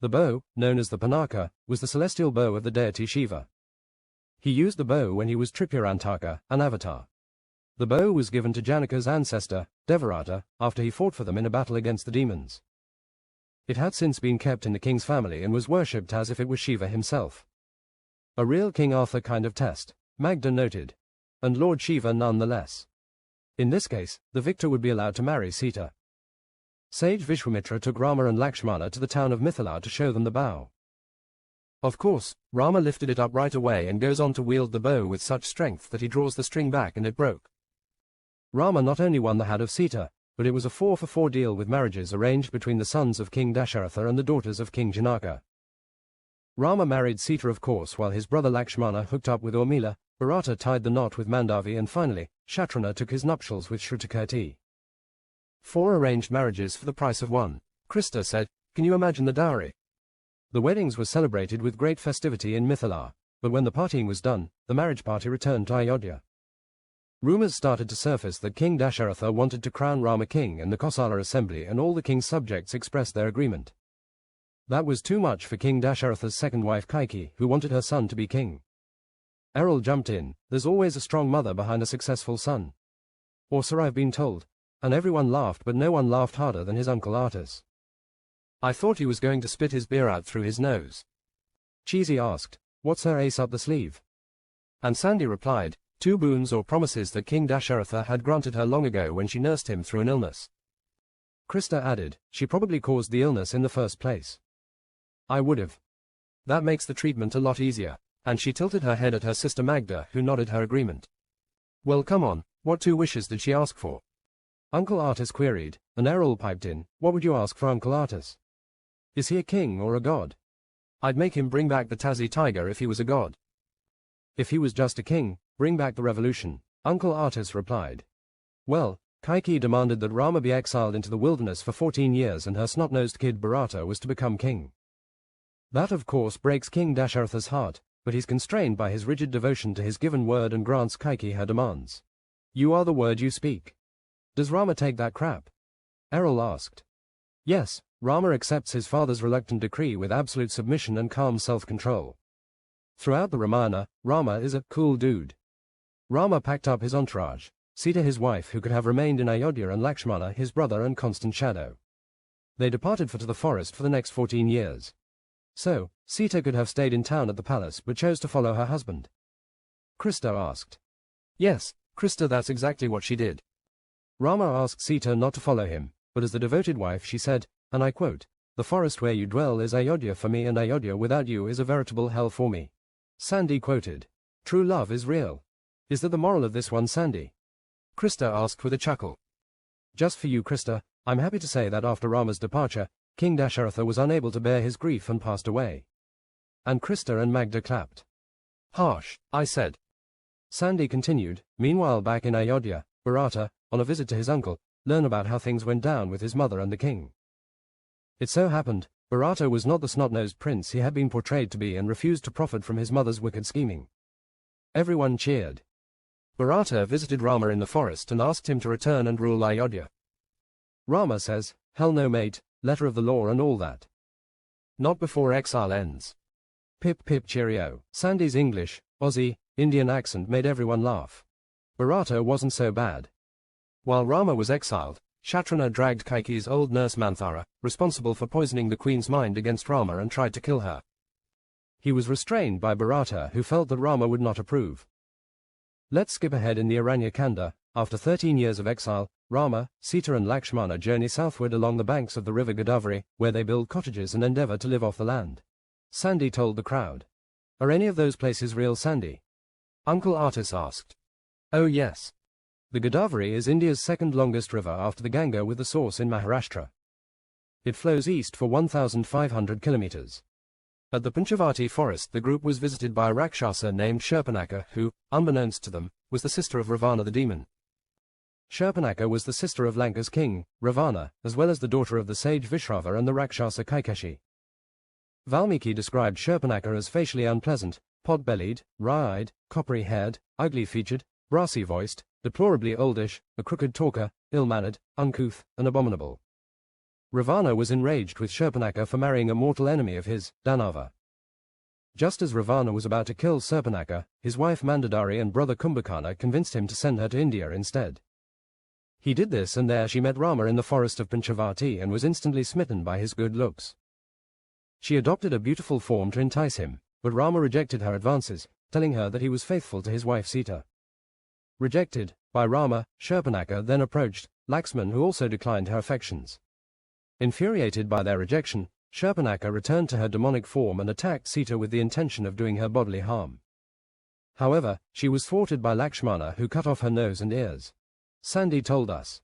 Speaker 1: The bow, known as the Pinaka, was the celestial bow of the deity Shiva. He used the bow when he was Tripurantaka, an avatar. The bow was given to Janaka's ancestor, Devarata, after he fought for them in a battle against the demons. It had since been kept in the king's family and was worshipped as if it was Shiva himself. A real King Arthur kind of test, Magda noted. And Lord Shiva none the less. In this case, the victor would be allowed to marry Sita. Sage Vishwamitra took Rama and Lakshmana to the town of Mithila to show them the bow. Of course, Rama lifted it up right away and goes on to wield the bow with such strength that he draws the string back and it broke. Rama not only won the hand of Sita, but it was a 4-for-4 deal with marriages arranged between the sons of King Dasharatha and the daughters of King Janaka. Rama married Sita of course while his brother Lakshmana hooked up with Urmila, Bharata tied the knot with Mandavi and finally, Shatrughna took his nuptials with Shrutakirti. 4 arranged marriages for the price of 1. Krista said, "Can you imagine the dowry?" The weddings were celebrated with great festivity in Mithila, but when the partying was done, the marriage party returned to Ayodhya. Rumours started to surface that King Dasharatha wanted to crown Rama king and the Kosala assembly and all the king's subjects expressed their agreement. That was too much for King Dasharatha's second wife Kaikeyi, who wanted her son to be king. Errol jumped in, "There's always a strong mother behind a successful son." Or so I've been told, and everyone laughed but no one laughed harder than his uncle Artis. I thought he was going to spit his beer out through his nose. Cheesy asked, "What's her ace up the sleeve?" And Sandy replied, 2 boons or promises that King Dasharatha had granted her long ago when she nursed him through an illness. Krista added, "She probably caused the illness in the first place." I would have. That makes the treatment a lot easier, and she tilted her head at her sister Magda, who nodded her agreement. Well, come on, what 2 wishes did she ask for? Uncle Artis queried, and Errol piped in, "What would you ask for Uncle Artis? Is he a king or a god?" "I'd make him bring back the Tassie tiger if he was a god." "If he was just a king, bring back the revolution," Uncle Artis replied. Well, Kaikeyi demanded that Rama be exiled into the wilderness for 14 years and her snot-nosed kid Bharata was to become king. That of course breaks King Dasharatha's heart, but he's constrained by his rigid devotion to his given word and grants Kaikeyi her demands. "You are the word you speak. Does Rama take that crap?" Errol asked. Yes, Rama accepts his father's reluctant decree with absolute submission and calm self-control. Throughout the Ramayana, Rama is a cool dude. Rama packed up his entourage, Sita his wife who could have remained in Ayodhya and Lakshmana his brother and constant shadow. They departed to the forest for the next 14 years. So, Sita could have stayed in town at the palace but chose to follow her husband. Krista asked. Yes, Krista, that's exactly what she did. Rama asked Sita not to follow him, but as the devoted wife she said, and I quote, "The forest where you dwell is Ayodhya for me and Ayodhya without you is a veritable hell for me." Sandy quoted, "True love is real. Is that the moral of this one, Sandy?" Krista asked with a chuckle. Just for you, Krista, I'm happy to say that after Rama's departure, King Dasharatha was unable to bear his grief and passed away. And Krista and Magda clapped. Harsh, I said. Sandy continued, meanwhile back in Ayodhya, Bharata, on a visit to his uncle, learned about how things went down with his mother and the king. It so happened, Bharata was not the snot-nosed prince he had been portrayed to be and refused to profit from his mother's wicked scheming. Everyone cheered. Bharata visited Rama in the forest and asked him to return and rule Ayodhya. Rama says, "Hell no mate, letter of the law and all that. Not before exile ends." Pip pip cheerio. Sandy's English, Aussie, Indian accent made everyone laugh. Bharata wasn't so bad. While Rama was exiled, Shatrughna dragged Kaikeyi's old nurse Manthara, responsible for poisoning the queen's mind against Rama, and tried to kill her. He was restrained by Bharata, who felt that Rama would not approve. Let's skip ahead in the Aranya-Kanda. After 13 years of exile, Rama, Sita and Lakshmana journey southward along the banks of the river Godavari, where they build cottages and endeavor to live off the land. Sandy told the crowd. Are any of those places real, Sandy? Uncle Artis asked. Oh yes. The Godavari is India's second longest river after the Ganga, with the source in Maharashtra. It flows east for 1,500 kilometers. At the Panchavati forest the group was visited by a Rakshasa named Shurpanaka who, unbeknownst to them, was the sister of Ravana the demon. Shurpanaka was the sister of Lanka's king, Ravana, as well as the daughter of the sage Vishrava and the Rakshasa Kaikeyi. Valmiki described Shurpanaka as facially unpleasant, pot-bellied, wry-eyed, coppery-haired, ugly-featured, brassy-voiced, deplorably oldish, a crooked talker, ill-mannered, uncouth, and abominable. Ravana was enraged with Shurpanakha for marrying a mortal enemy of his, Danava. Just as Ravana was about to kill Shurpanakha, his wife Mandodari and brother Kumbhakarna convinced him to send her to India instead. He did this, and there she met Rama in the forest of Panchavati and was instantly smitten by his good looks. She adopted a beautiful form to entice him, but Rama rejected her advances, telling her that he was faithful to his wife Sita. Rejected by Rama, Shurpanakha then approached Lakshman, who also declined her affections. Infuriated by their rejection, Shurpanakha returned to her demonic form and attacked Sita with the intention of doing her bodily harm. However, she was thwarted by Lakshmana, who cut off her nose and ears. Sandy told us.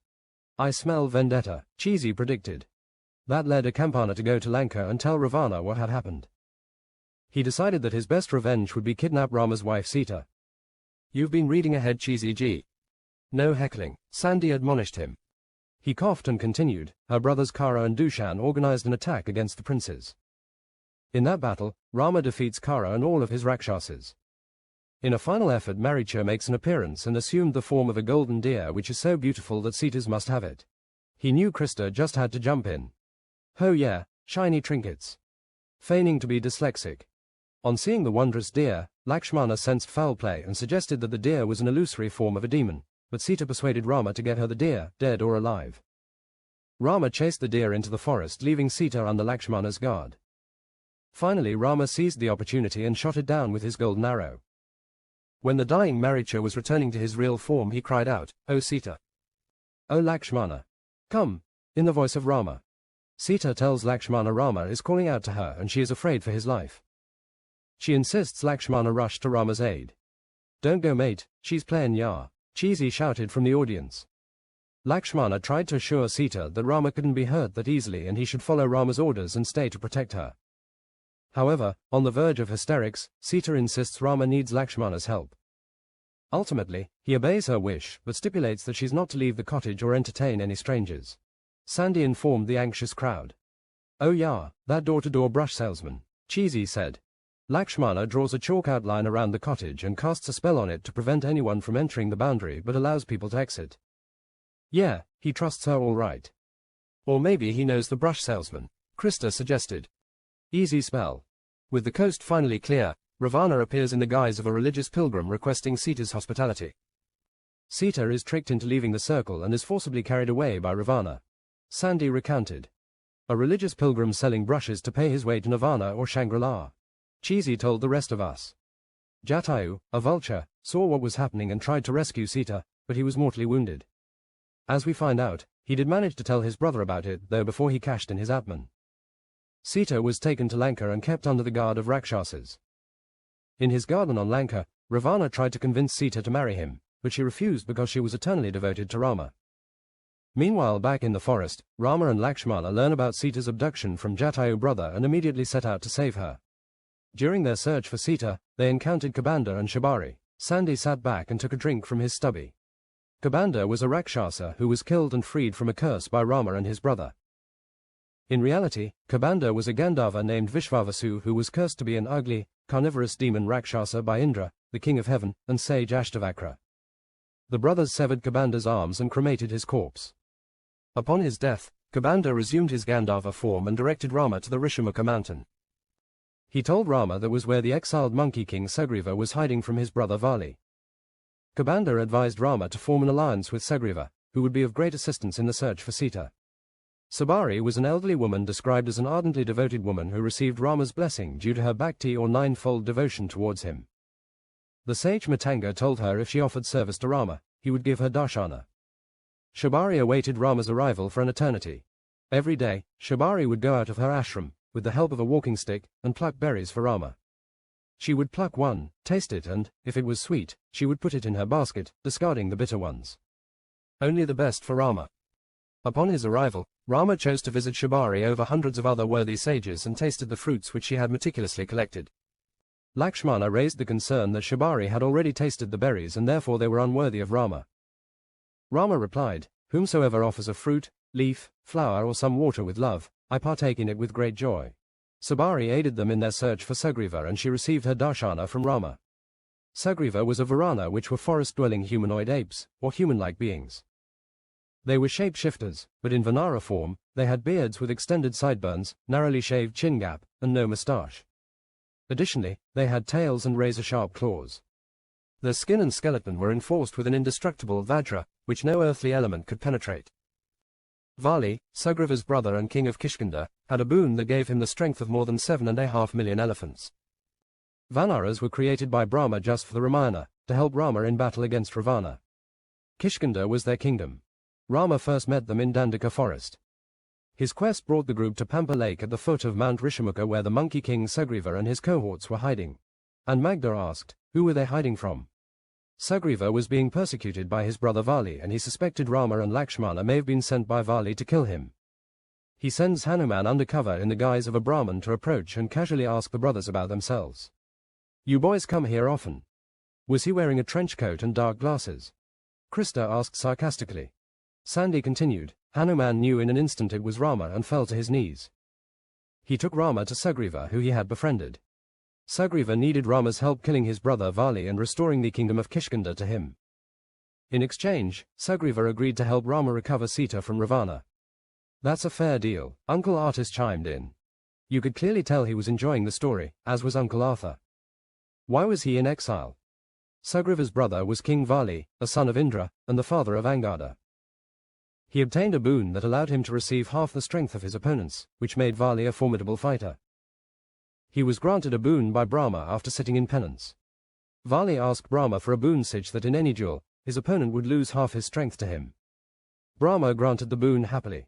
Speaker 1: "I smell vendetta," Cheesy predicted. That led Akampana to go to Lanka and tell Ravana what had happened. He decided that his best revenge would be kidnap Rama's wife Sita. "You've been reading ahead, Cheesy G. No heckling," Sandy admonished him. He coughed and continued. Her brothers Kara and Dushan organized an attack against the princes. In that battle, Rama defeats Kara and all of his Rakshasas. In a final effort, Maricha makes an appearance and assumed the form of a golden deer, which is so beautiful that Sita's must have it. He knew Krista just had to jump in. Oh yeah, shiny trinkets. Feigning to be dyslexic. On seeing the wondrous deer, Lakshmana sensed foul play and suggested that the deer was an illusory form of a demon, but Sita persuaded Rama to get her the deer, dead or alive. Rama chased the deer into the forest, leaving Sita under Lakshmana's guard. Finally, Rama seized the opportunity and shot it down with his golden arrow. When the dying Maricha was returning to his real form, he cried out, "Oh Sita! Oh Lakshmana! Come!" in the voice of Rama. Sita tells Lakshmana Rama is calling out to her and she is afraid for his life. She insists Lakshmana rush to Rama's aid. "Don't go, mate, she's playin' ya," Cheesy shouted from the audience. Lakshmana tried to assure Sita that Rama couldn't be hurt that easily and he should follow Rama's orders and stay to protect her. However, on the verge of hysterics, Sita insists Rama needs Lakshmana's help. Ultimately, he obeys her wish, but stipulates that she's not to leave the cottage or entertain any strangers. Sandy informed the anxious crowd. "Oh yeah, that door-to-door brush salesman," Cheesy said. Lakshmana draws a chalk outline around the cottage and casts a spell on it to prevent anyone from entering the boundary but allows people to exit. Yeah, he trusts her all right. Or maybe he knows the brush salesman, Krista suggested. Easy spell. With the coast finally clear, Ravana appears in the guise of a religious pilgrim requesting Sita's hospitality. Sita is tricked into leaving the circle and is forcibly carried away by Ravana. Sandy recounted. A religious pilgrim selling brushes to pay his way to Nirvana or Shangri-La. Cheesy told the rest of us. Jatayu, a vulture, saw what was happening and tried to rescue Sita, but he was mortally wounded. As we find out, he did manage to tell his brother about it, though before he cashed in his Atman. Sita was taken to Lanka and kept under the guard of Rakshasas. In his garden on Lanka, Ravana tried to convince Sita to marry him, but she refused because she was eternally devoted to Rama. Meanwhile, back in the forest, Rama and Lakshmana learn about Sita's abduction from Jatayu brother and immediately set out to save her. During their search for Sita, they encountered Kabanda and Shabari. Sandy sat back and took a drink from his stubby. Kabanda was a Rakshasa who was killed and freed from a curse by Rama and his brother. In reality, Kabanda was a Gandharva named Vishvavasu who was cursed to be an ugly, carnivorous demon Rakshasa by Indra, the king of heaven, and sage Ashtavakra. The brothers severed Kabanda's arms and cremated his corpse. Upon his death, Kabanda resumed his Gandharva form and directed Rama to the Rishamukha mountain. He told Rama that was where the exiled monkey king Sugriva was hiding from his brother Vali. Kabanda advised Rama to form an alliance with Sugriva, who would be of great assistance in the search for Sita. Sabari was an elderly woman described as an ardently devoted woman who received Rama's blessing due to her bhakti or ninefold devotion towards him. The sage Matanga told her if she offered service to Rama, he would give her darshana. Shabari awaited Rama's arrival for an eternity. Every day, Shabari would go out of her ashram, with the help of a walking stick, and pluck berries for Rama. She would pluck one, taste it and, if it was sweet, she would put it in her basket, discarding the bitter ones. Only the best for Rama. Upon his arrival, Rama chose to visit Shabari over hundreds of other worthy sages and tasted the fruits which she had meticulously collected. Lakshmana raised the concern that Shabari had already tasted the berries and therefore they were unworthy of Rama. Rama replied, "Whomsoever offers a fruit, leaf, flower or some water with love, I partake in it with great joy." Sabari aided them in their search for Sugriva and she received her darshana from Rama. Sugriva was a Varana, which were forest-dwelling humanoid apes, or human-like beings. They were shapeshifters, but in Vanara form, they had beards with extended sideburns, narrowly shaved chin gap, and no moustache. Additionally, they had tails and razor-sharp claws. Their skin and skeleton were enforced with an indestructible Vajra, which no earthly element could penetrate. Vali, Sugriva's brother and king of Kishkinda, had a boon that gave him the strength of more than 7.5 million elephants. Vanaras were created by Brahma just for the Ramayana, to help Rama in battle against Ravana. Kishkinda was their kingdom. Rama first met them in Dandaka forest. His quest brought the group to Pampa Lake at the foot of Mount Rishamukha, where the monkey king Sugriva and his cohorts were hiding. And Magda asked, who were they hiding from? Sugriva was being persecuted by his brother Vali, and he suspected Rama and Lakshmana may have been sent by Vali to kill him. He sends Hanuman undercover in the guise of a Brahmin to approach and casually ask the brothers about themselves. You boys come here often. Was he wearing a trench coat and dark glasses? Krista asked sarcastically. Sandy continued, Hanuman knew in an instant it was Rama and fell to his knees. He took Rama to Sugriva, who he had befriended. Sugriva needed Rama's help killing his brother Vali and restoring the kingdom of Kishkinda to him. In exchange, Sugriva agreed to help Rama recover Sita from Ravana. That's a fair deal, Uncle Artis chimed in. You could clearly tell he was enjoying the story, as was Uncle Arthur. Why was he in exile? Sugriva's brother was King Vali, a son of Indra, and the father of Angada. He obtained a boon that allowed him to receive half the strength of his opponents, which made Vali a formidable fighter. He was granted a boon by Brahma after sitting in penance. Vali asked Brahma for a boon such that in any duel, his opponent would lose half his strength to him. Brahma granted the boon happily.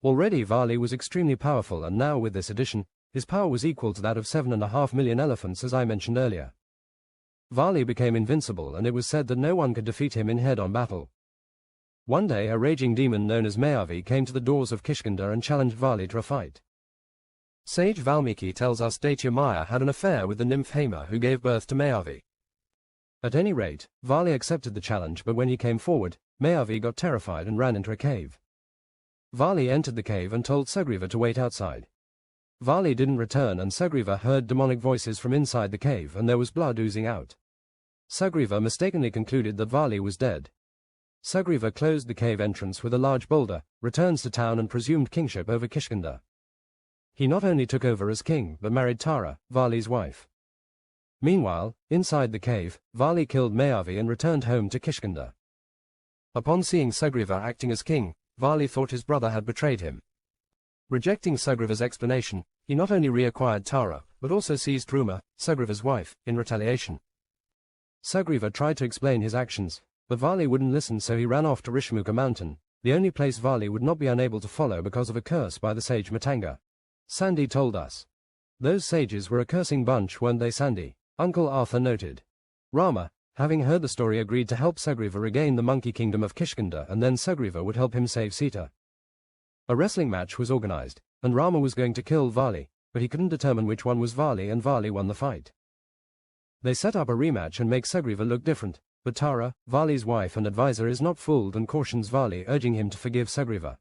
Speaker 1: Already Vali was extremely powerful, and now with this addition, his power was equal to that of 7.5 million elephants, as I mentioned earlier. Vali became invincible, and it was said that no one could defeat him in head-on battle. One day a raging demon known as Mayavi came to the doors of Kishkinda and challenged Vali to a fight. Sage Valmiki tells us Daitya Maya had an affair with the nymph Hema, who gave birth to Mayavi. At any rate, Vali accepted the challenge, but when he came forward, Mayavi got terrified and ran into a cave. Vali entered the cave and told Sugriva to wait outside. Vali didn't return, and Sugriva heard demonic voices from inside the cave, and there was blood oozing out. Sugriva mistakenly concluded that Vali was dead. Sugriva closed the cave entrance with a large boulder, returns to town and presumed kingship over Kishkinda. He not only took over as king, but married Tara, Vali's wife. Meanwhile, inside the cave, Vali killed Mayavi and returned home to Kishkinda. Upon seeing Sugriva acting as king, Vali thought his brother had betrayed him. Rejecting Sugriva's explanation, he not only reacquired Tara, but also seized Ruma, Sugriva's wife, in retaliation. Sugriva tried to explain his actions, but Vali wouldn't listen, so he ran off to Rishamukha mountain, the only place Vali would not be unable to follow because of a curse by the sage Matanga. Sandy told us. Those sages were a cursing bunch, weren't they, Sandy? Uncle Arthur noted. Rama, having heard the story, agreed to help Sugriva regain the monkey kingdom of Kishkinda, and then Sugriva would help him save Sita. A wrestling match was organized, and Rama was going to kill Vali, but he couldn't determine which one was Vali, and Vali won the fight. They set up a rematch and make Sugriva look different, but Tara, Vali's wife and advisor, is not fooled and cautions Vali, urging him to forgive Sugriva.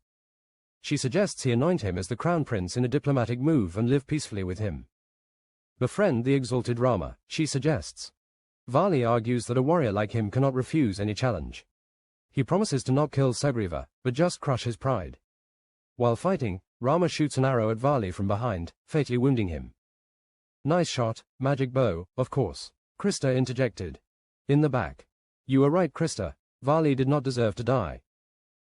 Speaker 1: She suggests he anoint him as the crown prince in a diplomatic move and live peacefully with him. Befriend the exalted Rama, she suggests. Vali argues that a warrior like him cannot refuse any challenge. He promises to not kill Sugriva, but just crush his pride. While fighting, Rama shoots an arrow at Vali from behind, fatally wounding him. Nice shot, magic bow, of course, Krista interjected. In the back. You were right, Krista. Vali did not deserve to die.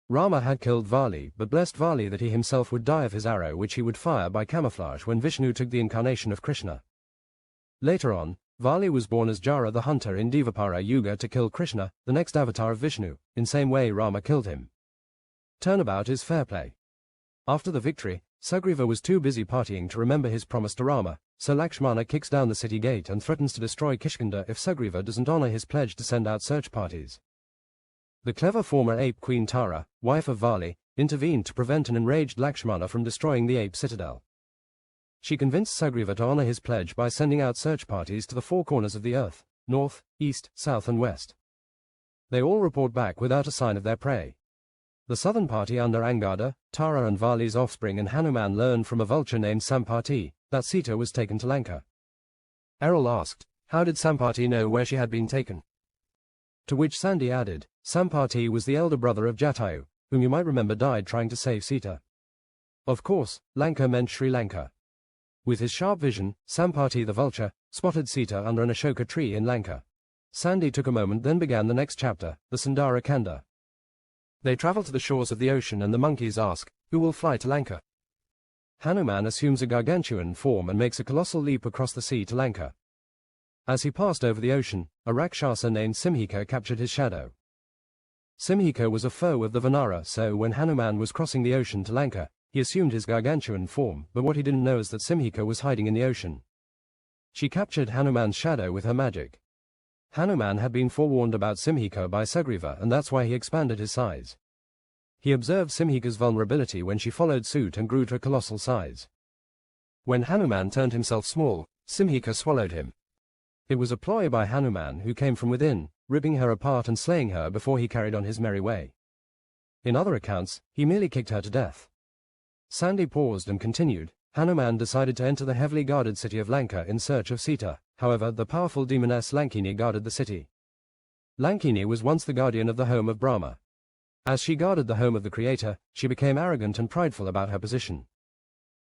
Speaker 1: Rama had killed Vali, but blessed Vali that he himself would die of his arrow, which he would fire by camouflage when Vishnu took the incarnation of Krishna. Later on, Vali was born as Jara the hunter in Devapara Yuga to kill Krishna, the next avatar of Vishnu, in same way Rama killed him. Turnabout is fair play. After the victory, Sugriva was too busy partying to remember his promise to Rama, so Lakshmana kicks down the city gate and threatens to destroy Kishkinda if Sugriva doesn't honor his pledge to send out search parties. The clever former ape queen Tara, wife of Vali, intervened to prevent an enraged Lakshmana from destroying the ape citadel. She convinced Sugriva to honor his pledge by sending out search parties to the four corners of the earth, north, east, south and west. They all report back without a sign of their prey. The southern party under Angada, Tara and Vali's offspring and Hanuman learned from a vulture named Sampati that Sita was taken to Lanka. Errol asked, how did Sampati know where she had been taken? To which Sandy added, Sampati was the elder brother of Jatayu, whom you might remember died trying to save Sita. Of course, Lanka meant Sri Lanka. With his sharp vision, Sampati the vulture spotted Sita under an Ashoka tree in Lanka. Sandy took a moment, then began the next chapter, the Sundara Kanda. They travel to the shores of the ocean and the monkeys ask, who will fly to Lanka? Hanuman assumes a gargantuan form and makes a colossal leap across the sea to Lanka. As he passed over the ocean, a Rakshasa named Simhika captured his shadow. Simhika was a foe of the Vanara, so when Hanuman was crossing the ocean to Lanka, he assumed his gargantuan form, but what he didn't know is that Simhika was hiding in the ocean. She captured Hanuman's shadow with her magic. Hanuman had been forewarned about Simhika by Sugriva, and that's why he expanded his size. He observed Simhika's vulnerability when she followed suit and grew to a colossal size. When Hanuman turned himself small, Simhika swallowed him. It was a ploy by Hanuman, who came from within, ripping her apart and slaying her before he carried on his merry way. In other accounts, he merely kicked her to death. Sandy paused and continued. Hanuman decided to enter the heavily guarded city of Lanka in search of Sita. However, the powerful demoness Lankini guarded the city. Lankini was once the guardian of the home of Brahma. As she guarded the home of the creator, she became arrogant and prideful about her position.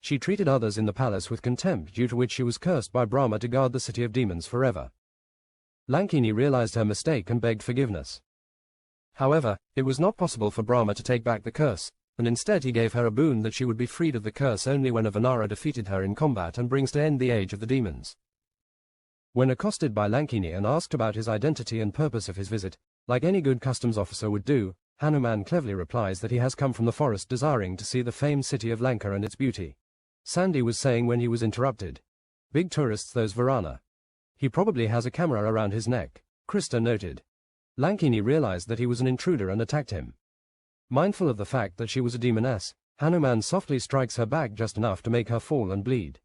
Speaker 1: She treated others in the palace with contempt, due to which she was cursed by Brahma to guard the city of demons forever. Lankini realized her mistake and begged forgiveness. However, it was not possible for Brahma to take back the curse, and instead he gave her a boon that she would be freed of the curse only when a Vanara defeated her in combat and brings to end the age of the demons. When accosted by Lankini and asked about his identity and purpose of his visit, like any good customs officer would do, Hanuman cleverly replies that he has come from the forest desiring to see the famed city of Lanka and its beauty. Sandy was saying when he was interrupted. Big tourists those Varana. He probably has a camera around his neck, Krista noted. Lankini realized that he was an intruder and attacked him. Mindful of the fact that she was a demoness, Hanuman softly strikes her back just enough to make her fall and bleed.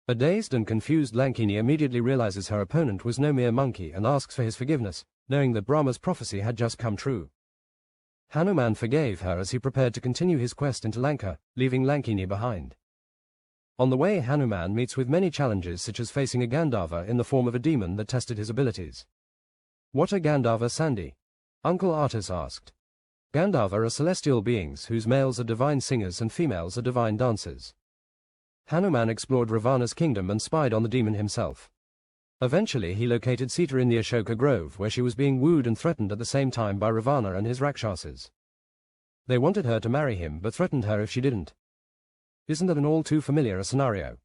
Speaker 1: A dazed and confused Lankini immediately realizes her opponent was no mere monkey and asks for his forgiveness, knowing that Brahma's prophecy had just come true. Hanuman forgave her as he prepared to continue his quest into Lanka, leaving Lankini behind. On the way, Hanuman meets with many challenges, such as facing a Gandharva in the form of a demon that tested his abilities. What are Gandharva, Sandy? Uncle Artis asked. Gandharva are celestial beings whose males are divine singers and females are divine dancers. Hanuman explored Ravana's kingdom and spied on the demon himself. Eventually he located Sita in the Ashoka Grove, where she was being wooed and threatened at the same time by Ravana and his Rakshasas. They wanted her to marry him but threatened her if she didn't. Isn't that an all too familiar scenario?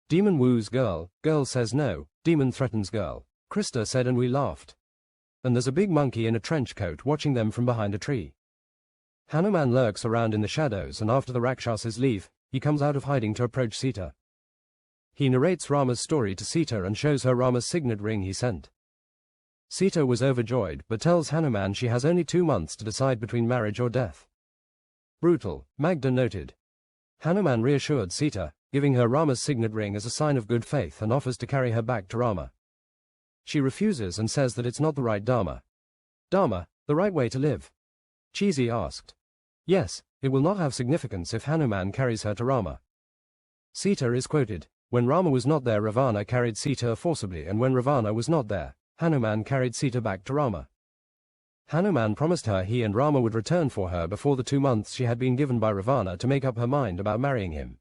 Speaker 1: Demon woos girl, girl says no, demon threatens girl, Krista said, and we laughed. And there's a big monkey in a trench coat watching them from behind a tree. Hanuman lurks around in the shadows, and after the Rakshasas leave, he comes out of hiding to approach Sita. He narrates Rama's story to Sita and shows her Rama's signet ring he sent. Sita was overjoyed but tells Hanuman she has only 2 months to decide between marriage or death. Brutal, Magda noted. Hanuman reassured Sita, giving her Rama's signet ring as a sign of good faith, and offers to carry her back to Rama. She refuses and says that it's not the right Dharma. Dharma, the right way to live? Cheesy asked. Yes, it will not have significance if Hanuman carries her to Rama. Sita is quoted, when Rama was not there, Ravana carried Sita forcibly, and when Ravana was not there, Hanuman carried Sita back to Rama. Hanuman promised her he and Rama would return for her before the 2 months she had been given by Ravana to make up her mind about marrying him.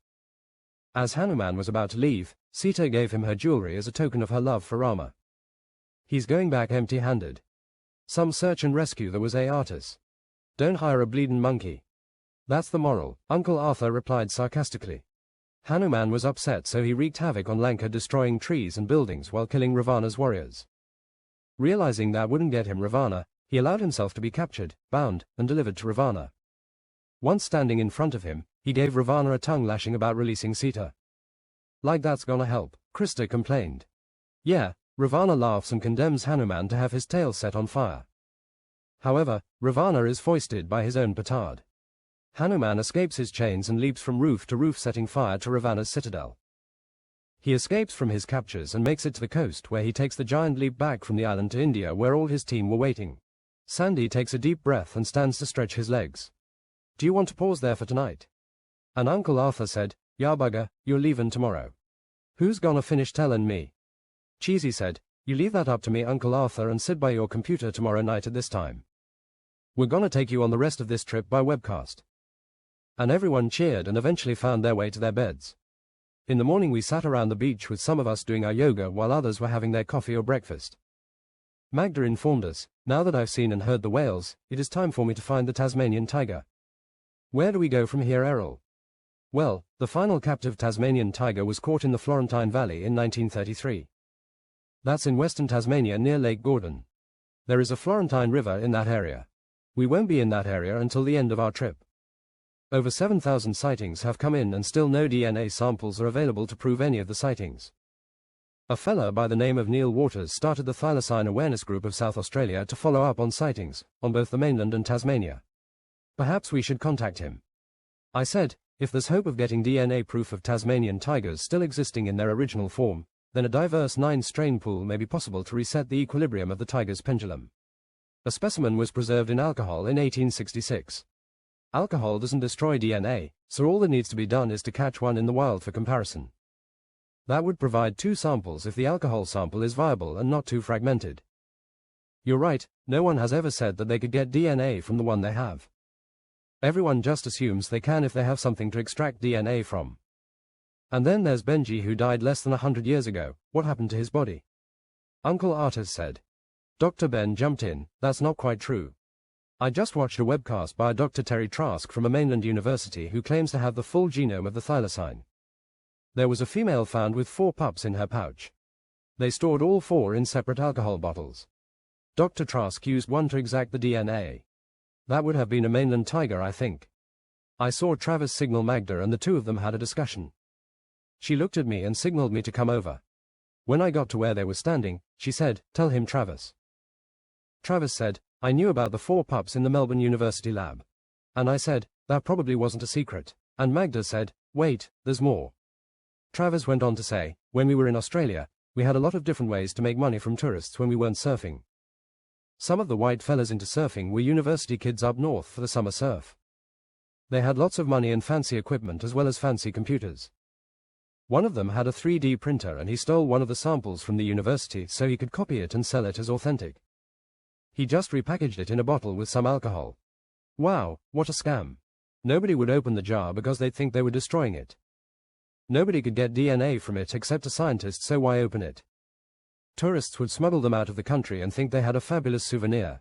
Speaker 1: As Hanuman was about to leave, Sita gave him her jewelry as a token of her love for Rama. He's going back empty-handed. Some search and rescue there was a artist. Don't hire a bleedin' monkey. That's the moral, Uncle Arthur replied sarcastically. Hanuman was upset, so he wreaked havoc on Lanka, destroying trees and buildings while killing Ravana's warriors. Realizing that wouldn't get him Ravana, he allowed himself to be captured, bound, and delivered to Ravana. Once standing in front of him, he gave Ravana a tongue lashing about releasing Sita. Like that's gonna help, Krista complained. Yeah, Ravana laughs and condemns Hanuman to have his tail set on fire. However, Ravana is foisted by his own petard. Hanuman escapes his chains and leaps from roof to roof, setting fire to Ravana's citadel. He escapes from his captures and makes it to the coast, where he takes the giant leap back from the island to India, where all his team were waiting. Sandy takes a deep breath and stands to stretch his legs. Do you want to pause there for tonight? And Uncle Arthur said, Ya bugger, you're leavin' tomorrow. Who's gonna finish tellin' me? Cheesy said, you leave that up to me, Uncle Arthur, and sit by your computer tomorrow night at this time. We're gonna take you on the rest of this trip by webcast. And everyone cheered and eventually found their way to their beds. In the morning we sat around the beach with some of us doing our yoga while others were having their coffee or breakfast. Magda informed us, now that I've seen and heard the whales, it is time for me to find the Tasmanian tiger. Where do we go from here, Errol? Well, the final captive Tasmanian tiger was caught in the Florentine Valley in 1933. That's in western Tasmania near Lake Gordon. There is a Florentine River in that area. We won't be in that area until the end of our trip. Over 7,000 sightings have come in and still no DNA samples are available to prove any of the sightings. A fella by the name of Neil Waters started the thylacine awareness group of South Australia to follow up on sightings, on both the mainland and Tasmania. Perhaps we should contact him. I said, if there's hope of getting DNA proof of Tasmanian tigers still existing in their original form, then a diverse 9-strain pool may be possible to reset the equilibrium of the tiger's pendulum. A specimen was preserved in alcohol in 1866. Alcohol doesn't destroy DNA, so all that needs to be done is to catch one in the wild for comparison. That would provide 2 samples if the alcohol sample is viable and not too fragmented. You're right, no one has ever said that they could get DNA from the one they have. Everyone just assumes they can if they have something to extract DNA from. And then there's Benji who died less than 100 years ago. What happened to his body? Uncle Artis said. Dr. Ben jumped in, that's not quite true. I just watched a webcast by Dr. Terry Trask from a mainland university who claims to have the full genome of the thylacine. There was a female found with 4 pups in her pouch. They stored all 4 in separate alcohol bottles. Dr. Trask used one to exact the DNA. That would have been a mainland tiger, I think. I saw Travis signal Magda and the 2 of them had a discussion. She looked at me and signaled me to come over. When I got to where they were standing, she said, "Tell him, Travis." Travis said, "I knew about the 4 pups in the Melbourne University lab." And I said, "That probably wasn't a secret." And Magda said, "Wait, there's more." Travis went on to say, "When we were in Australia, we had a lot of different ways to make money from tourists when we weren't surfing. Some of the white fellas into surfing were university kids up north for the summer surf. They had lots of money and fancy equipment as well as fancy computers. One of them had a 3D printer and he stole one of the samples from the university so he could copy it and sell it as authentic. He just repackaged it in a bottle with some alcohol. Wow, what a scam. Nobody would open the jar because they'd think they were destroying it. Nobody could get DNA from it except a scientist, so why open it? Tourists would smuggle them out of the country and think they had a fabulous souvenir.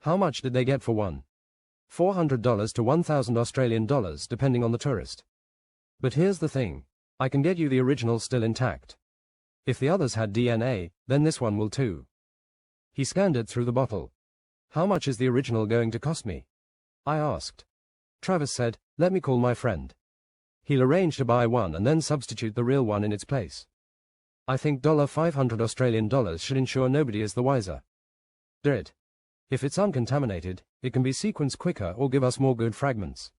Speaker 1: How much did they get for one? $400 to $1,000 Australian dollars depending on the tourist. But here's the thing. I can get you the original still intact. If the others had DNA, then this one will too. He scanned it through the bottle. How much is the original going to cost me? I asked. Travis said, "Let me call my friend. He'll arrange to buy one and then substitute the real one in its place. I think $500 Australian dollars should ensure nobody is the wiser. Do it. If it's uncontaminated, it can be sequenced quicker or give us more good fragments.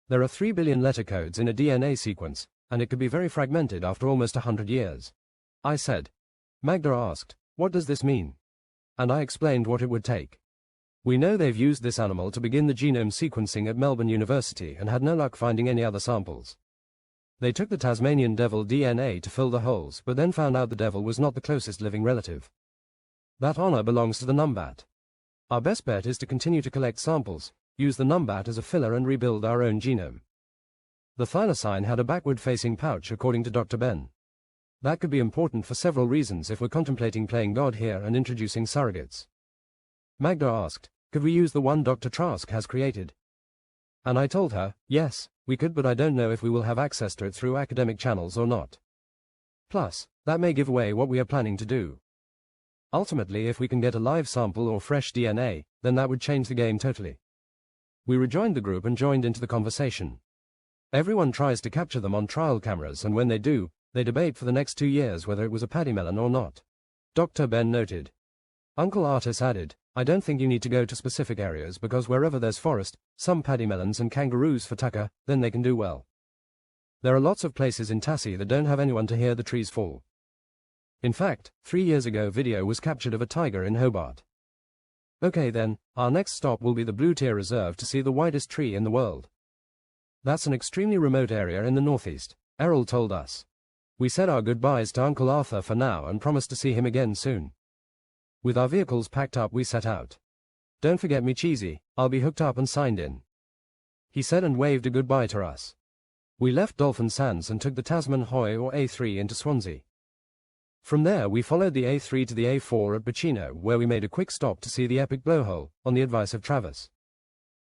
Speaker 1: There are 3 billion letter codes in a DNA sequence, and it could be very fragmented after almost 100 years. I said. Magda asked, "What does this mean?" And I explained what it would take. We know they've used this animal to begin the genome sequencing at Melbourne University and had no luck finding any other samples. They took the Tasmanian devil DNA to fill the holes, but then found out the devil was not the closest living relative. That honor belongs to the numbat. Our best bet is to continue to collect samples, use the numbat as a filler and rebuild our own genome. The thylacine had a backward-facing pouch according to Dr. Ben. That could be important for several reasons if we're contemplating playing God here and introducing surrogates. Magda asked, could we use the one Dr. Trask has created? And I told her, yes, we could, but I don't know if we will have access to it through academic channels or not. Plus, that may give away what we are planning to do. Ultimately, if we can get a live sample or fresh DNA, then that would change the game totally. We rejoined the group and joined into the conversation. Everyone tries to capture them on trial cameras, and when they do, they debate for the next 2 years whether it was a paddymelon or not. Dr. Ben noted. Uncle Artis added, I don't think you need to go to specific areas because wherever there's forest, some paddymelons and kangaroos for tucker, then they can do well. There are lots of places in Tassie that don't have anyone to hear the trees fall. In fact, 3 years ago video was captured of a tiger in Hobart. Okay then, our next stop will be the Blue Tier Reserve to see the widest tree in the world. That's an extremely remote area in the northeast, Errol told us. We said our goodbyes to Uncle Arthur for now and promised to see him again soon. With our vehicles packed up we set out. "Don't forget me, Cheesy, I'll be hooked up and signed in," he said and waved a goodbye to us. We left Dolphin Sands and took the Tasman Hoy or A3 into Swansea. From there we followed the A3 to the A4 at Bacino, where we made a quick stop to see the epic blowhole, on the advice of Travis.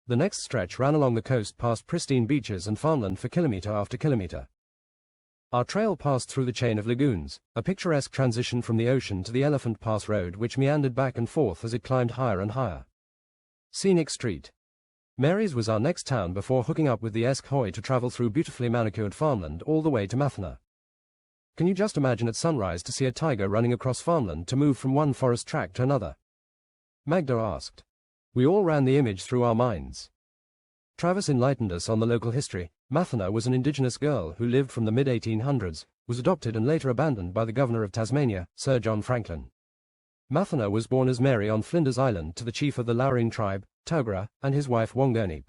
Speaker 1: The next stretch ran along the coast past pristine beaches and farmland for kilometre after kilometre. Our trail passed through the chain of lagoons, a picturesque transition from the ocean to the Elephant Pass Road which meandered back and forth as it climbed higher and higher. Scenic Street. Mary's was our next town before hooking up with the Esk Hoy to travel through beautifully manicured farmland all the way to Mathna. Can you just imagine at sunrise to see a tiger running across farmland to move from one forest tract to another? Magda asked. We all ran the image through our minds. Travis enlightened us on the local history. Mathna was an indigenous girl who lived from the mid-1800s, was adopted and later abandoned by the governor of Tasmania, Sir John Franklin. Mathna was born as Mary on Flinders Island to the chief of the Laurine tribe, Taugra, and his wife Wongonip.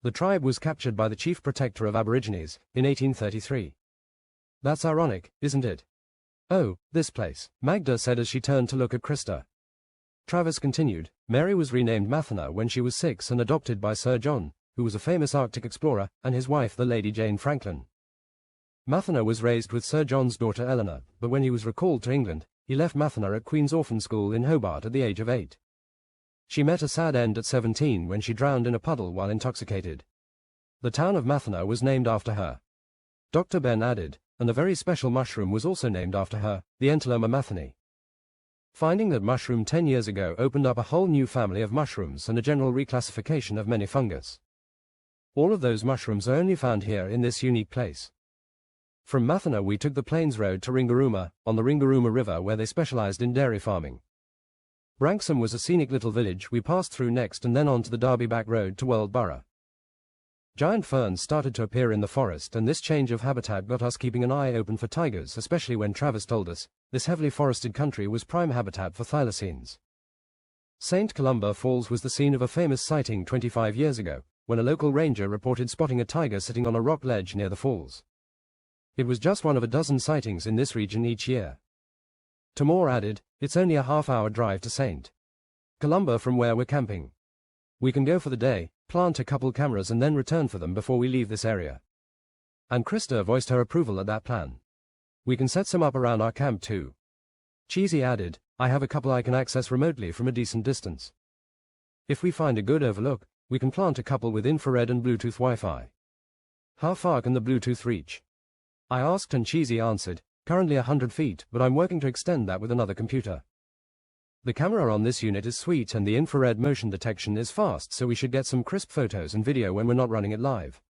Speaker 1: The tribe was captured by the chief protector of Aborigines in 1833. That's ironic, isn't it? Oh, this place, Magda said as she turned to look at Krista. Travis continued, Mary was renamed Mathna when she was 6 and adopted by Sir John, who was a famous Arctic explorer, and his wife the Lady Jane Franklin. Mathna was raised with Sir John's daughter Eleanor, but when he was recalled to England, he left Mathna at Queen's Orphan School in Hobart at the age of 8. She met a sad end at 17 when she drowned in a puddle while intoxicated. The town of Mathna was named after her. Dr. Ben added, and a very special mushroom was also named after her, the Entoloma mathani. Finding that mushroom 10 years ago opened up a whole new family of mushrooms and a general reclassification of many fungus. All of those mushrooms are only found here in this unique place. From Mathna we took the Plains Road to Ringarooma, on the Ringarooma River where they specialized in dairy farming. Branksome was a scenic little village we passed through next and then on to the Derby Back Road to Worldborough. Giant ferns started to appear in the forest and this change of habitat got us keeping an eye open for tigers, especially when Travis told us this heavily forested country was prime habitat for thylacines. St. Columba Falls was the scene of a famous sighting 25 years ago, when a local ranger reported spotting a tiger sitting on a rock ledge near the falls. It was just one of a dozen sightings in this region each year. Tamor added, it's only a half-hour drive to St. Columba from where we're camping. We can go for the day, plant a couple cameras and then return for them before we leave this area. And Krista voiced her approval at that plan. We can set some up around our camp too. Cheesy added, I have a couple I can access remotely from a decent distance. If we find a good overlook, we can plant a couple with infrared and Bluetooth Wi-Fi. How far can the Bluetooth reach? I asked and Cheesy answered, currently 100 feet, but I'm working to extend that with another computer. The camera on this unit is sweet and the infrared motion detection is fast, so we should get some crisp photos and video when we're not running it live.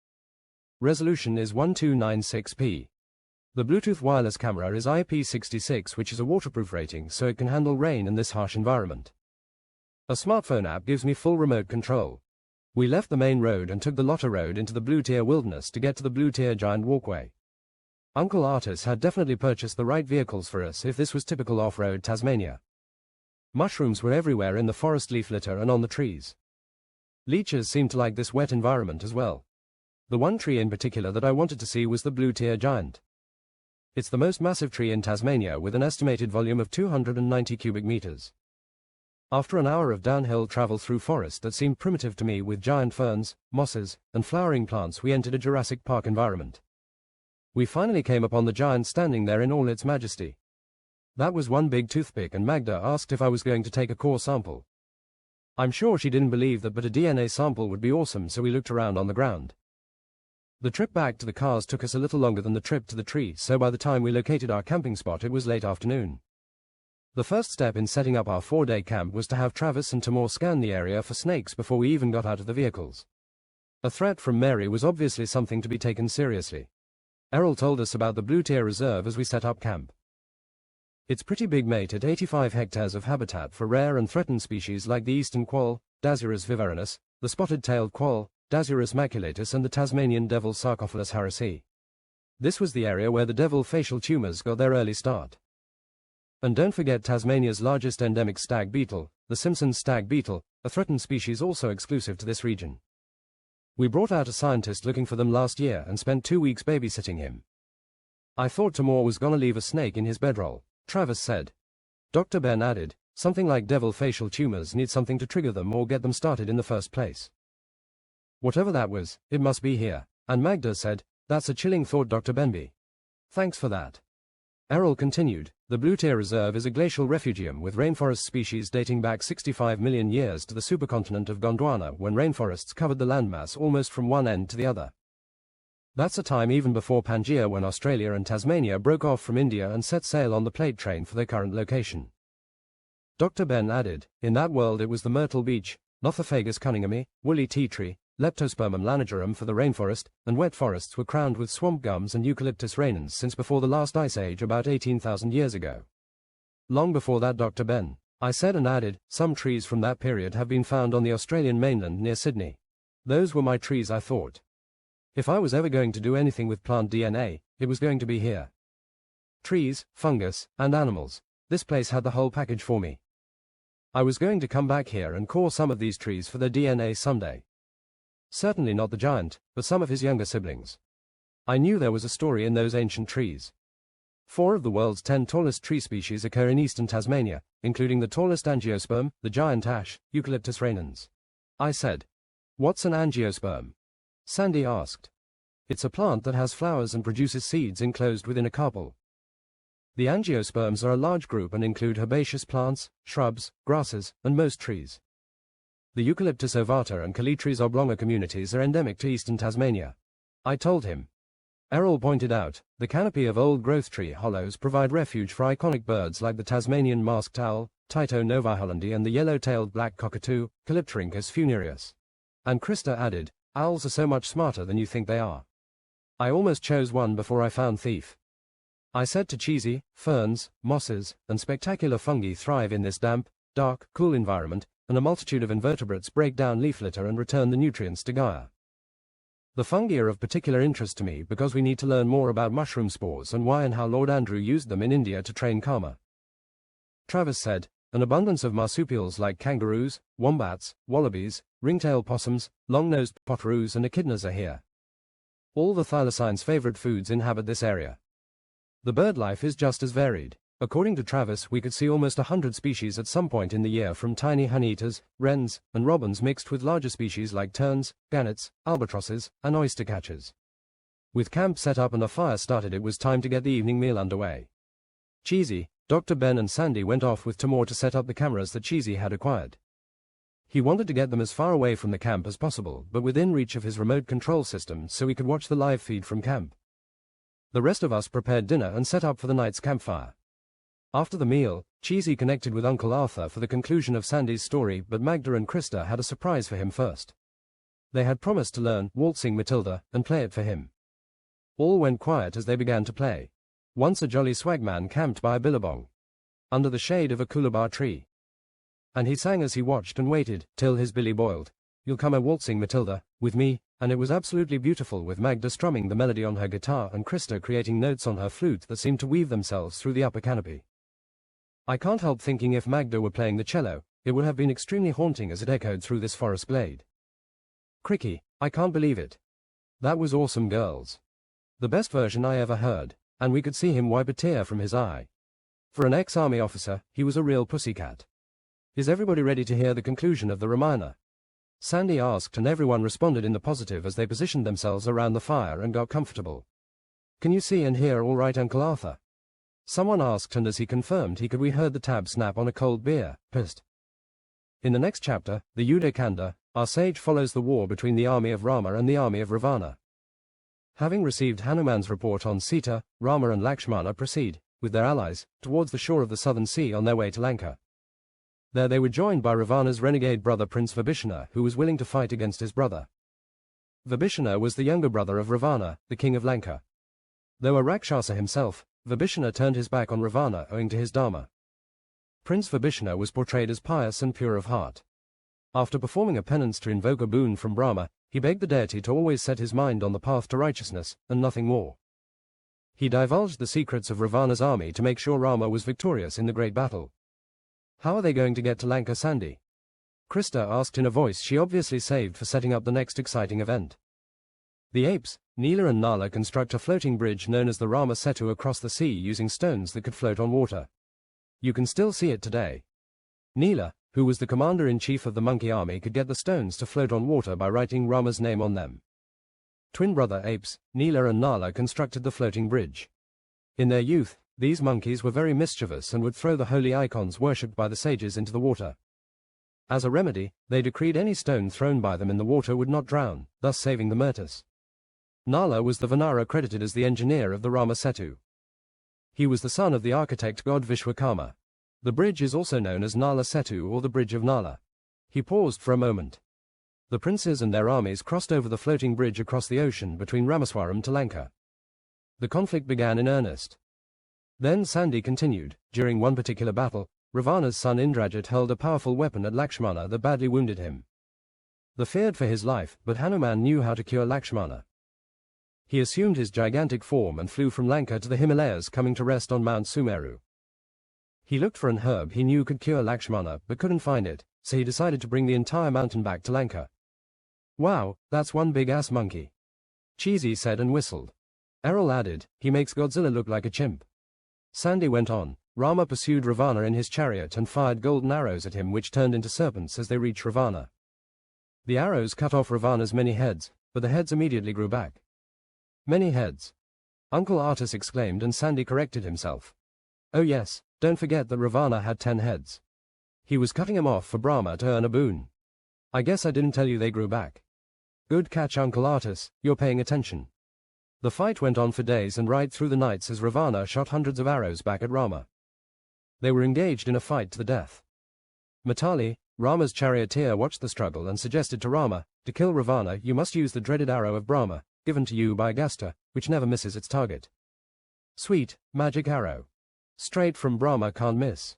Speaker 1: Resolution is 1296p. The Bluetooth wireless camera is IP66, which is a waterproof rating, so it can handle rain in this harsh environment. A smartphone app gives me full remote control. We left the main road and took the Lotter Road into the Blue Tier Wilderness to get to the Blue Tier Giant Walkway. Uncle Artis had definitely purchased the right vehicles for us if this was typical off-road Tasmania. Mushrooms were everywhere in the forest leaf litter and on the trees. Leeches seemed to like this wet environment as well. The one tree in particular that I wanted to see was the Blue Tier Giant. It's the most massive tree in Tasmania with an estimated volume of 290 cubic meters. After an hour of downhill travel through forest that seemed primitive to me with giant ferns, mosses, and flowering plants, we entered a Jurassic Park environment. We finally came upon the giant standing there in all its majesty. That was one big toothpick and Magda asked if I was going to take a core sample. I'm sure she didn't believe that, but a DNA sample would be awesome, so we looked around on the ground. The trip back to the cars took us a little longer than the trip to the tree, so by the time we located our camping spot it was late afternoon. The first step in setting up our 4-day camp was to have Travis and Tamor scan the area for snakes before we even got out of the vehicles. A threat from Mary was obviously something to be taken seriously. Errol told us about the Blue Tier Reserve as we set up camp. It's pretty big, mate, at 85 hectares of habitat for rare and threatened species like the eastern quoll, Dasyurus vivarinus, the spotted-tailed quoll, Dasyurus maculatus, and the Tasmanian devil Sarcophilus harrisii. This was the area where the devil facial tumors got their early start. And don't forget Tasmania's largest endemic stag beetle, the Simpson's stag beetle, a threatened species also exclusive to this region. We brought out a scientist looking for them last year and spent 2 weeks babysitting him. I thought Tamor was gonna leave a snake in his bedroll, Travis said. Dr. Ben added, Something like devil facial tumors need something to trigger them or get them started in the first place. Whatever that was, it must be here. And Magda said, "That's a chilling thought, Dr. Benby. Thanks for that." Errol continued, "The Blue Tear Reserve is a glacial refugium with rainforest species dating back 65 million years to the supercontinent of Gondwana, when rainforests covered the landmass almost from one end to the other. That's a time even before Pangaea, when Australia and Tasmania broke off from India and set sail on the plate train for their current location." Dr. Ben added, "In that world it was the myrtle beech, Nothofagus cunninghami, woolly tea tree, Leptospermum lanigerum for the rainforest, and wet forests were crowned with swamp gums and Eucalyptus rhenans since before the last ice age about 18,000 years ago." "Long before that, Dr. Ben," I said, and added, "Some trees from that period have been found on the Australian mainland near Sydney. Those were my trees, I thought. If I was ever going to do anything with plant DNA, it was going to be here. Trees, fungus, and animals. This place had the whole package for me. I was going to come back here and core some of these trees for their DNA someday. Certainly not the giant, but some of his younger siblings. I knew there was a story in those ancient trees. 4 of the world's 10 tallest tree species occur in eastern Tasmania, including the tallest angiosperm, the giant ash, Eucalyptus rhenans." I said. "What's an angiosperm?" Sandy asked. "It's a plant that has flowers and produces seeds enclosed within a carpel. The angiosperms are a large group and include herbaceous plants, shrubs, grasses, and most trees. The Eucalyptus ovata and Calitris oblonga communities are endemic to eastern Tasmania," I told him. Errol pointed out, "The canopy of old-growth tree hollows provide refuge for iconic birds like the Tasmanian masked owl, Tyto novahollandi, and the yellow-tailed black cockatoo, Calyptorhynchus funereus." And Krista added, "Owls are so much smarter than you think they are. I almost chose one before I found Thief." I said to Cheesy, "Ferns, mosses, and spectacular fungi thrive in this damp, dark, cool environment, and a multitude of invertebrates break down leaf litter and return the nutrients to Gaia. The fungi are of particular interest to me because we need to learn more about mushroom spores and why and how Lord Andrew used them in India to train karma." Travis said, "An abundance of marsupials like kangaroos, wombats, wallabies, ringtail possums, long-nosed potoroos, and echidnas are here. All the thylacine's favorite foods inhabit this area. The bird life is just as varied. According to Travis, we could see almost 100 species at some point in the year, from tiny honeyeaters, wrens, and robins mixed with larger species like terns, gannets, albatrosses, and oyster catchers." With camp set up and a fire started, it was time to get the evening meal underway. Cheesy, Dr. Ben, and Sandy went off with Timur to set up the cameras that Cheesy had acquired. He wanted to get them as far away from the camp as possible, but within reach of his remote control system so he could watch the live feed from camp. The rest of us prepared dinner and set up for the night's campfire. After the meal, Cheesy connected with Uncle Arthur for the conclusion of Sandy's story, but Magda and Krista had a surprise for him first. They had promised to learn Waltzing Matilda and play it for him. All went quiet as they began to play. Once a jolly swagman camped by a billabong, under the shade of a coolabah tree. And he sang as he watched and waited, till his billy boiled, "You'll come a waltzing Matilda, with me," and it was absolutely beautiful, with Magda strumming the melody on her guitar and Krista creating notes on her flute that seemed to weave themselves through the upper canopy. I can't help thinking if Magda were playing the cello, it would have been extremely haunting as it echoed through this forest glade. Cricky, I can't believe it. That was awesome, girls. The best version I ever heard, and we could see him wipe a tear from his eye. For an ex-army officer, he was a real pussycat. Is everybody ready to hear the conclusion of the Ramayana? Sandy asked, and everyone responded in the positive as they positioned themselves around the fire and got comfortable. Can you see and hear all right, Uncle Arthur? Someone asked, and as he confirmed we heard the tab snap on a cold beer. Pissed. In the next chapter, the Yudhakanda, our sage follows the war between the army of Rama and the army of Ravana. Having received Hanuman's report on Sita, Rama and Lakshmana proceed, with their allies, towards the shore of the southern sea on their way to Lanka. There they were joined by Ravana's renegade brother Prince Vibhishana, who was willing to fight against his brother. Vibhishana was the younger brother of Ravana, the king of Lanka. Though a Rakshasa himself, Vibhishana turned his back on Ravana owing to his dharma. Prince Vibhishana was portrayed as pious and pure of heart. After performing a penance to invoke a boon from Brahma, he begged the deity to always set his mind on the path to righteousness, and nothing more. He divulged the secrets of Ravana's army to make sure Rama was victorious in the great battle. How are they going to get to Lanka, Sandy? Krista asked in a voice she obviously saved for setting up the next exciting event. The apes, Neela and Nala, construct a floating bridge known as the Rama Setu across the sea using stones that could float on water. You can still see it today. Nila, who was the commander-in-chief of the monkey army, could get the stones to float on water by writing Rama's name on them. Twin brother apes, Nila and Nala, constructed the floating bridge. In their youth, these monkeys were very mischievous and would throw the holy icons worshipped by the sages into the water. As a remedy, they decreed any stone thrown by them in the water would not drown, thus saving the Murtis. Nala was the Vanara credited as the engineer of the Rama Setu. He was the son of the architect god Vishwakarma. The bridge is also known as Nala Setu or the Bridge of Nala. He paused for a moment. The princes and their armies crossed over the floating bridge across the ocean between Ramaswaram to Lanka. The conflict began in earnest. Then Sandy continued. During one particular battle, Ravana's son Indrajit hurled a powerful weapon at Lakshmana that badly wounded him. The feared for his life, but Hanuman knew how to cure Lakshmana. He assumed his gigantic form and flew from Lanka to the Himalayas, coming to rest on Mount Sumeru. He looked for an herb he knew could cure Lakshmana, but couldn't find it, so he decided to bring the entire mountain back to Lanka. "Wow, that's one big ass monkey," Cheesy said and whistled. Errol added, "He makes Godzilla look like a chimp." Sandy went on. Rama pursued Ravana in his chariot and fired golden arrows at him which turned into serpents as they reached Ravana. The arrows cut off Ravana's many heads, but the heads immediately grew back. "Many heads," Uncle Artus exclaimed, and Sandy corrected himself. "Oh yes, don't forget that Ravana had 10 heads. He was cutting them off for Brahma to earn a boon. I guess I didn't tell you they grew back." "Good catch, Uncle Artus, you're paying attention." The fight went on for days and right through the nights as Ravana shot hundreds of arrows back at Rama. They were engaged in a fight to the death. Matali, Rama's charioteer, watched the struggle and suggested to Rama, "To kill Ravana, you must use the dreaded arrow of Brahma, given to you by Agastya, which never misses its target. Sweet, magic arrow. Straight from Brahma, can't miss."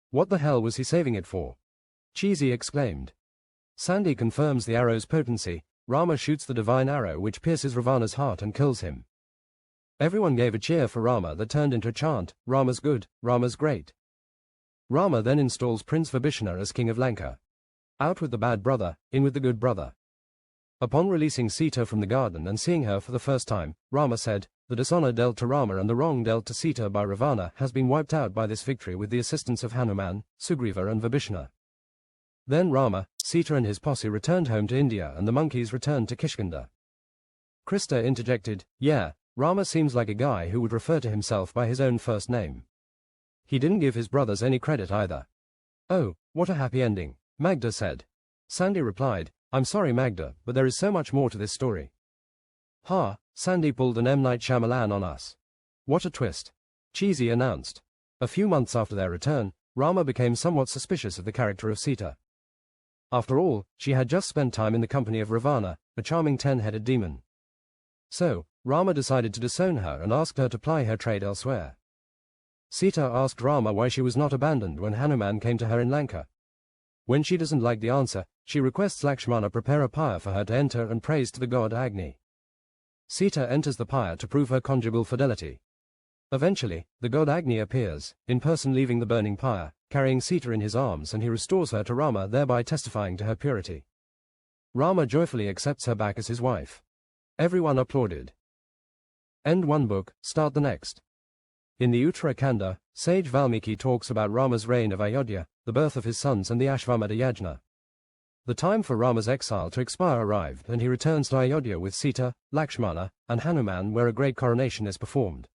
Speaker 1: "What the hell was he saving it for?" Cheesy exclaimed. Sandy confirms the arrow's potency. Rama shoots the divine arrow which pierces Ravana's heart and kills him. Everyone gave a cheer for Rama that turned into a chant, "Rama's good, Rama's great." Rama then installs Prince Vibhishana as king of Lanka. Out with the bad brother, in with the good brother. Upon releasing Sita from the garden and seeing her for the first time, Rama said, "The dishonor dealt to Rama and the wrong dealt to Sita by Ravana has been wiped out by this victory with the assistance of Hanuman, Sugriva and Vibhishana." Then Rama, Sita and his posse returned home to India and the monkeys returned to Kishkinda. Krista interjected, "Yeah, Rama seems like a guy who would refer to himself by his own first name. He didn't give his brothers any credit either." "Oh, what a happy ending," Magda said. Sandy replied, "I'm sorry Magda, but there is so much more to this story." "Ha, Sandy pulled an M. Night Shyamalan on us. What a twist," Cheesy announced. A few months after their return, Rama became somewhat suspicious of the character of Sita. After all, she had just spent time in the company of Ravana, a charming 10-headed demon. So, Rama decided to disown her and asked her to ply her trade elsewhere. Sita asked Rama why she was not abandoned when Hanuman came to her in Lanka. When she doesn't like the answer, she requests Lakshmana prepare a pyre for her to enter and prays to the god Agni. Sita enters the pyre to prove her conjugal fidelity. Eventually, the god Agni appears, in person leaving the burning pyre, carrying Sita in his arms, and he restores her to Rama, thereby testifying to her purity. Rama joyfully accepts her back as his wife. Everyone applauded. End one book, start the next. In the Uttara Kanda, sage Valmiki talks about Rama's reign of Ayodhya, the birth of his sons and the Ashvamedha Yajna. The time for Rama's exile to expire arrived and he returns to Ayodhya with Sita, Lakshmana, and Hanuman, where a great coronation is performed.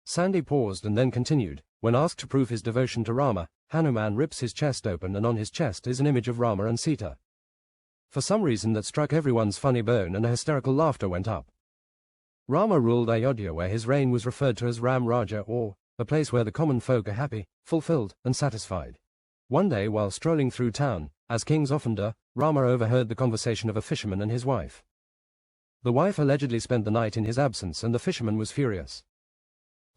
Speaker 1: Sandy paused and then continued, when asked to prove his devotion to Rama, Hanuman rips his chest open and on his chest is an image of Rama and Sita. For some reason that struck everyone's funny bone and a hysterical laughter went up. Rama ruled Ayodhya, where his reign was referred to as Ram Raja, or a place where the common folk are happy, fulfilled, and satisfied. One day while strolling through town, as kings often do, Rama overheard the conversation of a fisherman and his wife. The wife allegedly spent the night in his absence and the fisherman was furious.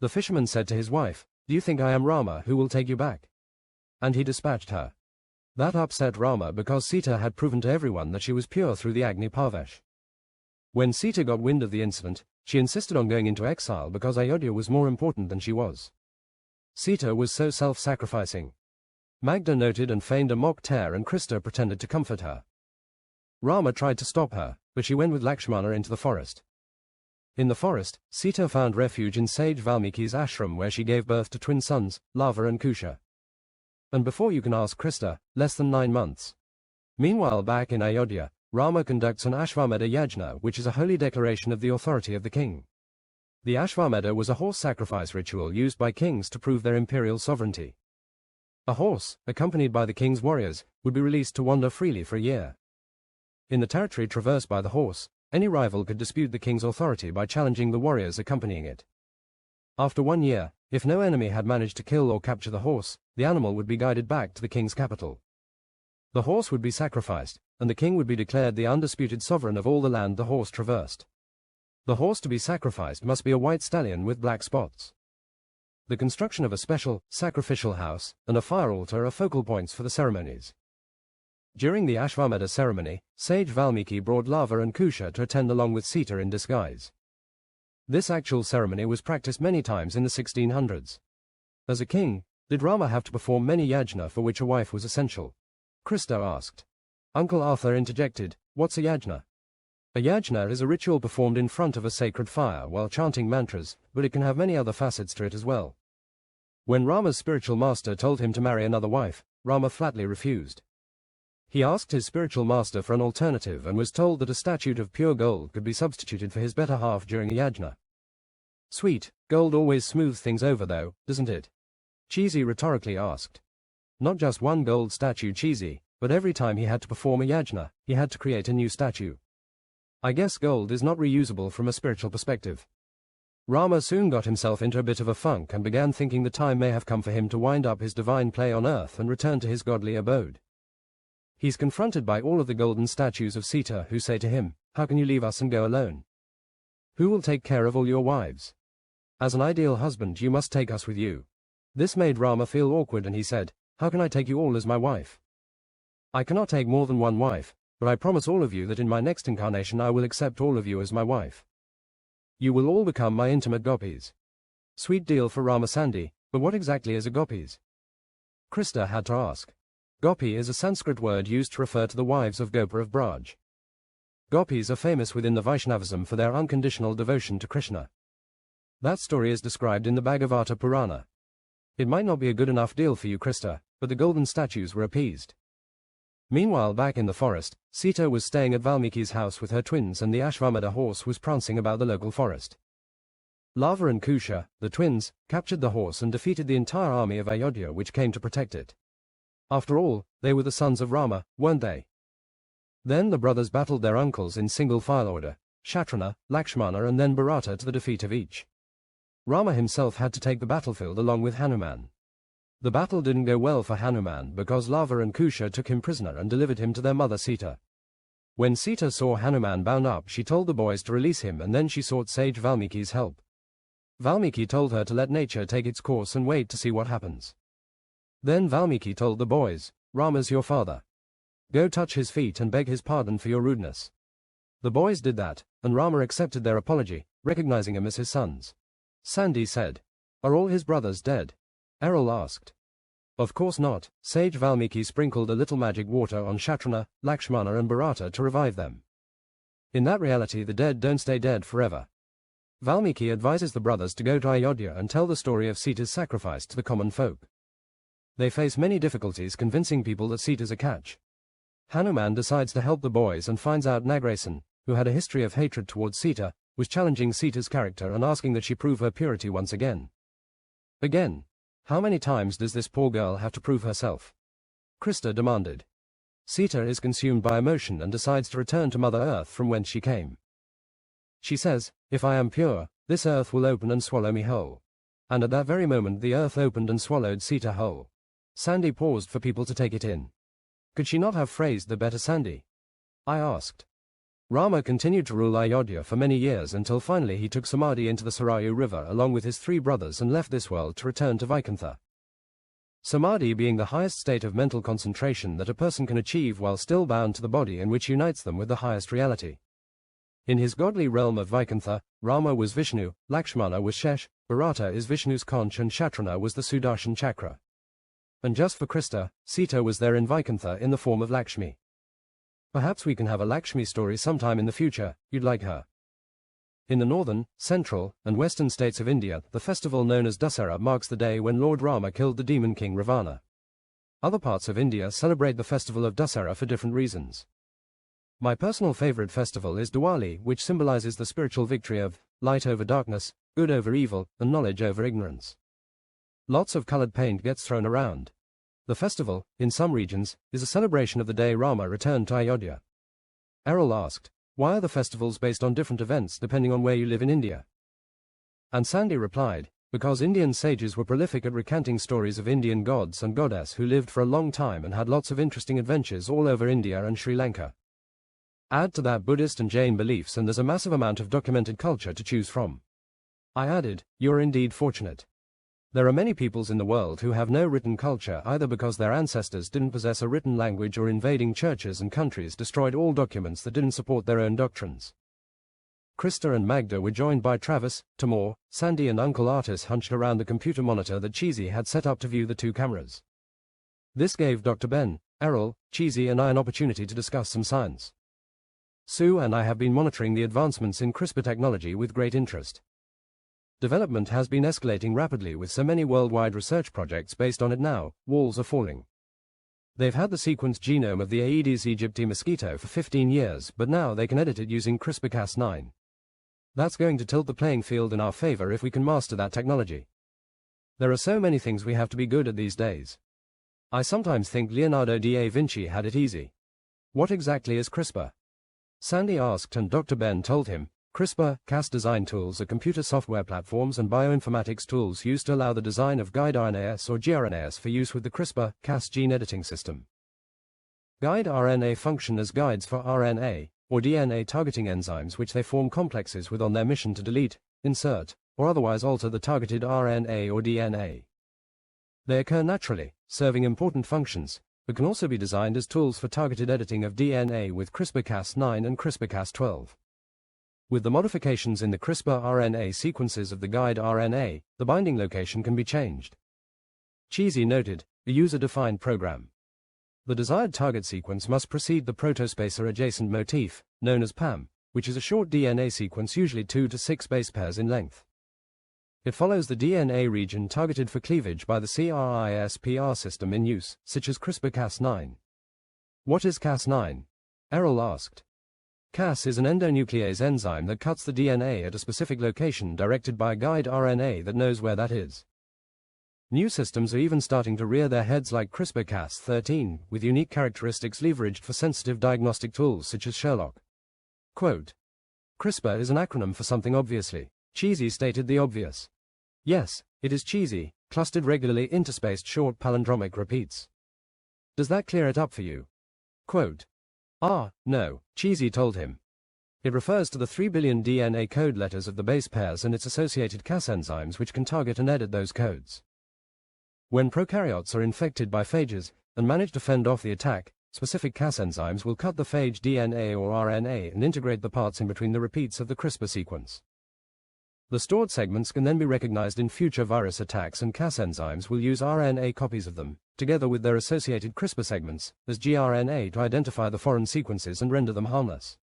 Speaker 1: The fisherman said to his wife, "Do you think I am Rama who will take you back?" And he dispatched her. That upset Rama because Sita had proven to everyone that she was pure through the Agni Parvesh. When Sita got wind of the incident, she insisted on going into exile because Ayodhya was more important than she was. Sita was so self-sacrificing. Magda noted and feigned a mock tear and Krista pretended to comfort her. Rama tried to stop her, but she went with Lakshmana into the forest. In the forest, Sita found refuge in sage Valmiki's ashram where she gave birth to twin sons, Lava and Kusha. And before you can ask Krista, less than 9 months. Meanwhile, back in Ayodhya, Rama conducts an Ashvamedha Yajna, which is a holy declaration of the authority of the king. The Ashvamedha was a horse sacrifice ritual used by kings to prove their imperial sovereignty. A horse, accompanied by the king's warriors, would be released to wander freely for a year. In the territory traversed by the horse, any rival could dispute the king's authority by challenging the warriors accompanying it. After 1 year, if no enemy had managed to kill or capture the horse, the animal would be guided back to the king's capital. The horse would be sacrificed, and the king would be declared the undisputed sovereign of all the land the horse traversed. The horse to be sacrificed must be a white stallion with black spots. The construction of a special, sacrificial house, and a fire altar are focal points for the ceremonies. During the Ashvamedha ceremony, sage Valmiki brought Lava and Kusha to attend along with Sita in disguise. This actual ceremony was practiced many times in the 1600s. As a king, did Rama have to perform many yajna for which a wife was essential? Krista asked. Uncle Arthur interjected, what's a yajna? A yajna is a ritual performed in front of a sacred fire while chanting mantras, but it can have many other facets to it as well. When Rama's spiritual master told him to marry another wife, Rama flatly refused. He asked his spiritual master for an alternative and was told that a statue of pure gold could be substituted for his better half during a yajna. Sweet, gold always smooths things over though, doesn't it? Cheesy rhetorically asked. Not just one gold statue Cheesy, but every time he had to perform a yajna, he had to create a new statue. I guess gold is not reusable from a spiritual perspective. Rama soon got himself into a bit of a funk and began thinking the time may have come for him to wind up his divine play on earth and return to his godly abode. He's confronted by all of the golden statues of Sita who say to him, how can you leave us and go alone? Who will take care of all your wives? As an ideal husband you must take us with you. This made Rama feel awkward and he said, how can I take you all as my wife? I cannot take more than one wife, but I promise all of you that in my next incarnation I will accept all of you as my wife. You will all become my intimate gopis. Sweet deal for Rama Sandi, but what exactly is a gopis? Krista had to ask. Gopi is a Sanskrit word used to refer to the wives of Gopa of Braj. Gopis are famous within the Vaishnavism for their unconditional devotion to Krishna. That story is described in the Bhagavata Purana. It might not be a good enough deal for you, Krista, but the golden statues were appeased. Meanwhile, back in the forest, Sita was staying at Valmiki's house with her twins and the Ashvamedha horse was prancing about the local forest. Lava and Kusha, the twins, captured the horse and defeated the entire army of Ayodhya which came to protect it. After all, they were the sons of Rama, weren't they? Then the brothers battled their uncles in single file order, Shatrana, Lakshmana and then Bharata to the defeat of each. Rama himself had to take the battlefield along with Hanuman. The battle didn't go well for Hanuman because Lava and Kusha took him prisoner and delivered him to their mother Sita. When Sita saw Hanuman bound up, she told the boys to release him and then she sought sage Valmiki's help. Valmiki told her to let nature take its course and wait to see what happens. Then Valmiki told the boys, Rama's your father. Go touch his feet and beg his pardon for your rudeness. The boys did that, and Rama accepted their apology, recognizing him as his sons. Sandi said, are all his brothers dead? Errol asked. Of course not. Sage Valmiki sprinkled a little magic water on Shatrana, Lakshmana and Bharata to revive them. In that reality the dead don't stay dead forever. Valmiki advises the brothers to go to Ayodhya and tell the story of Sita's sacrifice to the common folk. They face many difficulties convincing people that Sita's a catch. Hanuman decides to help the boys and finds out Nagrasen, who had a history of hatred towards Sita, was challenging Sita's character and asking that she prove her purity once again. Again. How many times does this poor girl have to prove herself? Krista demanded. Sita is consumed by emotion and decides to return to Mother Earth from whence she came. She says, if I am pure, this earth will open and swallow me whole. And at that very moment the earth opened and swallowed Sita whole. Sandi paused for people to take it in. Could she not have phrased the better Sandi? I asked. Rama continued to rule Ayodhya for many years until finally he took Samadhi into the Sarayu river along with his 3 brothers and left this world to return to Vaikuntha. Samadhi being the highest state of mental concentration that a person can achieve while still bound to the body and which unites them with the highest reality. In his godly realm of Vaikuntha, Rama was Vishnu, Lakshmana was Shesh, Bharata is Vishnu's conch and Shatrana was the Sudarshan chakra. And just for Krista, Sita was there in Vaikuntha in the form of Lakshmi. Perhaps we can have a Lakshmi story sometime in the future, you'd like her. In the northern, central, and western states of India, the festival known as Dussehra marks the day when Lord Rama killed the demon king Ravana. Other parts of India celebrate the festival of Dussehra for different reasons. My personal favorite festival is Diwali, which symbolizes the spiritual victory of light over darkness, good over evil, and knowledge over ignorance. Lots of colored paint gets thrown around. The festival, in some regions, is a celebration of the day Rama returned to Ayodhya. Errol asked, why are the festivals based on different events depending on where you live in India? And Sandy replied, because Indian sages were prolific at recanting stories of Indian gods and goddess who lived for a long time and had lots of interesting adventures all over India and Sri Lanka. Add to that Buddhist and Jain beliefs and there's a massive amount of documented culture to choose from. I added, you're indeed fortunate. There are many peoples in the world who have no written culture either because their ancestors didn't possess a written language or invading churches and countries destroyed all documents that didn't support their own doctrines. Krista and Magda were joined by Travis, Tamor, Sandy and Uncle Artis hunched around the computer monitor that Cheesy had set up to view the two cameras. This gave Dr. Ben, Errol, Cheesy and I an opportunity to discuss some science. Sue and I have been monitoring the advancements in CRISPR technology with great interest. Development has been escalating rapidly with so many worldwide research projects based on it now, walls are falling. They've had the sequenced genome of the Aedes aegypti mosquito for 15 years, but now they can edit it using CRISPR-Cas9. That's going to tilt the playing field in our favor if we can master that technology. There are so many things we have to be good at these days. I sometimes think Leonardo da Vinci had it easy. What exactly is CRISPR? Sandy asked and Dr. Ben told him, CRISPR-Cas design tools are computer software platforms and bioinformatics tools used to allow the design of guide RNAs or gRNAs for use with the CRISPR-Cas gene editing system. Guide RNA function as guides for RNA or DNA targeting enzymes which they form complexes with on their mission to delete, insert, or otherwise alter the targeted RNA or DNA. They occur naturally, serving important functions, but can also be designed as tools for targeted editing of DNA with CRISPR-Cas9 and CRISPR-Cas12. With the modifications in the CRISPR RNA sequences of the guide RNA, the binding location can be changed. Cheesy noted, a user-defined program. The desired target sequence must precede the protospacer adjacent motif, known as PAM, which is a short DNA sequence usually 2 to 6 base pairs in length. It follows the DNA region targeted for cleavage by the CRISPR system in use, such as CRISPR-Cas9. What is Cas9? Errol asked. Cas is an endonuclease enzyme that cuts the DNA at a specific location directed by a guide RNA that knows where that is. New systems are even starting to rear their heads like CRISPR-Cas13, with unique characteristics leveraged for sensitive diagnostic tools such as Sherlock. Quote, CRISPR is an acronym for something obviously. Cheesy stated the obvious. Yes, it is cheesy, clustered regularly interspaced short palindromic repeats. Does that clear it up for you? Quote, no, Cheesy told him. It refers to the 3 billion DNA code letters of the base pairs and its associated Cas enzymes which can target and edit those codes. When prokaryotes are infected by phages and manage to fend off the attack, specific Cas enzymes will cut the phage DNA or RNA and integrate the parts in between the repeats of the CRISPR sequence. The stored segments can then be recognized in future virus attacks and Cas enzymes will use RNA copies of them, together with their associated CRISPR segments, as gRNA to identify the foreign sequences and render them harmless.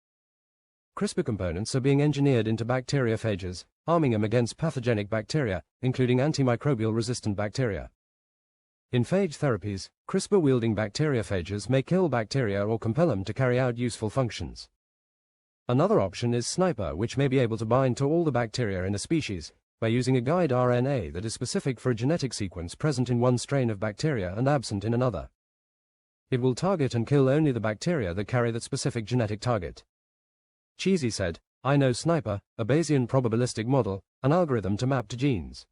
Speaker 1: CRISPR components are being engineered into bacteriophages, arming them against pathogenic bacteria, including antimicrobial-resistant bacteria. In phage therapies, CRISPR-wielding bacteriophages may kill bacteria or compel them to carry out useful functions. Another option is SNIPER, which may be able to bind to all the bacteria in a species by using a guide RNA that is specific for a genetic sequence present in one strain of bacteria and absent in another. It will target and kill only the bacteria that carry that specific genetic target. Cheesy said, I know SNIPER, a Bayesian probabilistic model, an algorithm to map to genes.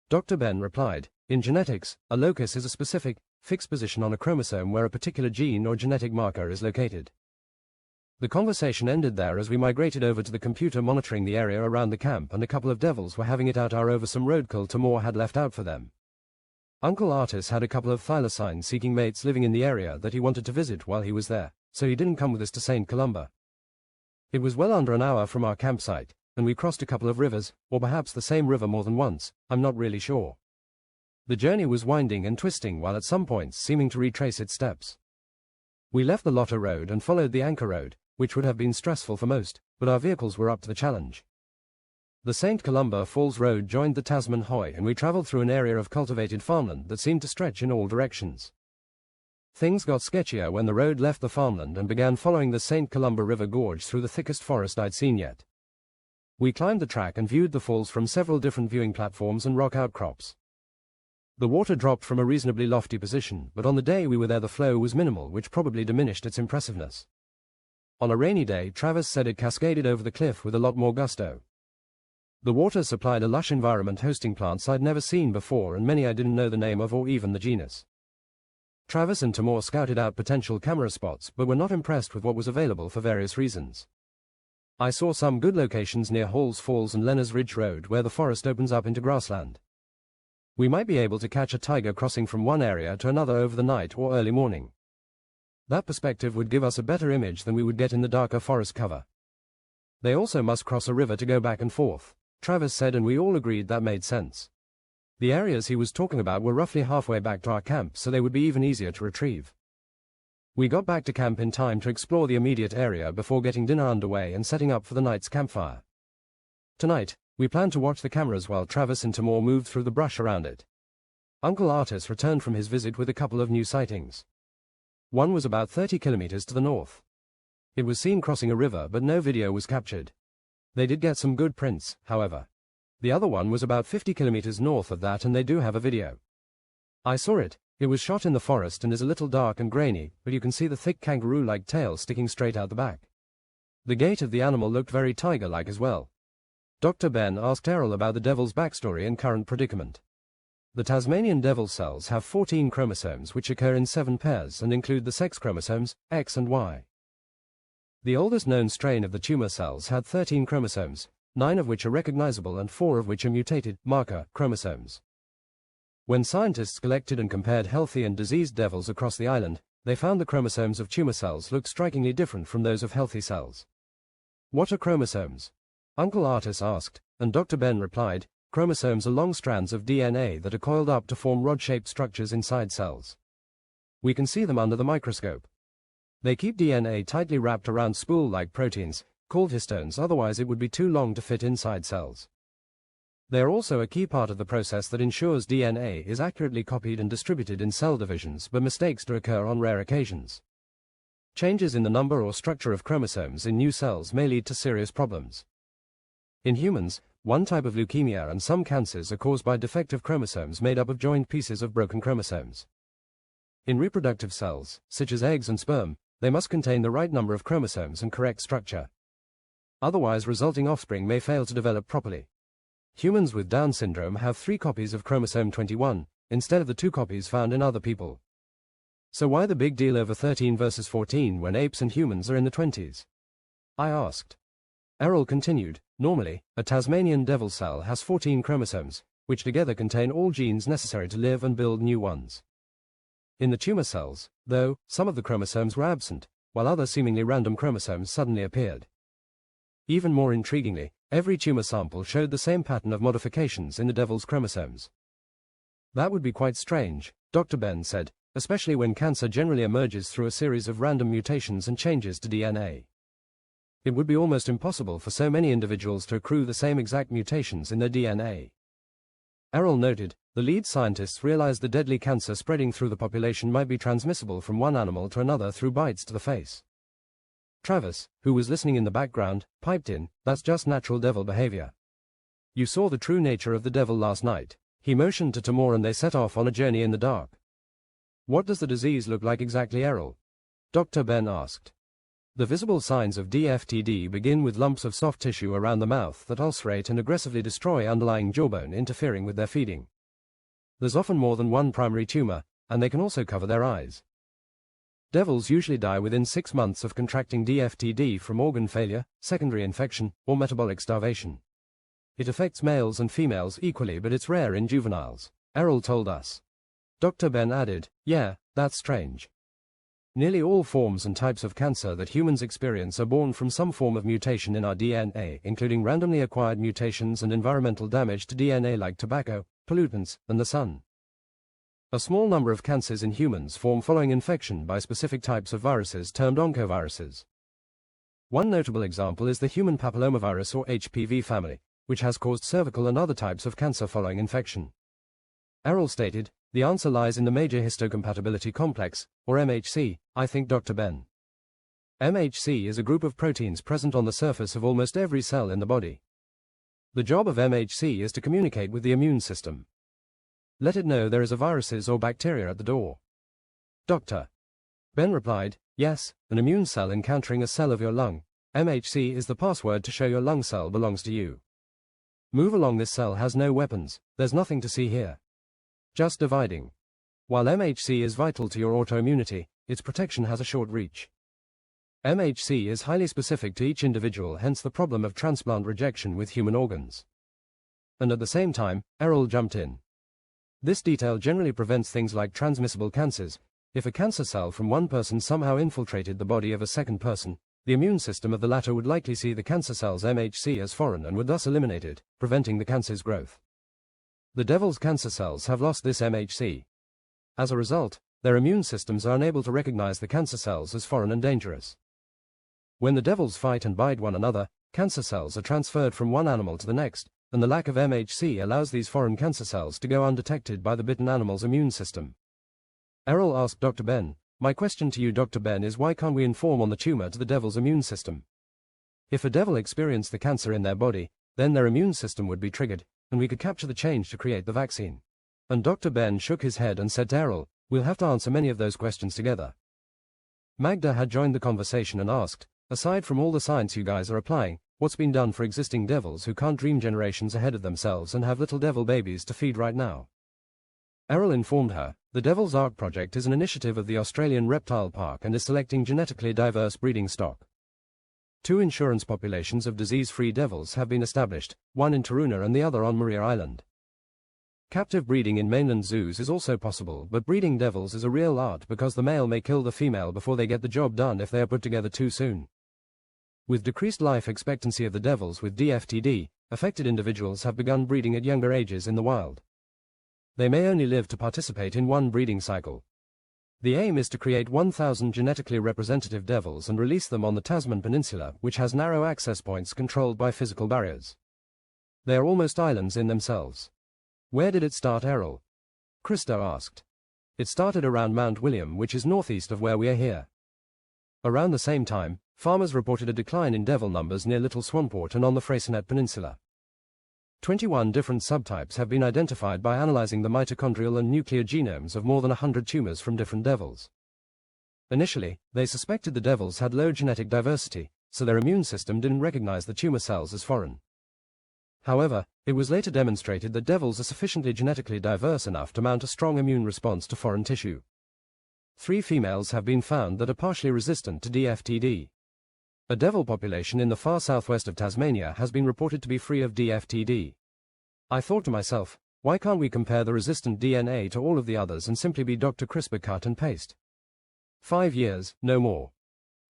Speaker 1: Dr. Ben replied, in genetics, a locus is a specific, fixed position on a chromosome where a particular gene or genetic marker is located. The conversation ended there as we migrated over to the computer monitoring the area around the camp and a couple of devils were having it out over some roadkill Tamor had left out for them. Uncle Artis had a couple of thylacine seeking mates living in the area that he wanted to visit while he was there, so he didn't come with us to St. Columba. It was well under an hour from our campsite, and we crossed a couple of rivers, or perhaps the same river more than once, I'm not really sure. The journey was winding and twisting while at some points seeming to retrace its steps. We left the Lotta Road and followed the Anchor Road, which would have been stressful for most, but our vehicles were up to the challenge. The St. Columba Falls Road joined the Tasman Hoy and we travelled through an area of cultivated farmland that seemed to stretch in all directions. Things got sketchier when the road left the farmland and began following the St. Columba River gorge through the thickest forest I'd seen yet. We climbed the track and viewed the falls from several different viewing platforms and rock outcrops. The water dropped from a reasonably lofty position, but on the day we were there the flow was minimal, which probably diminished its impressiveness. On a rainy day, Travis said it cascaded over the cliff with a lot more gusto. The water supplied a lush environment hosting plants I'd never seen before and many I didn't know the name of or even the genus. Travis and Timur scouted out potential camera spots but were not impressed with what was available for various reasons. I saw some good locations near Halls Falls and Lenners Ridge Road where the forest opens up into grassland. We might be able to catch a tiger crossing from one area to another over the night or early morning. That perspective would give us a better image than we would get in the darker forest cover. They also must cross a river to go back and forth, Travis said, and we all agreed that made sense. The areas he was talking about were roughly halfway back to our camp, so they would be even easier to retrieve. We got back to camp in time to explore the immediate area before getting dinner underway and setting up for the night's campfire. Tonight, we planned to watch the cameras while Travis and Timur moved through the brush around it. Uncle Artis returned from his visit with a couple of new sightings. One was about 30 kilometers to the north. It was seen crossing a river, but no video was captured. They did get some good prints, however. The other one was about 50 kilometers north of that, and they do have a video. I saw it. It was shot in the forest and is a little dark and grainy, but you can see the thick kangaroo-like tail sticking straight out the back. The gait of the animal looked very tiger-like as well. Dr. Ben asked Errol about the devil's backstory and current predicament. The Tasmanian devil cells have 14 chromosomes which occur in 7 pairs and include the sex chromosomes, X and Y. The oldest known strain of the tumor cells had 13 chromosomes, 9 of which are recognizable and 4 of which are mutated, marker, chromosomes. When scientists collected and compared healthy and diseased devils across the island, they found the chromosomes of tumor cells looked strikingly different from those of healthy cells. What are chromosomes? Uncle Artis asked, and Dr. Ben replied, chromosomes are long strands of DNA that are coiled up to form rod-shaped structures inside cells. We can see them under the microscope. They keep DNA tightly wrapped around spool-like proteins, called histones, otherwise it would be too long to fit inside cells. They are also a key part of the process that ensures DNA is accurately copied and distributed in cell divisions, but mistakes do occur on rare occasions. Changes in the number or structure of chromosomes in new cells may lead to serious problems. In humans, one type of leukemia and some cancers are caused by defective chromosomes made up of joined pieces of broken chromosomes. In reproductive cells, such as eggs and sperm, they must contain the right number of chromosomes and correct structure. Otherwise, resulting offspring may fail to develop properly. Humans with Down syndrome have 3 copies of chromosome 21, instead of the 2 copies found in other people. So why the big deal over 13 versus 14 when apes and humans are in the 20s? I asked. Errol continued, normally, a Tasmanian devil cell has 14 chromosomes, which together contain all genes necessary to live and build new ones. In the tumor cells, though, some of the chromosomes were absent, while other seemingly random chromosomes suddenly appeared. Even more intriguingly, every tumor sample showed the same pattern of modifications in the devil's chromosomes. That would be quite strange, Dr. Ben said, especially when cancer generally emerges through a series of random mutations and changes to DNA. It would be almost impossible for so many individuals to accrue the same exact mutations in their DNA. Errol noted, the lead scientists realized the deadly cancer spreading through the population might be transmissible from one animal to another through bites to the face. Travis, who was listening in the background, piped in, that's just natural devil behavior. You saw the true nature of the devil last night. He motioned to Timur and they set off on a journey in the dark. What does the disease look like exactly, Errol? Dr. Ben asked. The visible signs of DFTD begin with lumps of soft tissue around the mouth that ulcerate and aggressively destroy underlying jawbone, interfering with their feeding. There's often more than one primary tumor, and they can also cover their eyes. Devils usually die within 6 months of contracting DFTD from organ failure, secondary infection, or metabolic starvation. It affects males and females equally, but it's rare in juveniles, Errol told us. Dr. Ben added, yeah, that's strange. Nearly all forms and types of cancer that humans experience are born from some form of mutation in our DNA, including randomly acquired mutations and environmental damage to DNA like tobacco, pollutants, and the sun. A small number of cancers in humans form following infection by specific types of viruses termed oncoviruses. One notable example is the human papillomavirus or HPV family, which has caused cervical and other types of cancer following infection. Errol stated, the answer lies in the major histocompatibility complex, or MHC, I think Dr. Ben. MHC is a group of proteins present on the surface of almost every cell in the body. The job of MHC is to communicate with the immune system. Let it know there is a viruses or bacteria at the door. Dr. Ben replied, yes, an immune cell encountering a cell of your lung. MHC is the password to show your lung cell belongs to you. Move along, this cell has no weapons, there's nothing to see here. Just dividing. While MHC is vital to your autoimmunity, its protection has a short reach. MHC is highly specific to each individual, hence the problem of transplant rejection with human organs. And at the same time, Errol jumped in. This detail generally prevents things like transmissible cancers. If a cancer cell from one person somehow infiltrated the body of a second person, the immune system of the latter would likely see the cancer cell's MHC as foreign and would thus eliminate it, preventing the cancer's growth. The devil's cancer cells have lost this MHC. As a result, their immune systems are unable to recognize the cancer cells as foreign and dangerous. When the devils fight and bite one another, cancer cells are transferred from one animal to the next, and the lack of MHC allows these foreign cancer cells to go undetected by the bitten animal's immune system. Errol asked Dr. Ben, my question to you, Dr. Ben, is why can't we inform on the tumor to the devil's immune system? If a devil experienced the cancer in their body, then their immune system would be triggered, and we could capture the change to create the vaccine. And Dr. Ben shook his head and said to Errol, we'll have to answer many of those questions together. Magda had joined the conversation and asked, aside from all the science you guys are applying, what's been done for existing devils who can't dream generations ahead of themselves and have little devil babies to feed right now? Errol informed her, the Devil's Ark project is an initiative of the Australian Reptile Park and is selecting genetically diverse breeding stock. 2 insurance populations of disease-free devils have been established, one in Taroona and the other on Maria Island. Captive breeding in mainland zoos is also possible, but breeding devils is a real art because the male may kill the female before they get the job done if they are put together too soon. With decreased life expectancy of the devils with DFTD, affected individuals have begun breeding at younger ages in the wild. They may only live to participate in one breeding cycle. The aim is to create 1,000 genetically representative devils and release them on the Tasman Peninsula, which has narrow access points controlled by physical barriers. They are almost islands in themselves. Where did it start, Errol? Krista asked. It started around Mount William, which is northeast of where we are here. Around the same time, farmers reported a decline in devil numbers near Little Swanport and on the Freycinet Peninsula. 21 different subtypes have been identified by analyzing the mitochondrial and nuclear genomes of more than 100 tumors from different devils. Initially, they suspected the devils had low genetic diversity, so their immune system didn't recognize the tumor cells as foreign. However, it was later demonstrated that devils are sufficiently genetically diverse enough to mount a strong immune response to foreign tissue. 3 females have been found that are partially resistant to DFTD. A devil population in the far southwest of Tasmania has been reported to be free of DFTD. I thought to myself, why can't we compare the resistant DNA to all of the others and simply be Dr. CRISPR cut and paste? 5 years, no more.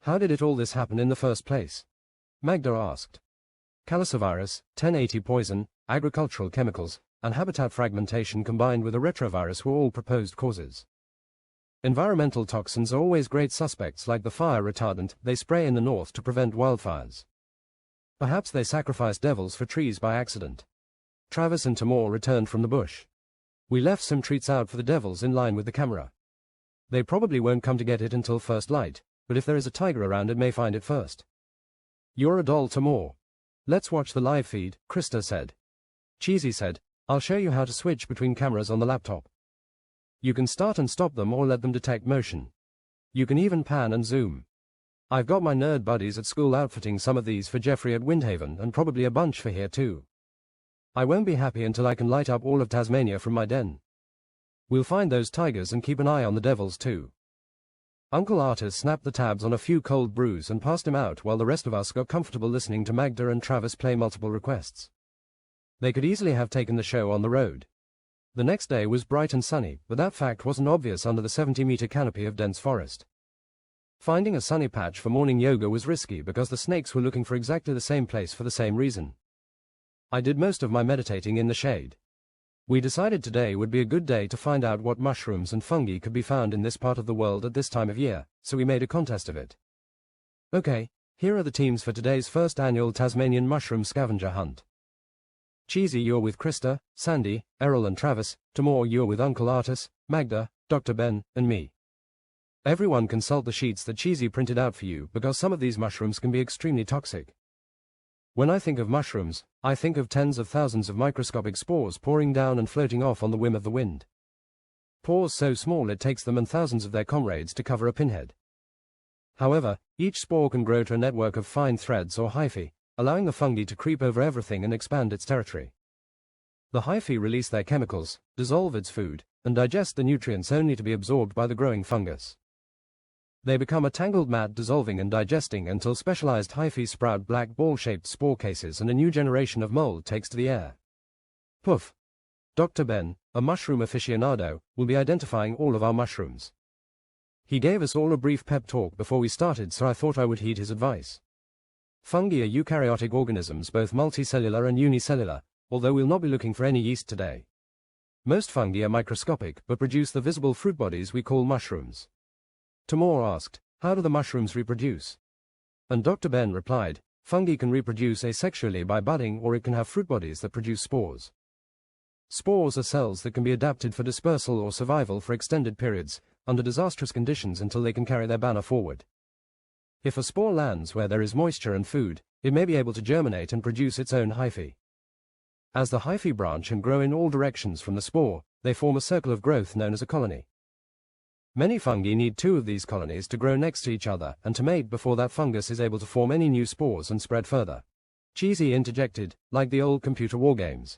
Speaker 1: How did all this happen in the first place? Magda asked. Calicivirus, 1080 poison, agricultural chemicals, and habitat fragmentation combined with a retrovirus were all proposed causes. Environmental toxins are always great suspects, like the fire retardant they spray in the north to prevent wildfires. Perhaps they sacrificed devils for trees by accident. Travis and Tamor returned from the bush. We left some treats out for the devils in line with the camera. They probably won't come to get it until first light, but if there is a tiger around it may find it first. You're a doll, Tamor. Let's watch the live feed, Krista said. Cheesy said, I'll show you how to switch between cameras on the laptop. You can start and stop them or let them detect motion. You can even pan and zoom. I've got my nerd buddies at school outfitting some of these for Jeffrey at Windhaven and probably a bunch for here too. I won't be happy until I can light up all of Tasmania from my den. We'll find those tigers and keep an eye on the devils too. Uncle Artis snapped the tabs on a few cold brews and passed him out while the rest of us got comfortable listening to Magda and Travis play multiple requests. They could easily have taken the show on the road. The next day was bright and sunny, but that fact wasn't obvious under the 70-meter canopy of dense forest. Finding a sunny patch for morning yoga was risky because the snakes were looking for exactly the same place for the same reason. I did most of my meditating in the shade. We decided today would be a good day to find out what mushrooms and fungi could be found in this part of the world at this time of year, so we made a contest of it. Okay, here are the teams for today's first annual Tasmanian mushroom scavenger hunt. Cheesy, you're with Krista, Sandy, Errol and Travis. Tomorrow you're with Uncle Artis, Magda, Dr. Ben, and me. Everyone consult the sheets that Cheesy printed out for you because some of these mushrooms can be extremely toxic. When I think of mushrooms, I think of tens of thousands of microscopic spores pouring down and floating off on the whim of the wind. Pores so small it takes them and thousands of their comrades to cover a pinhead. However, each spore can grow to a network of fine threads or hyphae, allowing the fungi to creep over everything and expand its territory. The hyphae release their chemicals, dissolve its food, and digest the nutrients only to be absorbed by the growing fungus. They become a tangled mat dissolving and digesting until specialized hyphae sprout black ball-shaped spore cases and a new generation of mold takes to the air. Poof! Dr. Ben, a mushroom aficionado, will be identifying all of our mushrooms. He gave us all a brief pep talk before we started, so I thought I would heed his advice. Fungi are eukaryotic organisms, both multicellular and unicellular, although we'll not be looking for any yeast today. Most fungi are microscopic but produce the visible fruit bodies we call mushrooms. Tamor asked, how do the mushrooms reproduce? And Dr. Ben replied, fungi can reproduce asexually by budding, or it can have fruit bodies that produce spores. Spores are cells that can be adapted for dispersal or survival for extended periods, under disastrous conditions until they can carry their banner forward. If a spore lands where there is moisture and food, it may be able to germinate and produce its own hyphae. As the hyphae branch and grow in all directions from the spore, they form a circle of growth known as a colony. Many fungi need two of these colonies to grow next to each other and to mate before that fungus is able to form any new spores and spread further. Cheesy interjected, like the old computer wargames.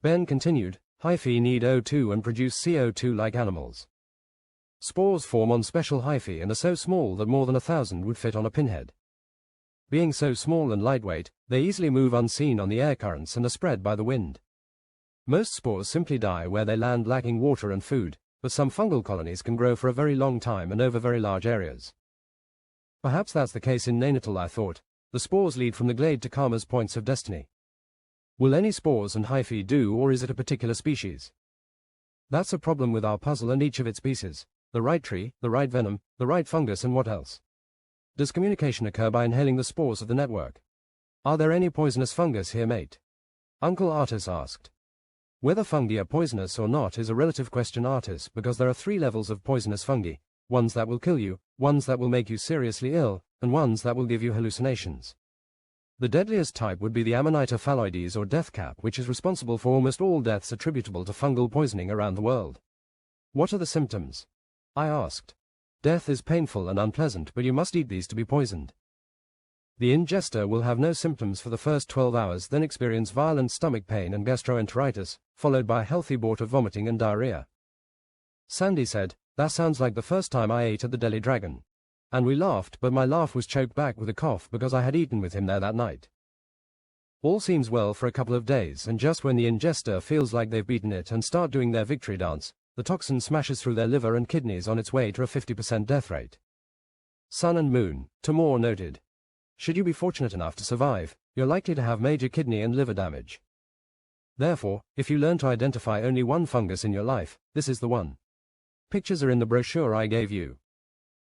Speaker 1: Ben continued, hyphae need O2 and produce CO2 like animals. Spores form on special hyphae and are so small that more than 1,000 would fit on a pinhead. Being so small and lightweight, they easily move unseen on the air currents and are spread by the wind. Most spores simply die where they land lacking water and food, but some fungal colonies can grow for a very long time and over very large areas. Perhaps that's the case in Neanderthal, I thought. The spores lead from the glade to Karma's points of destiny. Will any spores and hyphae do, or is it a particular species? That's a problem with our puzzle and each of its pieces. The right tree, the right venom, the right fungus, and what else? Does communication occur by inhaling the spores of the network? Are there any poisonous fungus here, mate? Uncle Artis asked. Whether fungi are poisonous or not is a relative question, Artis, because there are 3 levels of poisonous fungi, ones that will kill you, ones that will make you seriously ill, and ones that will give you hallucinations. The deadliest type would be the Amanita phalloides or death cap, which is responsible for almost all deaths attributable to fungal poisoning around the world. What are the symptoms? I asked. Death is painful and unpleasant, but you must eat these to be poisoned. The ingester will have no symptoms for the first 12 hours, then experience violent stomach pain and gastroenteritis, followed by a healthy bout of vomiting and diarrhea. Sandy said, that sounds like the first time I ate at the Deli Dragon. And we laughed, but my laugh was choked back with a cough because I had eaten with him there that night. All seems well for a couple of days, and just when the ingester feels like they've beaten it and start doing their victory dance, the toxin smashes through their liver and kidneys on its way to a 50% death rate. Sun and Moon, Tamor noted. Should you be fortunate enough to survive, you're likely to have major kidney and liver damage. Therefore, if you learn to identify only one fungus in your life, this is the one. Pictures are in the brochure I gave you.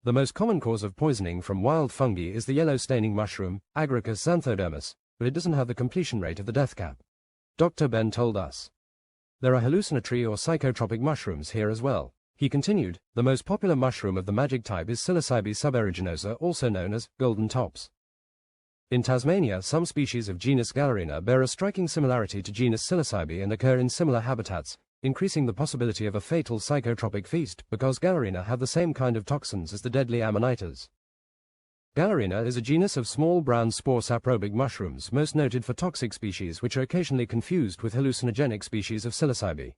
Speaker 1: The most common cause of poisoning from wild fungi is the yellow staining mushroom, Agricus xanthodermis, but it doesn't have the completion rate of the death cap. Dr. Ben told us. There are hallucinatory or psychotropic mushrooms here as well. He continued, the most popular mushroom of the magic type is psilocybe subaeruginosa, also known as golden tops. In Tasmania, some species of genus Galerina bear a striking similarity to genus psilocybe and occur in similar habitats, increasing the possibility of a fatal psychotropic feast because Galerina have the same kind of toxins as the deadly Amanitas. Galerina is a genus of small brown spore saprobic mushrooms, most noted for toxic species which are occasionally confused with hallucinogenic species of psilocybe.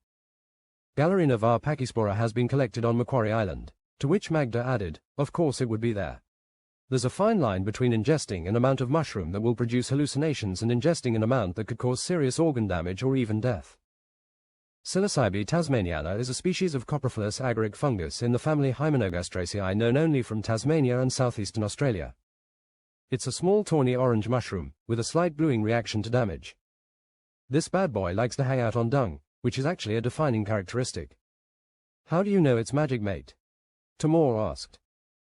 Speaker 1: Galerina var pachyspora has been collected on Macquarie Island, to which Magda added, of course it would be there. There's a fine line between ingesting an amount of mushroom that will produce hallucinations and ingesting an amount that could cause serious organ damage or even death. Psilocybe tasmaniana is a species of coprophilous agaric fungus in the family Hymenogasteraceae known only from Tasmania and southeastern Australia. It's a small tawny orange mushroom, with a slight bluing reaction to damage. This bad boy likes to hang out on dung, which is actually a defining characteristic. How do you know it's magic, mate? Tamor asked.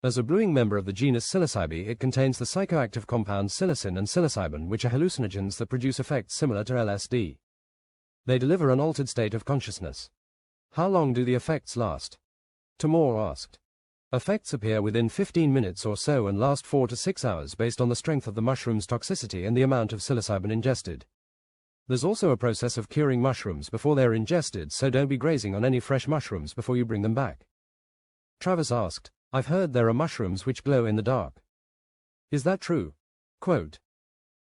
Speaker 1: As a bluing member of the genus psilocybe, it contains the psychoactive compounds psilocin and psilocybin, which are hallucinogens that produce effects similar to LSD. They deliver an altered state of consciousness. How long do the effects last? Tamor asked. Effects appear within 15 minutes or so and last 4 to 6 hours based on the strength of the mushroom's toxicity and the amount of psilocybin ingested. There's also a process of curing mushrooms before they are ingested, so don't be grazing on any fresh mushrooms before you bring them back. Travis asked, I've heard there are mushrooms which glow in the dark. Is that true? Quote.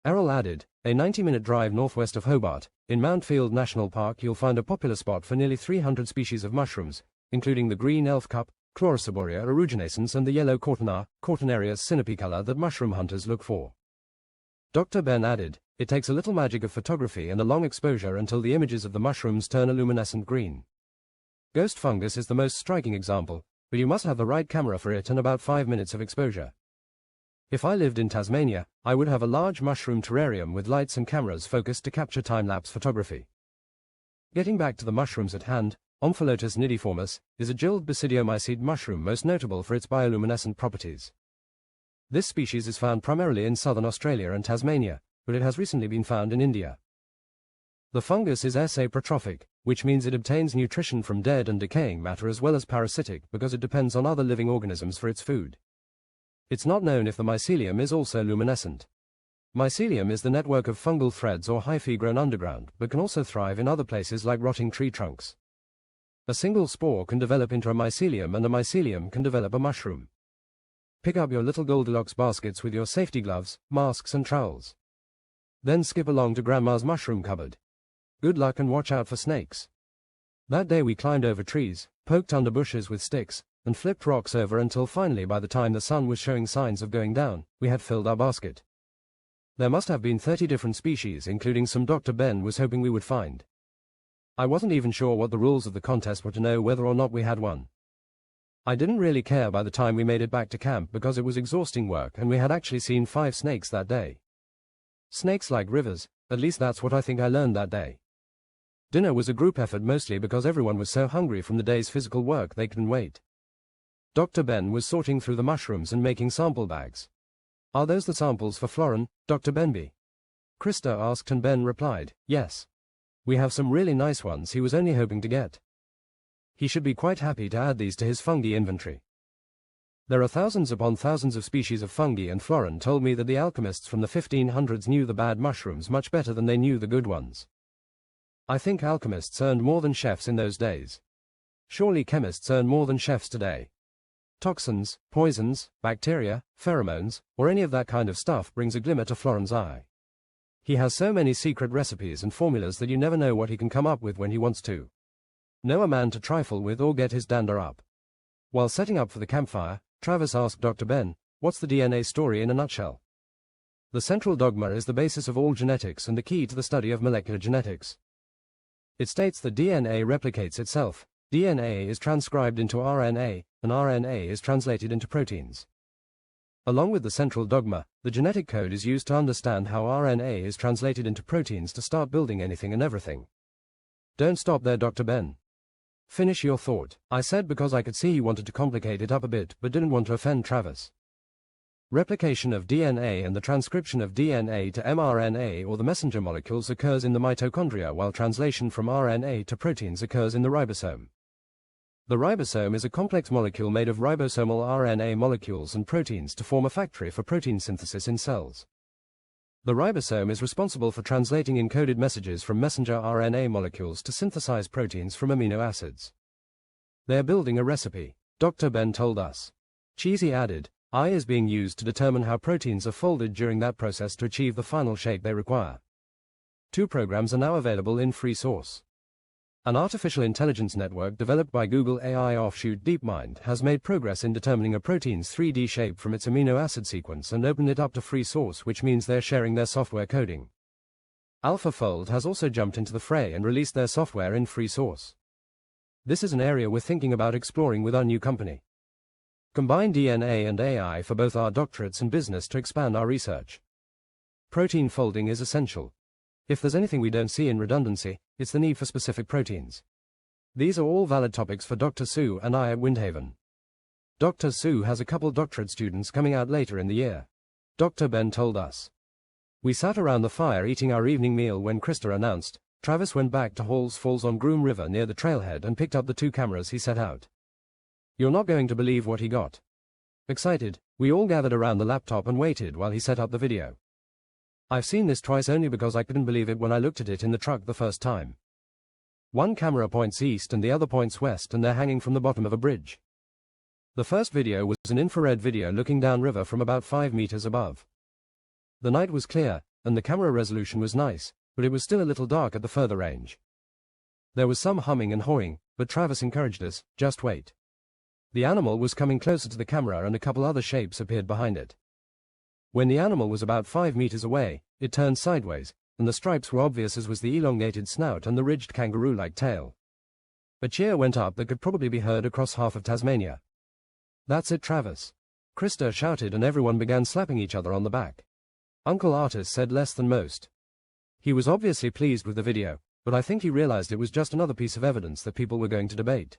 Speaker 1: Errol added, a 90-minute drive northwest of Hobart, in Mountfield National Park, you'll find a popular spot for nearly 300 species of mushrooms, including the green elf cup, Chlorosiboria aeruginosus, and the yellow Cortinarius sinopicolor that mushroom hunters look for. Dr. Ben added, it takes a little magic of photography and a long exposure until the images of the mushrooms turn a luminescent green. Ghost fungus is the most striking example, but you must have the right camera for it and about 5 minutes of exposure. If I lived in Tasmania, I would have a large mushroom terrarium with lights and cameras focused to capture time-lapse photography. Getting back to the mushrooms at hand, Omphalotus nidiformis is a gilled basidiomycete mushroom most notable for its bioluminescent properties. This species is found primarily in southern Australia and Tasmania, but it has recently been found in India. The fungus is saprotrophic, which means it obtains nutrition from dead and decaying matter as well as parasitic because it depends on other living organisms for its food. It's not known if the mycelium is also luminescent. Mycelium is the network of fungal threads or hyphae grown underground, but can also thrive in other places like rotting tree trunks. A single spore can develop into a mycelium, and a mycelium can develop a mushroom. Pick up your little Goldilocks baskets with your safety gloves, masks and trowels. Then skip along to Grandma's mushroom cupboard. Good luck and watch out for snakes. That day we climbed over trees, poked under bushes with sticks, and flipped rocks over until finally, by the time the sun was showing signs of going down, we had filled our basket. There must have been 30 different species, including some Dr. Ben was hoping we would find. I wasn't even sure what the rules of the contest were to know whether or not we had won. I didn't really care by the time we made it back to camp because it was exhausting work and we had actually seen 5 snakes that day. Snakes like rivers, at least that's what I think I learned that day. Dinner was a group effort mostly because everyone was so hungry from the day's physical work they couldn't wait. Dr. Ben was sorting through the mushrooms and making sample bags. Are those the samples for Florin, Dr. Benby? Krista asked and Ben replied, yes. We have some really nice ones he was only hoping to get. He should be quite happy to add these to his fungi inventory. There are thousands upon thousands of species of fungi, and Florin told me that the alchemists from the 1500s knew the bad mushrooms much better than they knew the good ones. I think alchemists earned more than chefs in those days. Surely chemists earn more than chefs today. Toxins, poisons, bacteria, pheromones, or any of that kind of stuff brings a glimmer to Florin's eye. He has so many secret recipes and formulas that you never know what he can come up with when he wants to. Know a man to trifle with or get his dander up. While setting up for the campfire, Travis asked Dr. Ben, what's the DNA story in a nutshell? The central dogma is the basis of all genetics and the key to the study of molecular genetics. It states that DNA replicates itself, DNA is transcribed into RNA, and RNA is translated into proteins. Along with the central dogma, the genetic code is used to understand how RNA is translated into proteins to start building anything and everything. Don't stop there, Dr. Ben. Finish your thought, I said, because I could see he wanted to complicate it up a bit but didn't want to offend Travis. Replication of DNA and the transcription of DNA to mRNA or the messenger molecules occurs in the mitochondria, while translation from RNA to proteins occurs in the ribosome. The ribosome is a complex molecule made of ribosomal RNA molecules and proteins to form a factory for protein synthesis in cells. The ribosome is responsible for translating encoded messages from messenger RNA molecules to synthesize proteins from amino acids. They're building a recipe, Dr. Ben told us. Cheesy added, I is being used to determine how proteins are folded during that process to achieve the final shape they require. 2 programs are now available in free source. An artificial intelligence network developed by Google AI offshoot DeepMind has made progress in determining a protein's 3D shape from its amino acid sequence and opened it up to free source, which means they're sharing their software coding. AlphaFold has also jumped into the fray and released their software in free source. This is an area we're thinking about exploring with our new company. Combine DNA and AI for both our doctorates and business to expand our research. Protein folding is essential. If there's anything we don't see in redundancy, it's the need for specific proteins. These are all valid topics for Dr. Sue and I at Windhaven. Dr. Sue has a couple doctorate students coming out later in the year. Dr. Ben told us. We sat around the fire eating our evening meal when Krista announced, Travis went back to Halls Falls on Groom River near the trailhead and picked up the 2 cameras he set out. You're not going to believe what he got. Excited, we all gathered around the laptop and waited while he set up the video. I've seen this twice only because I couldn't believe it when I looked at it in the truck the first time. One camera points east and the other points west, and they're hanging from the bottom of a bridge. The first video was an infrared video looking downriver from about 5 meters above. The night was clear, and the camera resolution was nice, but it was still a little dark at the further range. There was some humming and hawing, but Travis encouraged us, just wait. The animal was coming closer to the camera and a couple other shapes appeared behind it. When the animal was about 5 meters away, it turned sideways, and the stripes were obvious, as was the elongated snout and the ridged kangaroo-like tail. A cheer went up that could probably be heard across half of Tasmania. That's it, Travis. Krista shouted, and everyone began slapping each other on the back. Uncle Artis said less than most. He was obviously pleased with the video, but I think he realized it was just another piece of evidence that people were going to debate.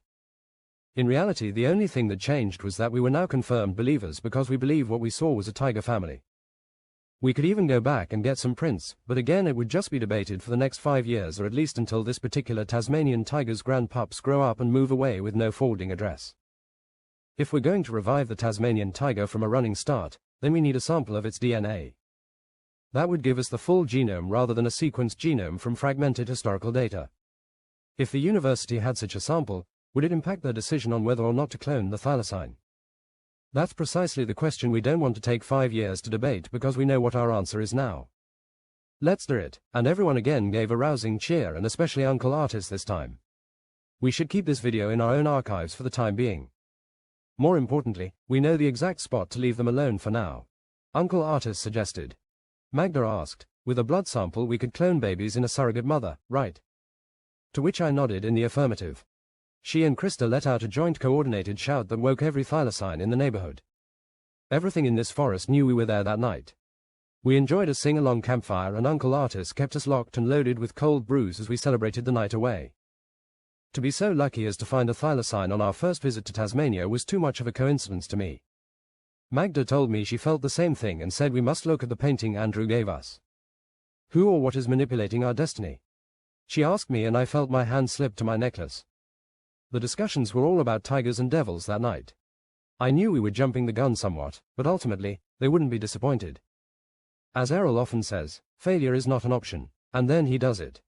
Speaker 1: In reality, the only thing that changed was that we were now confirmed believers because we believe what we saw was a tiger family. We could even go back and get some prints, but again it would just be debated for the next 5 years, or at least until this particular Tasmanian tiger's grandpups grow up and move away with no forwarding address. If we're going to revive the Tasmanian tiger from a running start, then we need a sample of its DNA. That would give us the full genome rather than a sequenced genome from fragmented historical data. If the university had such a sample, would it impact their decision on whether or not to clone the thylacine? That's precisely the question we don't want to take 5 years to debate, because we know what our answer is now. Let's do it, and everyone again gave a rousing cheer, and especially Uncle Artis this time. We should keep this video in our own archives for the time being. More importantly, we know the exact spot to leave them alone for now. Uncle Artis suggested. Magda asked, with a blood sample we could clone babies in a surrogate mother, right? To which I nodded in the affirmative. She and Krista let out a joint coordinated shout that woke every thylacine in the neighborhood. Everything in this forest knew we were there that night. We enjoyed a sing-along campfire, and Uncle Artis kept us locked and loaded with cold brews as we celebrated the night away. To be so lucky as to find a thylacine on our first visit to Tasmania was too much of a coincidence to me. Magda told me she felt the same thing and said we must look at the painting Andrew gave us. Who or what is manipulating our destiny? She asked me, and I felt my hand slip to my necklace. The discussions were all about tigers and devils that night. I knew we were jumping the gun somewhat, but ultimately, they wouldn't be disappointed. As Errol often says, failure is not an option, and then he does it.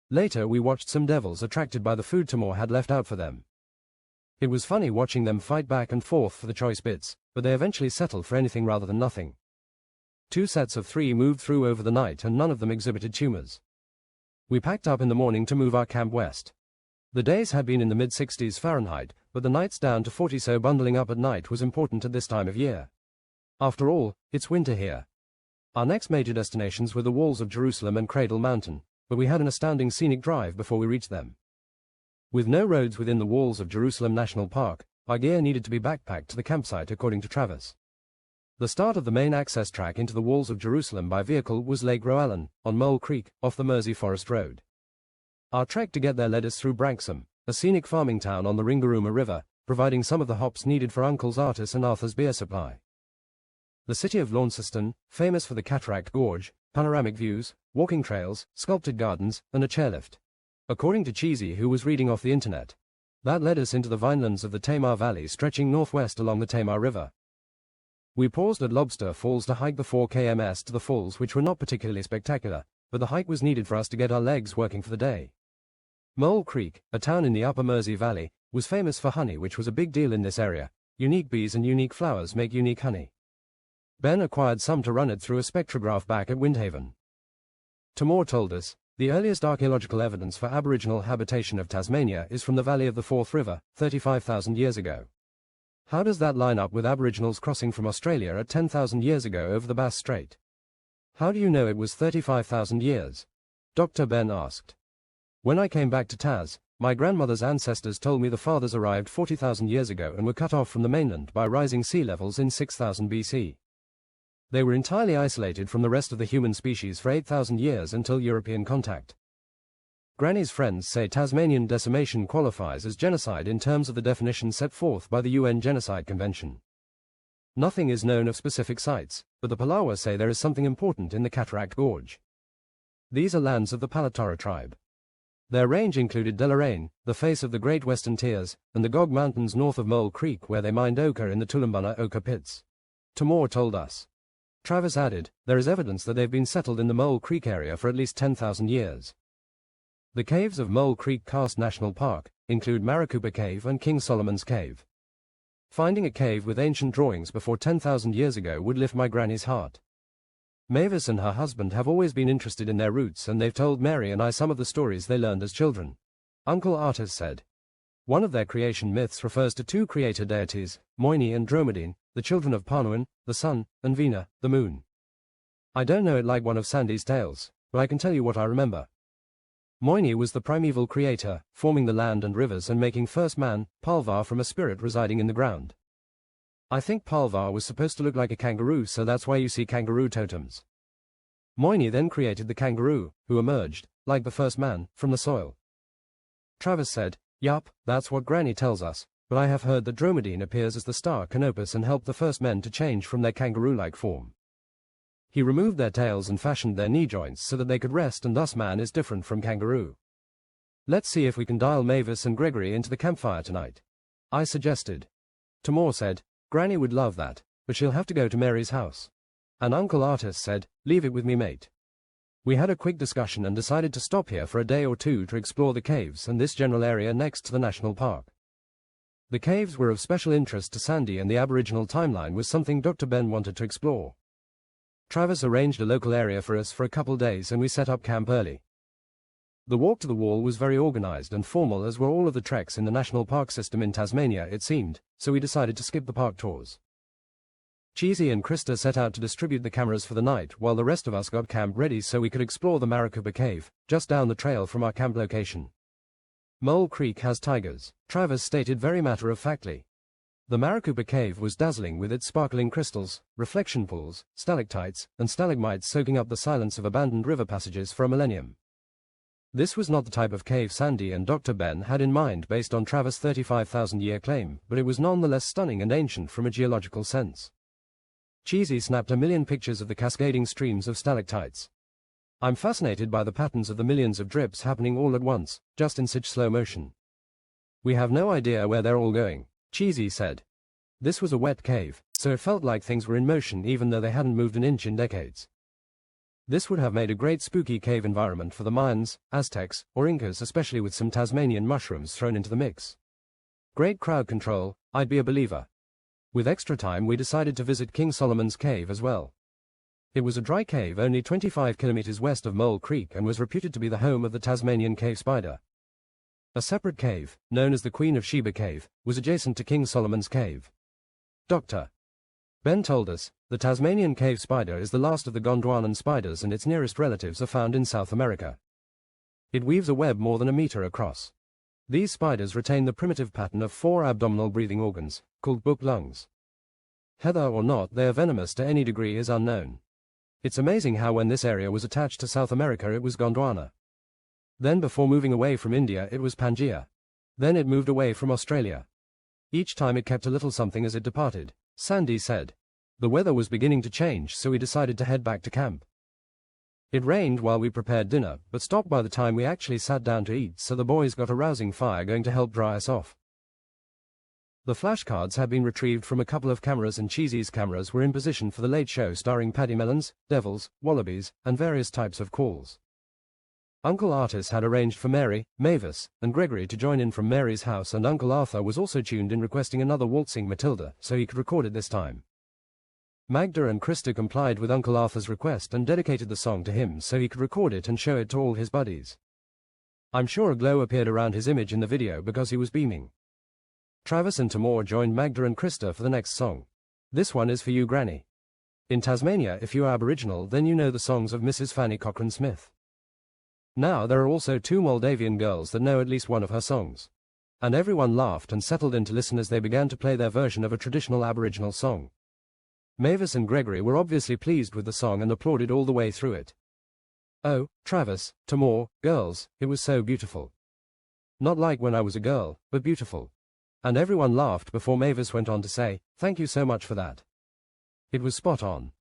Speaker 1: Later we watched some devils attracted by the food Timor had left out for them. It was funny watching them fight back and forth for the choice bits, but they eventually settled for anything rather than nothing. 2 sets of 3 moved through over the night, and none of them exhibited tumors. We packed up in the morning to move our camp west. The days had been in the mid-60s Fahrenheit, but the nights down to 40, so bundling up at night was important at this time of year. After all, it's winter here. Our next major destinations were the walls of Jerusalem and Cradle Mountain, but we had an astounding scenic drive before we reached them. With no roads within the walls of Jerusalem National Park, our gear needed to be backpacked to the campsite according to Travis. The start of the main access track into the walls of Jerusalem by vehicle was Lake Roallan, on Mole Creek, off the Mersey Forest Road. Our trek to get there led us through Branksome, a scenic farming town on the Ringarooma River, providing some of the hops needed for Uncle's Artis and Arthur's beer supply. The city of Launceston, famous for the Cataract Gorge, panoramic views, walking trails, sculpted gardens, and a chairlift. According to Cheesy, who was reading off the internet, that led us into the vinelands of the Tamar Valley stretching northwest along the Tamar River. We paused at Lobster Falls to hike the 4 kms to the falls, which were not particularly spectacular, but the hike was needed for us to get our legs working for the day. Mole Creek, a town in the upper Mersey Valley, was famous for honey, which was a big deal in this area. Unique bees and unique flowers make unique honey. Ben acquired some to run it through a spectrograph back at Windhaven. Timor told us, the earliest archaeological evidence for Aboriginal habitation of Tasmania is from the valley of the Forth River, 35,000 years ago. How does that line up with Aboriginals crossing from Australia at 10,000 years ago over the Bass Strait? How do you know it was 35,000 years? Dr. Ben asked. When I came back to Tas, my grandmother's ancestors told me the fathers arrived 40,000 years ago and were cut off from the mainland by rising sea levels in 6000 BC. They were entirely isolated from the rest of the human species for 8,000 years until European contact. Granny's friends say Tasmanian decimation qualifies as genocide in terms of the definition set forth by the UN Genocide Convention. Nothing is known of specific sites, but the Palawa say there is something important in the Cataract Gorge. These are lands of the Palatora tribe. Their range included Deloraine, the face of the Great Western Tiers, and the Gog Mountains north of Mole Creek where they mined ochre in the Tulumbana ochre pits. Tamor told us. Travis added, there is evidence that they've been settled in the Mole Creek area for at least 10,000 years. The caves of Mole Creek Karst National Park include Maricopa Cave and King Solomon's Cave. Finding a cave with ancient drawings before 10,000 years ago would lift my granny's heart. Mavis and her husband have always been interested in their roots and they've told Mary and I some of the stories they learned as children. Uncle Artis said. One of their creation myths refers to two creator deities, Moini and Dromedine, the children of Parnuin, the sun, and Vina, the moon. I don't know it like one of Sandy's tales, but I can tell you what I remember. Moini was the primeval creator, forming the land and rivers and making first man, Palvar, from a spirit residing in the ground. I think Palvar was supposed to look like a kangaroo, so that's why you see kangaroo totems. Moini then created the kangaroo, who emerged, like the first man, from the soil. Travis said, yup, that's what Granny tells us, but I have heard that Dromedine appears as the star Canopus and helped the first men to change from their kangaroo-like form. He removed their tails and fashioned their knee joints so that they could rest, and thus man is different from kangaroo. Let's see if we can dial Mavis and Gregory into the campfire tonight. I suggested. Tamor said, Granny would love that, but she'll have to go to Mary's house. And Uncle Artis said, leave it with me, mate. We had a quick discussion and decided to stop here for a day or two to explore the caves and this general area next to the national park. The caves were of special interest to Sandy and the Aboriginal timeline was something Dr. Ben wanted to explore. Travis arranged a local area for us for a couple days and we set up camp early. The walk to the wall was very organized and formal, as were all of the treks in the national park system in Tasmania, it seemed, so we decided to skip the park tours. Cheesy and Krista set out to distribute the cameras for the night while the rest of us got camp ready so we could explore the Maricopa Cave, just down the trail from our camp location. Mole Creek has tigers, Travis stated very matter-of-factly. The Maricopa Cave was dazzling with its sparkling crystals, reflection pools, stalactites, and stalagmites soaking up the silence of abandoned river passages for a millennium. This was not the type of cave Sandy and Dr. Ben had in mind based on Travis' 35,000-year claim, but it was nonetheless stunning and ancient from a geological sense. Cheesy snapped a million pictures of the cascading streams of stalactites. I'm fascinated by the patterns of the millions of drips happening all at once, just in such slow motion. We have no idea where they're all going, Cheesy said. This was a wet cave, so it felt like things were in motion even though they hadn't moved an inch in decades. This would have made a great spooky cave environment for the Mayans, Aztecs, or Incas, especially with some Tasmanian mushrooms thrown into the mix. Great crowd control, I'd be a believer. With extra time we decided to visit King Solomon's Cave as well. It was a dry cave only 25 kilometers west of Mole Creek and was reputed to be the home of the Tasmanian cave spider. A separate cave, known as the Queen of Sheba Cave, was adjacent to King Solomon's Cave. Dr. Ben told us, the Tasmanian cave spider is the last of the Gondwanan spiders and its nearest relatives are found in South America. It weaves a web more than a meter across. These spiders retain the primitive pattern of 4 abdominal breathing organs, called book lungs. Whether or not they are venomous to any degree is unknown. It's amazing how when this area was attached to South America it was Gondwana. Then before moving away from India it was Pangaea. Then it moved away from Australia. Each time it kept a little something as it departed, Sandy said. The weather was beginning to change so we decided to head back to camp. It rained while we prepared dinner, but stopped by the time we actually sat down to eat, so the boys got a rousing fire going to help dry us off. The flashcards had been retrieved from a couple of cameras and Cheesy's cameras were in position for the late show starring paddy melons, devils, wallabies, and various types of calls. Uncle Artis had arranged for Mary, Mavis, and Gregory to join in from Mary's house, and Uncle Arthur was also tuned in requesting another waltzing Matilda so he could record it this time. Magda and Krista complied with Uncle Arthur's request and dedicated the song to him so he could record it and show it to all his buddies. I'm sure a glow appeared around his image in the video because he was beaming. Travis and Tamor joined Magda and Krista for the next song. This one is for you, Granny. In Tasmania, if you are Aboriginal, then you know the songs of Mrs. Fanny Cochran Smith. Now there are also 2 Moldavian girls that know at least one of her songs. And everyone laughed and settled in to listen as they began to play their version of a traditional Aboriginal song. Mavis and Gregory were obviously pleased with the song and applauded all the way through it. Oh, Travis, Timur, girls, it was so beautiful. Not like when I was a girl, but beautiful. And everyone laughed before Mavis went on to say, thank you so much for that. It was spot on.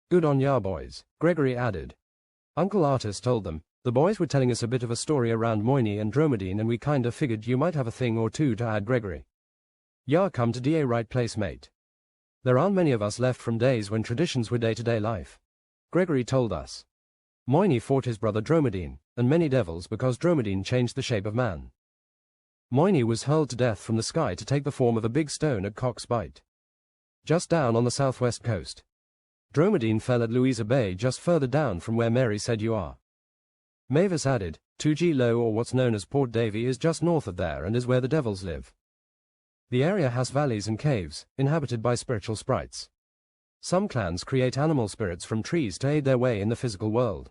Speaker 1: Good on ya boys, Gregory added. Uncle Artis told them, the boys were telling us a bit of a story around Moyni and Dromedine and we kinda figured you might have a thing or two to add, Gregory. Ya come to da right place, mate. There aren't many of us left from days when traditions were day-to-day life. Gregory told us. Moyni fought his brother Dromedine, and many devils because Dromedine changed the shape of man. Moyni was hurled to death from the sky to take the form of a big stone at Cock's Bight, just down on the southwest coast. Dromedine fell at Louisa Bay just further down from where Mary said you are. Mavis added, 2G Low or what's known as Port Davy is just north of there and is where the devils live. The area has valleys and caves, inhabited by spiritual sprites. Some clans create animal spirits from trees to aid their way in the physical world.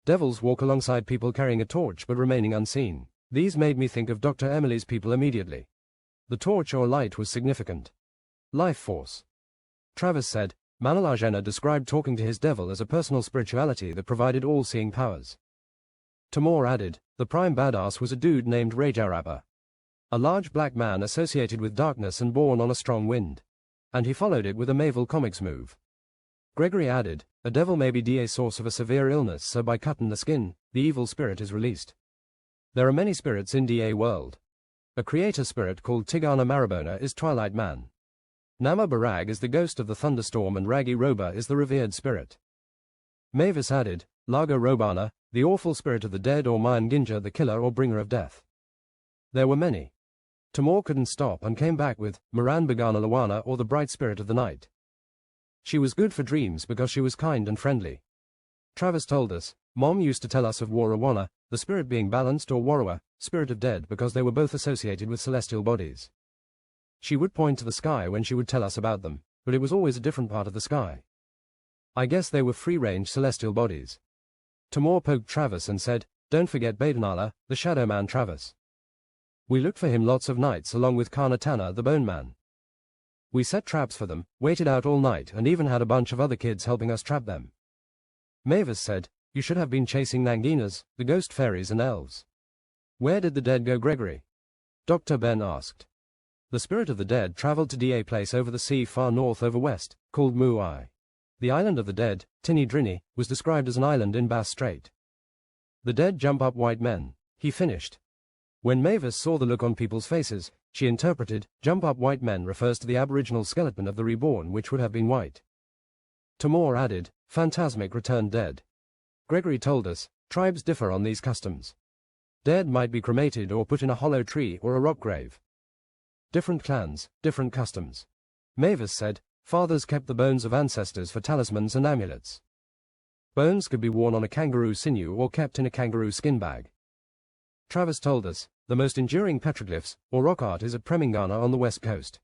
Speaker 1: Devils walk alongside people carrying a torch but remaining unseen. These made me think of Dr. Emily's people immediately. The torch or light was significant. Life force. Travis said, Manalajena described talking to his devil as a personal spirituality that provided all-seeing powers. Timur added, the prime badass was a dude named Rajarappa. A large black man associated with darkness and born on a strong wind. And he followed it with a Marvel Comics move. Gregory added, a devil may be the source of a severe illness, so by cutting the skin, the evil spirit is released. There are many spirits in DA world. A creator spirit called Tigana Marabona is Twilight Man. Nama Barag is the ghost of the thunderstorm and Ragi Roba is the revered spirit. Mavis added, Laga Robana, the awful spirit of the dead or Mayan Ginja the killer or bringer of death. There were many. Timur couldn't stop and came back with Moran Bagana Lawana or the bright spirit of the night. She was good for dreams because she was kind and friendly. Travis told us, Mom used to tell us of Warawana, the spirit being balanced or Warawa, spirit of dead because they were both associated with celestial bodies. She would point to the sky when she would tell us about them, but it was always a different part of the sky. I guess they were free-range celestial bodies. Timur poked Travis and said, don't forget Badenala, the shadow man Travis. We looked for him lots of nights along with Karnatana the bone man. We set traps for them, waited out all night and even had a bunch of other kids helping us trap them. Mavis said, you should have been chasing Nanginas, the ghost fairies and elves. Where did the dead go, Gregory? Dr. Ben asked. The spirit of the dead traveled to Da place over the sea far north over west, called Muai. The island of the dead, Tini Drini, was described as an island in Bass Strait. The dead jump up white men, he finished. When Mavis saw the look on people's faces, she interpreted, jump up white men refers to the aboriginal skeleton of the reborn which would have been white. Timur added, phantasmic returned dead. Gregory told us, tribes differ on these customs. Dead might be cremated or put in a hollow tree or a rock grave. Different clans, different customs. Mavis said, fathers kept the bones of ancestors for talismans and amulets. Bones could be worn on a kangaroo sinew or kept in a kangaroo skin bag. Travis told us, the most enduring petroglyphs, or rock art is at Premingana on the west coast.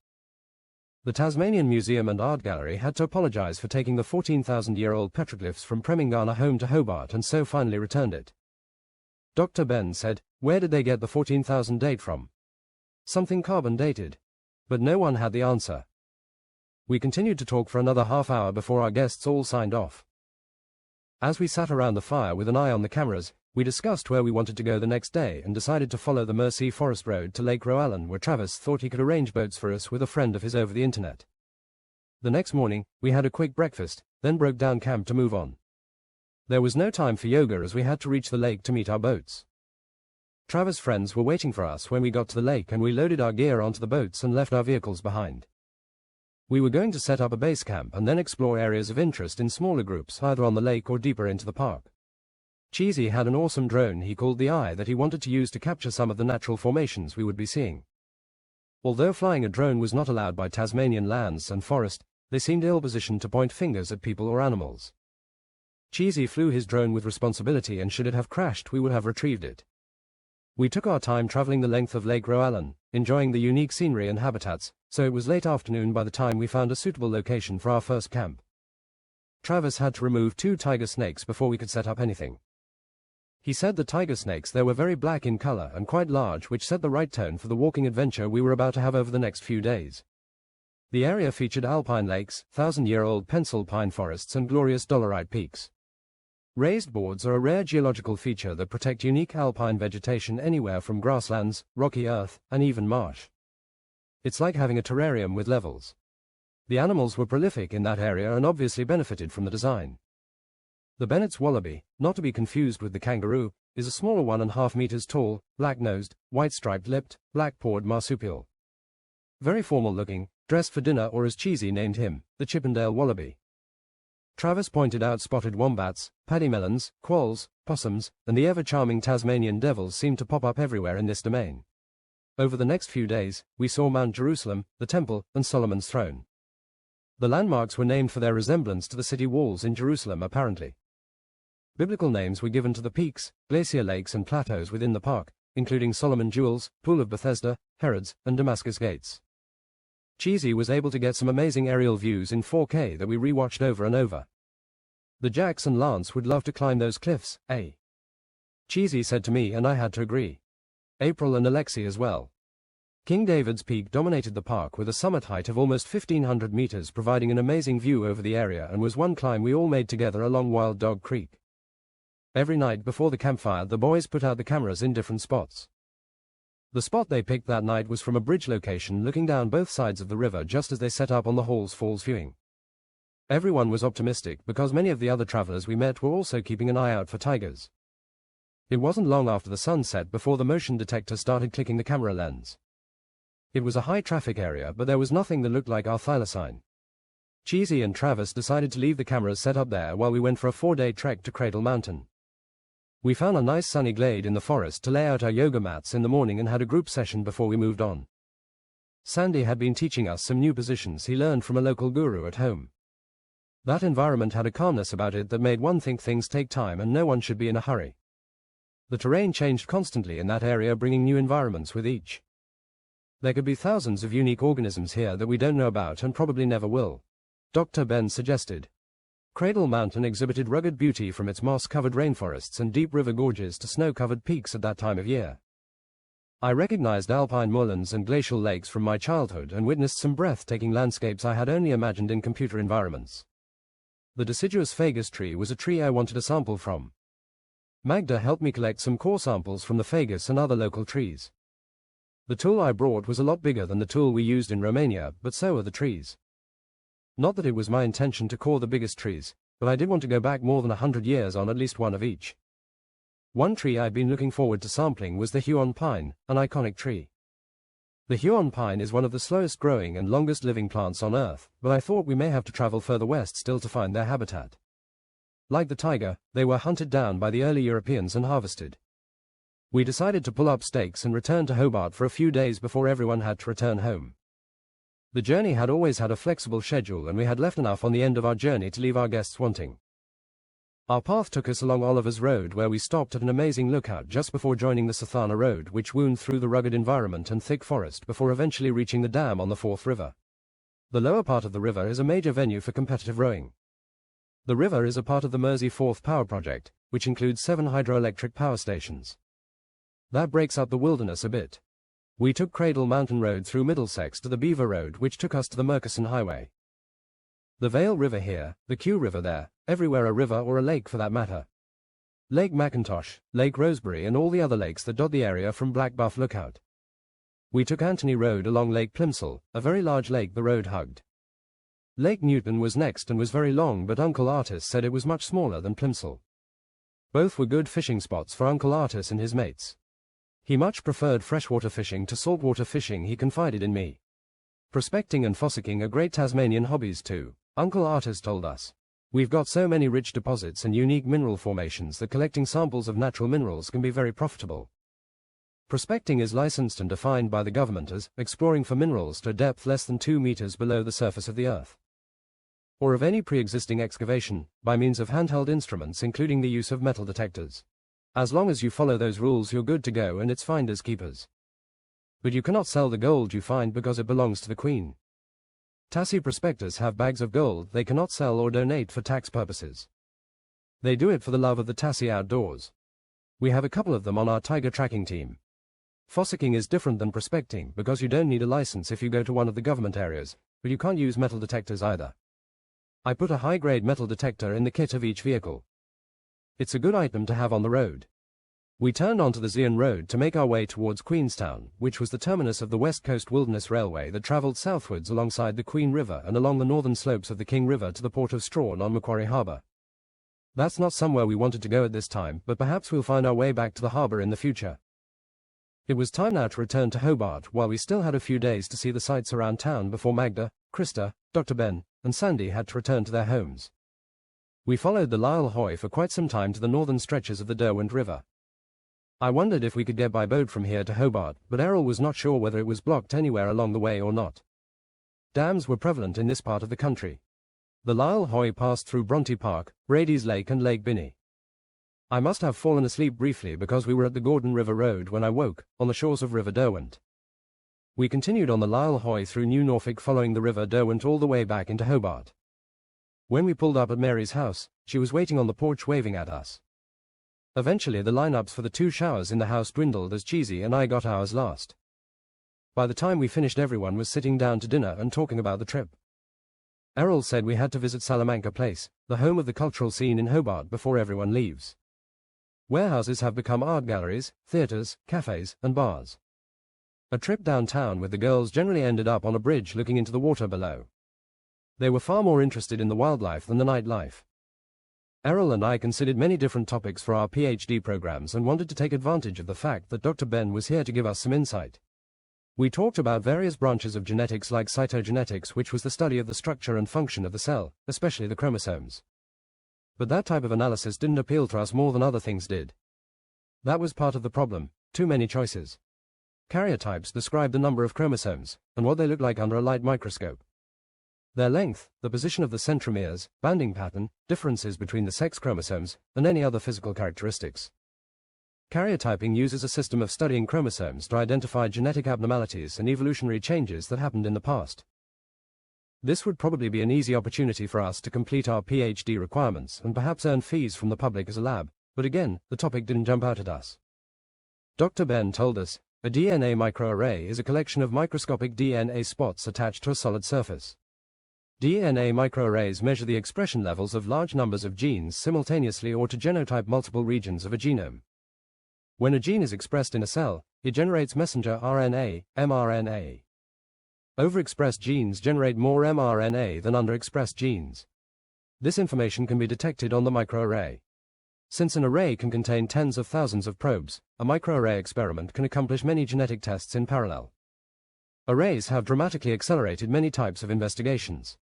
Speaker 1: The Tasmanian Museum and Art Gallery had to apologize for taking the 14,000-year-old petroglyphs from Premingana home to Hobart and so finally returned it. Dr. Ben said, where did they get the 14,000 date from? Something carbon dated. But no one had the answer. We continued to talk for another half hour before our guests all signed off. As we sat around the fire with an eye on the cameras, we discussed where we wanted to go the next day and decided to follow the Mersey Forest Road to Lake Roallan, where Travis thought he could arrange boats for us with a friend of his over the internet. The next morning, we had a quick breakfast, then broke down camp to move on. There was no time for yoga as we had to reach the lake to meet our boats. Travis' friends were waiting for us when we got to the lake and we loaded our gear onto the boats and left our vehicles behind. We were going to set up a base camp and then explore areas of interest in smaller groups either on the lake or deeper into the park. Cheesy had an awesome drone he called the Eye that he wanted to use to capture some of the natural formations we would be seeing. Although flying a drone was not allowed by Tasmanian lands and forest, they seemed ill-positioned to point fingers at people or animals. Cheesy flew his drone with responsibility and should it have crashed we would have retrieved it. We took our time traveling the length of Lake Roallan, enjoying the unique scenery and habitats, so it was late afternoon by the time we found a suitable location for our first camp. Travis had to remove 2 tiger snakes before we could set up anything. He said the tiger snakes there were very black in color and quite large, which set the right tone for the walking adventure we were about to have over the next few days. The area featured alpine lakes, 1,000-year-old pencil pine forests and glorious dolerite peaks. Raised boards are a rare geological feature that protect unique alpine vegetation anywhere from grasslands, rocky earth, and even marsh. It's like having a terrarium with levels. The animals were prolific in that area and obviously benefited from the design. The Bennett's wallaby, not to be confused with the kangaroo, is a smaller 1.5 meters tall, black-nosed, white-striped lipped, black-pawed marsupial. Very formal-looking, dressed for dinner, or as Cheesy named him, the Chippendale wallaby. Travis pointed out spotted wombats, paddymelons, quolls, possums, and the ever-charming Tasmanian devils seemed to pop up everywhere in this domain. Over the next few days, we saw Mount Jerusalem, the Temple, and Solomon's Throne. The landmarks were named for their resemblance to the city walls in Jerusalem, apparently. Biblical names were given to the peaks, glacier lakes and plateaus within the park, including Solomon Jewels, Pool of Bethesda, Herods, and Damascus Gates. Cheesy was able to get some amazing aerial views in 4K that we rewatched over and over. The Jacks and Lance would love to climb those cliffs, eh? Cheesy said to me, and I had to agree. April and Alexei as well. King David's Peak dominated the park with a summit height of almost 1,500 meters, providing an amazing view over the area, and was one climb we all made together along Wild Dog Creek. Every night before the campfire, the boys put out the cameras in different spots. The spot they picked that night was from a bridge location looking down both sides of the river just as they set up on the Halls Falls viewing. Everyone was optimistic because many of the other travelers we met were also keeping an eye out for tigers. It wasn't long after the sun set before the motion detector started clicking the camera lens. It was a high-traffic area, but there was nothing that looked like our thylacine. Cheesy and Travis decided to leave the cameras set up there while we went for a 4-day trek to Cradle Mountain. We found a nice sunny glade in the forest to lay out our yoga mats in the morning and had a group session before we moved on. Sandy had been teaching us some new positions he learned from a local guru at home. That environment had a calmness about it that made one think things take time and no one should be in a hurry. The terrain changed constantly in that area, bringing new environments with each. There could be thousands of unique organisms here that we don't know about and probably never will, Dr. Ben suggested. Cradle Mountain exhibited rugged beauty from its moss-covered rainforests and deep river gorges to snow-covered peaks at that time of year. I recognized alpine moorlands and glacial lakes from my childhood and witnessed some breathtaking landscapes I had only imagined in computer environments. The deciduous fagus tree was a tree I wanted a sample from. Magda helped me collect some core samples from the fagus and other local trees. The tool I brought was a lot bigger than the tool we used in Romania, but so are the trees. Not that it was my intention to core the biggest trees, but I did want to go back more than 100 years on at least one of each. One tree I'd been looking forward to sampling was the Huon pine, an iconic tree. The Huon pine is one of the slowest growing and longest living plants on Earth, but I thought we may have to travel further west still to find their habitat. Like the tiger, they were hunted down by the early Europeans and harvested. We decided to pull up stakes and return to Hobart for a few days before everyone had to return home. The journey had always had a flexible schedule and we had left enough on the end of our journey to leave our guests wanting. Our path took us along Oliver's Road, where we stopped at an amazing lookout just before joining the Sathana Road, which wound through the rugged environment and thick forest before eventually reaching the dam on the Forth River. The lower part of the river is a major venue for competitive rowing. The river is a part of the Mersey Forth Power Project, which includes 7 hydroelectric power stations. That breaks up the wilderness a bit. We took Cradle Mountain Road through Middlesex to the Beaver Road, which took us to the Murchison Highway. The Vale River here, the Kew River there, everywhere a river or a lake for that matter. Lake McIntosh, Lake Rosebery and all the other lakes that dot the area from Black Buff Lookout. We took Anthony Road along Lake Plimsoll, a very large lake the road hugged. Lake Newton was next and was very long, but Uncle Artis said it was much smaller than Plimsoll. Both were good fishing spots for Uncle Artis and his mates. He much preferred freshwater fishing to saltwater fishing, he confided in me. Prospecting and fossicking are great Tasmanian hobbies too, Uncle Artis told us. We've got so many rich deposits and unique mineral formations that collecting samples of natural minerals can be very profitable. Prospecting is licensed and defined by the government as exploring for minerals to a depth less than 2 meters below the surface of the Earth, or of any pre-existing excavation, by means of handheld instruments including the use of metal detectors. As long as you follow those rules you're good to go and it's finders keepers. But you cannot sell the gold you find because it belongs to the Queen. Tassie prospectors have bags of gold they cannot sell or donate for tax purposes. They do it for the love of the Tassie outdoors. We have a couple of them on our tiger tracking team. Fossicking is different than prospecting because you don't need a license if you go to one of the government areas, but you can't use metal detectors either. I put a high-grade metal detector in the kit of each vehicle. It's a good item to have on the road. We turned onto the Zion Road to make our way towards Queenstown, which was the terminus of the West Coast Wilderness Railway that travelled southwards alongside the Queen River and along the northern slopes of the King River to the port of Strawn on Macquarie Harbour. That's not somewhere we wanted to go at this time, but perhaps we'll find our way back to the harbour in the future. It was time now to return to Hobart while we still had a few days to see the sights around town before Magda, Krista, Dr. Ben, and Sandy had to return to their homes. We followed the Lyle Hoy for quite some time to the northern stretches of the Derwent River. I wondered if we could get by boat from here to Hobart, but Errol was not sure whether it was blocked anywhere along the way or not. Dams were prevalent in this part of the country. The Lyle Hoy passed through Bronte Park, Rady's Lake and Lake Binney. I must have fallen asleep briefly because we were at the Gordon River Road when I woke, on the shores of River Derwent. We continued on the Lyle Hoy through New Norfolk following the River Derwent all the way back into Hobart. When we pulled up at Mary's house, she was waiting on the porch waving at us. Eventually the lineups for the 2 showers in the house dwindled as Cheesy and I got ours last. By the time we finished, everyone was sitting down to dinner and talking about the trip. Errol said we had to visit Salamanca Place, the home of the cultural scene in Hobart, before everyone leaves. Warehouses have become art galleries, theatres, cafes, and bars. A trip downtown with the girls generally ended up on a bridge looking into the water below. They were far more interested in the wildlife than the nightlife. Errol and I considered many different topics for our PhD programs and wanted to take advantage of the fact that Dr. Ben was here to give us some insight. We talked about various branches of genetics like cytogenetics, which was the study of the structure and function of the cell, especially the chromosomes. But that type of analysis didn't appeal to us more than other things did. That was part of the problem, too many choices. Karyotypes describe the number of chromosomes, and what they look like under a light microscope. Their length, the position of the centromeres, banding pattern, differences between the sex chromosomes, and any other physical characteristics. Karyotyping uses a system of studying chromosomes to identify genetic abnormalities and evolutionary changes that happened in the past. This would probably be an easy opportunity for us to complete our PhD requirements and perhaps earn fees from the public as a lab, but again, the topic didn't jump out at us. Dr. Ben told us, a DNA microarray is a collection of microscopic DNA spots attached to a solid surface. DNA microarrays measure the expression levels of large numbers of genes simultaneously or to genotype multiple regions of a genome. When a gene is expressed in a cell, it generates messenger RNA, mRNA. Overexpressed genes generate more mRNA than underexpressed genes. This information can be detected on the microarray. Since an array can contain tens of thousands of probes, a microarray experiment can accomplish many genetic tests in parallel. Arrays have dramatically accelerated many types of investigations.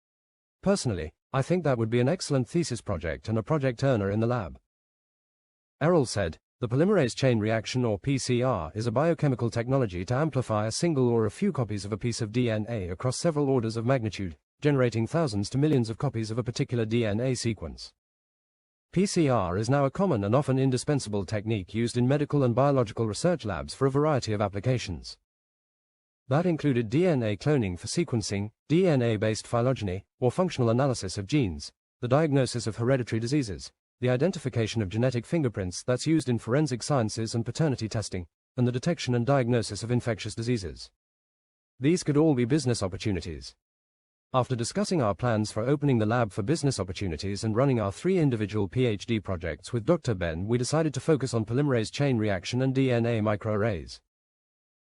Speaker 1: Personally, I think that would be an excellent thesis project and a project earner in the lab. Errol said, the polymerase chain reaction, or PCR, is a biochemical technology to amplify a single or a few copies of a piece of DNA across several orders of magnitude, generating thousands to millions of copies of a particular DNA sequence. PCR is now a common and often indispensable technique used in medical and biological research labs for a variety of applications. That included DNA cloning for sequencing, DNA-based phylogeny, or functional analysis of genes, the diagnosis of hereditary diseases, the identification of genetic fingerprints that's used in forensic sciences and paternity testing, and the detection and diagnosis of infectious diseases. These could all be business opportunities. After discussing our plans for opening the lab for business opportunities and running our 3 individual PhD projects with Dr. Ben, we decided to focus on polymerase chain reaction and DNA microarrays.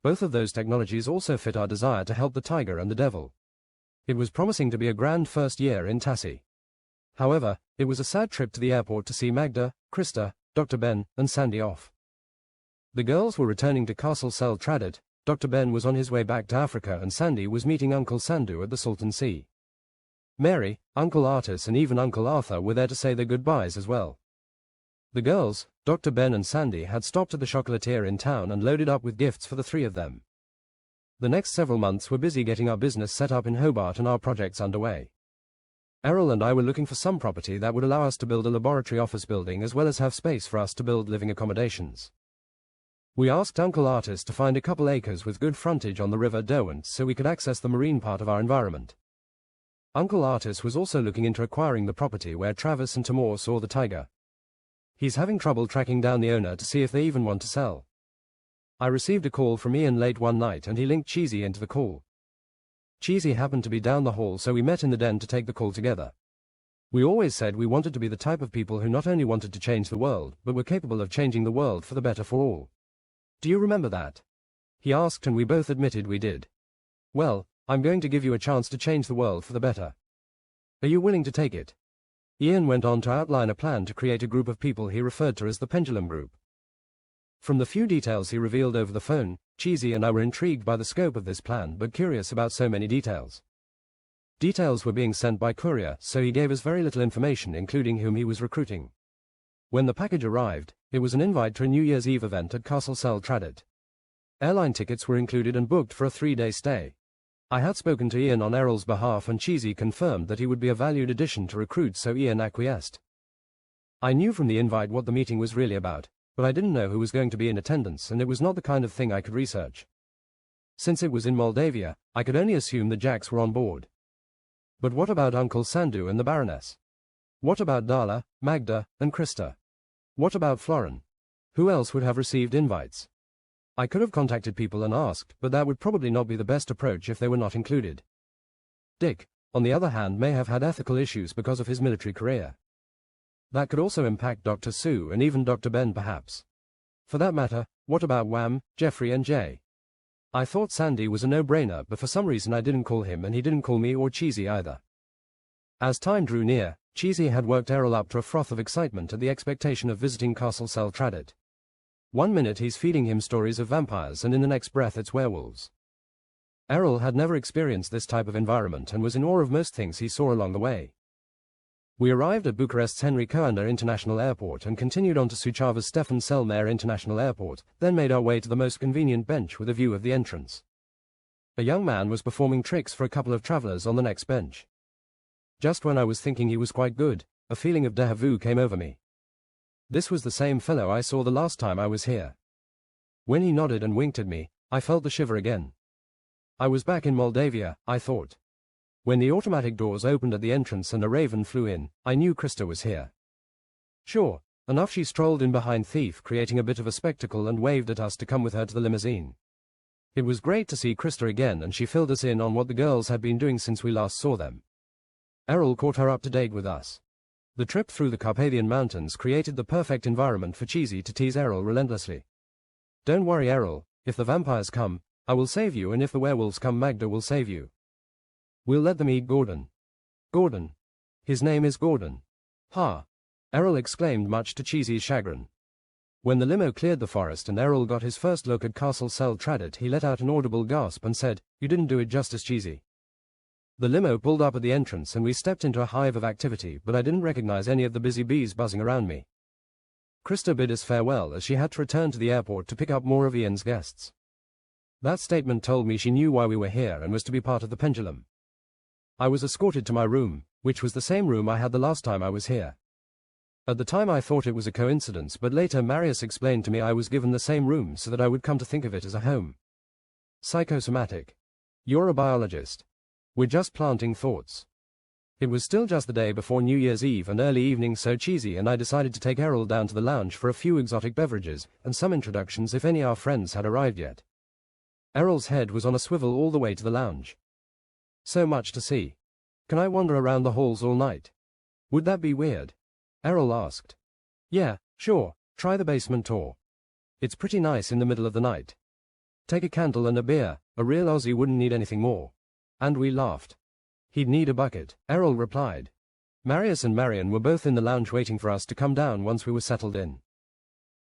Speaker 1: Both of those technologies also fit our desire to help the tiger and the devil. It was promising to be a grand first year in Tassie. However, it was a sad trip to the airport to see Magda, Krista, Dr. Ben, and Sandy off. The girls were returning to Castle Sel Tradet, Dr. Ben was on his way back to Africa, and Sandy was meeting Uncle Sandu at the Salton Sea. Mary, Uncle Artis, and even Uncle Arthur were there to say their goodbyes as well. The girls, Dr. Ben and Sandy, had stopped at the chocolatier in town and loaded up with gifts for the 3 of them. The next several months were busy getting our business set up in Hobart and our projects underway. Errol and I were looking for some property that would allow us to build a laboratory office building as well as have space for us to build living accommodations. We asked Uncle Artis to find a couple acres with good frontage on the River Derwent so we could access the marine part of our environment. Uncle Artis was also looking into acquiring the property where Travis and Timur saw the tiger. He's having trouble tracking down the owner to see if they even want to sell. I received a call from Ian late one night and he linked Cheesy into the call. Cheesy happened to be down the hall, so we met in the den to take the call together. We always said we wanted to be the type of people who not only wanted to change the world, but were capable of changing the world for the better for all. Do you remember that? He asked, and we both admitted we did. Well, I'm going to give you a chance to change the world for the better. Are you willing to take it? Ian went on to outline a plan to create a group of people he referred to as the Pendulum Group. From the few details he revealed over the phone, Cheesy and I were intrigued by the scope of this plan but curious about so many details. Details were being sent by courier, so he gave us very little information, including whom he was recruiting. When the package arrived, it was an invite to a New Year's Eve event at Castle Tradit. Airline tickets were included and booked for a 3-day stay. I had spoken to Ian on Errol's behalf and Cheesy confirmed that he would be a valued addition to recruit, so Ian acquiesced. I knew from the invite what the meeting was really about, but I didn't know who was going to be in attendance, and it was not the kind of thing I could research. Since it was in Moldavia, I could only assume the Jacks were on board. But what about Uncle Sandu and the Baroness? What about Darla, Magda, and Krista? What about Florin? Who else would have received invites? I could have contacted people and asked, but that would probably not be the best approach if they were not included. Dick, on the other hand, may have had ethical issues because of his military career. That could also impact Dr. Sue and even Dr. Ben perhaps. For that matter, what about Wham, Jeffrey and Jay? I thought Sandy was a no-brainer, but for some reason I didn't call him and he didn't call me or Cheesy either. As time drew near, Cheesy had worked Errol up to a froth of excitement at the expectation of visiting Castle Tradit. One minute he's feeding him stories of vampires and in the next breath it's werewolves. Errol had never experienced this type of environment and was in awe of most things he saw along the way. We arrived at Bucharest's Henry Coandă International Airport and continued on to Suceava's Stefan cel Mare International Airport, then made our way to the most convenient bench with a view of the entrance. A young man was performing tricks for a couple of travelers on the next bench. Just when I was thinking he was quite good, a feeling of déjà vu came over me. This was the same fellow I saw the last time I was here. When he nodded and winked at me, I felt the shiver again. I was back in Moldavia, I thought. When the automatic doors opened at the entrance and a raven flew in, I knew Krista was here. Sure enough, she strolled in behind Thief, creating a bit of a spectacle, and waved at us to come with her to the limousine. It was great to see Krista again, and she filled us in on what the girls had been doing since we last saw them. Errol caught her up to date with us. The trip through the Carpathian Mountains created the perfect environment for Cheesy to tease Errol relentlessly. Don't worry, Errol, if the vampires come, I will save you, and if the werewolves come, Magda will save you. We'll let them eat Gordon. Gordon. His name is Gordon. Ha! Errol exclaimed, much to Cheesy's chagrin. When the limo cleared the forest and Errol got his first look at Castle Tradit, he let out an audible gasp and said, "You didn't do it justice, Cheesy." The limo pulled up at the entrance and we stepped into a hive of activity, but I didn't recognize any of the busy bees buzzing around me. Krista bid us farewell as she had to return to the airport to pick up more of Ian's guests. That statement told me she knew why we were here and was to be part of the Pendulum. I was escorted to my room, which was the same room I had the last time I was here. At the time I thought it was a coincidence, but later Marius explained to me I was given the same room so that I would come to think of it as a home. Psychosomatic. You're a biologist. We're just planting thoughts. It was still just the day before New Year's Eve and early evening, so Cheesy and I decided to take Errol down to the lounge for a few exotic beverages and some introductions if any of our friends had arrived yet. Errol's head was on a swivel all the way to the lounge. So much to see. Can I wander around the halls all night? Would that be weird? Errol asked. Yeah, sure, try the basement tour. It's pretty nice in the middle of the night. Take a candle and a beer, a real Aussie wouldn't need anything more. And we laughed. He'd need a bucket, Errol replied. Marius and Marion were both in the lounge waiting for us to come down once we were settled in.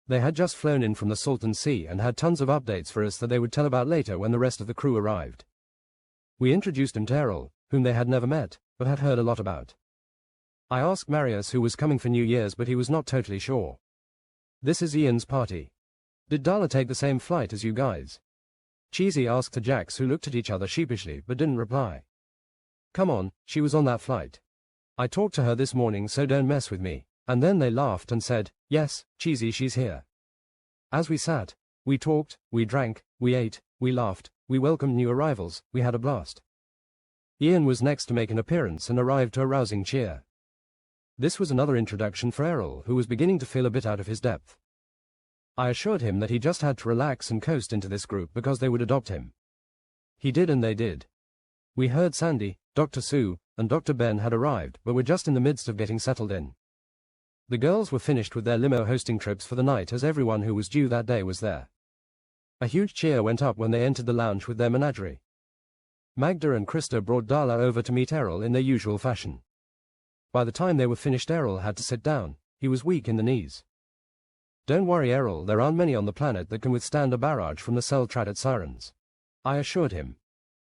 Speaker 1: They had just flown in from the Salton Sea and had tons of updates for us that they would tell about later when the rest of the crew arrived. We introduced him to Errol, whom they had never met, but had heard a lot about. I asked Marius who was coming for New Year's, but he was not totally sure. This is Ian's party. Did Darla take the same flight as you guys? Cheesy asked the Jacks, who looked at each other sheepishly but didn't reply. Come on, she was on that flight. I talked to her this morning, so don't mess with me. And then they laughed and said, yes, Cheesy, she's here. As we sat, we talked, we drank, we ate, we laughed, we welcomed new arrivals, we had a blast. Ian was next to make an appearance and arrived to a rousing cheer. This was another introduction for Errol, who was beginning to feel a bit out of his depth. I assured him that he just had to relax and coast into this group because they would adopt him. He did, and they did. We heard Sandy, Dr. Sue, and Dr. Ben had arrived, but were just in the midst of getting settled in. The girls were finished with their limo hosting trips for the night as everyone who was due that day was there. A huge cheer went up when they entered the lounge with their menagerie. Magda and Krista brought Darla over to meet Errol in their usual fashion. By the time they were finished, Errol had to sit down. He was weak in the knees. "Don't worry, Errol, there aren't many on the planet that can withstand a barrage from the cell-traded sirens," I assured him.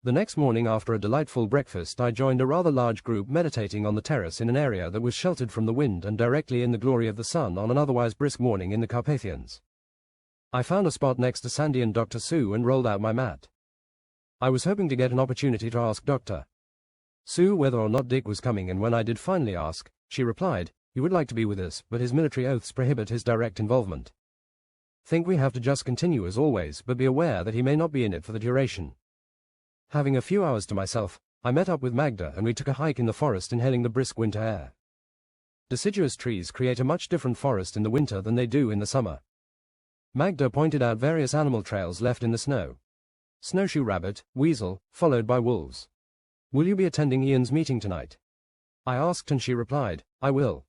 Speaker 1: The next morning, after a delightful breakfast, I joined a rather large group meditating on the terrace in an area that was sheltered from the wind and directly in the glory of the sun on an otherwise brisk morning in the Carpathians. I found a spot next to Sandy and Dr. Sue and rolled out my mat. I was hoping to get an opportunity to ask Dr. Sue whether or not Dick was coming, and when I did finally ask, she replied, "He would like to be with us, but his military oaths prohibit his direct involvement. Think we have to just continue as always, but be aware that he may not be in it for the duration." Having a few hours to myself, I met up with Magda and we took a hike in the forest inhaling the brisk winter air. Deciduous trees create a much different forest in the winter than they do in the summer. Magda pointed out various animal trails left in the snow. Snowshoe rabbit, weasel, followed by wolves. "Will you be attending Ian's meeting tonight?" I asked, and she replied, "I will.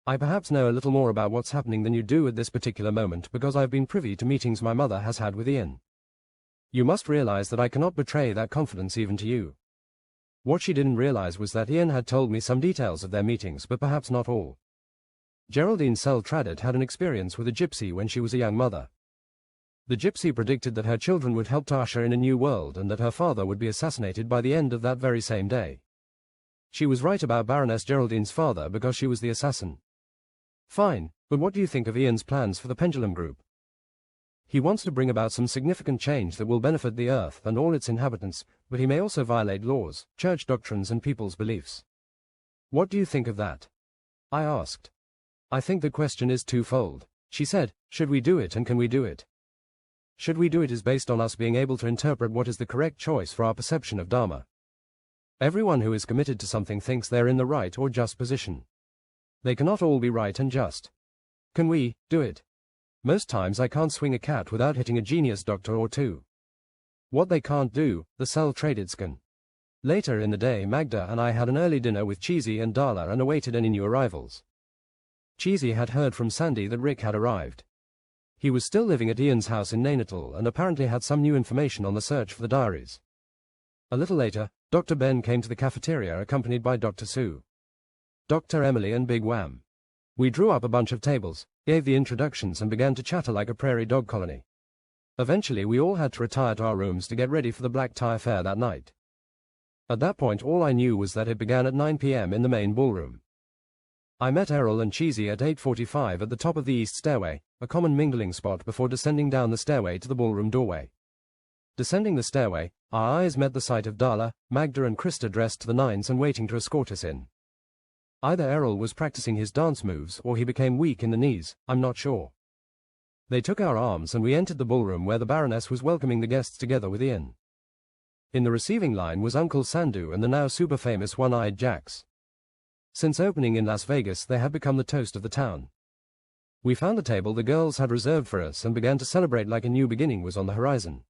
Speaker 1: I perhaps know a little more about what's happening than you do at this particular moment because I've been privy to meetings my mother has had with Ian. You must realize that I cannot betray that confidence even to you." What she didn't realize was that Ian had told me some details of their meetings, but perhaps not all. Geraldine Sell-Traded had an experience with a gypsy when she was a young mother. The gypsy predicted that her children would help to usher in a new world and that her father would be assassinated by the end of that very same day. She was right about Baroness Geraldine's father because she was the assassin. Fine, but what do you think of Ian's plans for the Pendulum Group? He wants to bring about some significant change that will benefit the Earth and all its inhabitants, but he may also violate laws, church doctrines and people's beliefs. What do you think of that? I asked. I think the question is twofold. She said, should we do it and can we do it? Should we do it is based on us being able to interpret what is the correct choice for our perception of Dharma. Everyone who is committed to something thinks they're in the right or just position. They cannot all be right and just. Can we do it? Most times I can't swing a cat without hitting a genius doctor or two. What they can't do, the Sell-Tradeds can. Later in the day, Magda and I had an early dinner with Cheesy and Darla and awaited any new arrivals. Cheesy had heard from Sandy that Rick had arrived. He was still living at Ian's house in Nainital and apparently had some new information on the search for the diaries. A little later, Dr. Ben came to the cafeteria accompanied by Dr. Sue, Dr. Emily and Big Wham. We drew up a bunch of tables, gave the introductions and began to chatter like a prairie dog colony. Eventually we all had to retire to our rooms to get ready for the black tie affair that night. At that point all I knew was that it began at 9 p.m. in the main ballroom. I met Errol and Cheesy at 8:45 at the top of the east stairway, a common mingling spot before descending down the stairway to the ballroom doorway. Descending the stairway, our eyes met the sight of Darla, Magda and Krista dressed to the nines and waiting to escort us in. Either Errol was practicing his dance moves or he became weak in the knees, I'm not sure. They took our arms and we entered the ballroom where the Baroness was welcoming the guests together with Ian. In the receiving line was Uncle Sandu and the now super-famous One-Eyed Jacks. Since opening in Las Vegas, they had become the toast of the town. We found the table the girls had reserved for us and began to celebrate like a new beginning was on the horizon.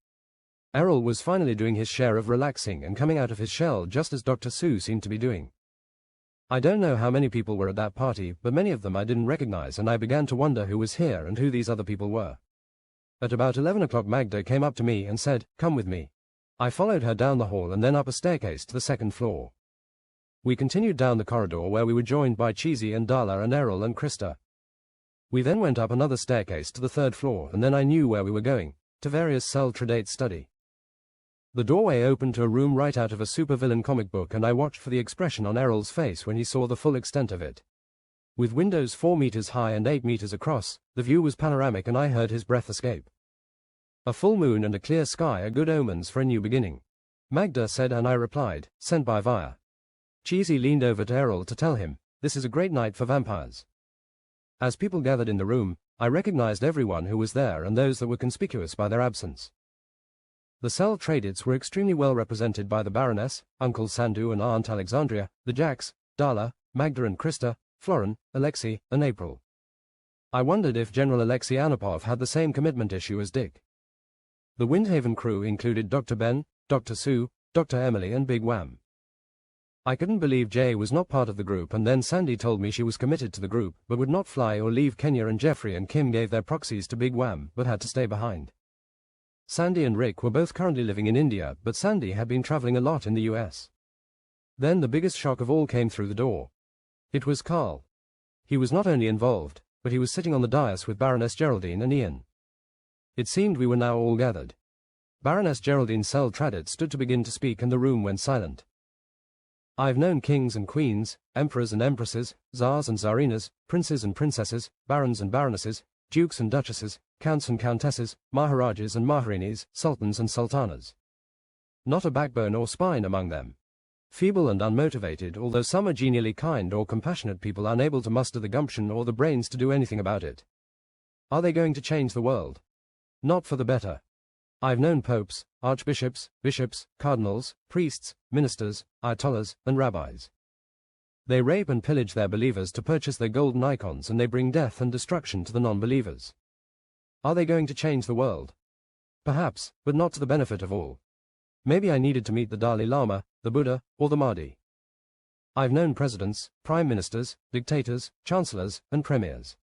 Speaker 1: Errol was finally doing his share of relaxing and coming out of his shell just as Dr. Sue seemed to be doing. I don't know how many people were at that party, but many of them I didn't recognize and I began to wonder who was here and who these other people were. At about 11 o'clock Magda came up to me and said, "Come with me." I followed her down the hall and then up a staircase to the second floor. We continued down the corridor where we were joined by Cheesy and Darla and Errol and Krista. We then went up another staircase to the third floor and then I knew where we were going, to various Sell-Traded study. The doorway opened to a room right out of a supervillain comic book and I watched for the expression on Errol's face when he saw the full extent of it. With windows 4 meters high and 8 meters across, the view was panoramic and I heard his breath escape. A full moon and a clear sky are good omens for a new beginning. Magda said and I replied, sent by via. Cheesy leaned over to Errol to tell him, this is a great night for vampires. As people gathered in the room, I recognized everyone who was there and those that were conspicuous by their absence. The Sell-Tradeds were extremely well represented by the Baroness, Uncle Sandu and Aunt Alexandria, the Jacks, Darla, Magda and Krista, Florin, Alexei, and April. I wondered if General Alexei Anapov had the same commitment issue as Dick. The Windhaven crew included Dr. Ben, Dr. Sue, Dr. Emily and Big Wham. I couldn't believe Jay was not part of the group, and then Sandy told me she was committed to the group, but would not fly or leave Kenya, and Jeffrey and Kim gave their proxies to Big Wham, but had to stay behind. Sandy and Rick were both currently living in India, but Sandy had been traveling a lot in the US. Then the biggest shock of all came through the door. It was Carl. He was not only involved, but he was sitting on the dais with Baroness Geraldine and Ian. It seemed we were now all gathered. Baroness Geraldine Sel-Tradit stood to begin to speak, and the room went silent. I've known kings and queens, emperors and empresses, tsars and tsarinas, princes and princesses, barons and baronesses, dukes and duchesses, counts and countesses, maharajas and maharanis, sultans and sultanas. Not a backbone or spine among them. Feeble and unmotivated, although some are genially kind or compassionate people unable to muster the gumption or the brains to do anything about it. Are they going to change the world? Not for the better. I've known popes, archbishops, bishops, cardinals, priests, ministers, ayatollahs, and rabbis. They rape and pillage their believers to purchase their golden icons, and they bring death and destruction to the non-believers. Are they going to change the world? Perhaps, but not to the benefit of all. Maybe I needed to meet the Dalai Lama, the Buddha, or the Mahdi. I've known presidents, prime ministers, dictators, chancellors, and premiers.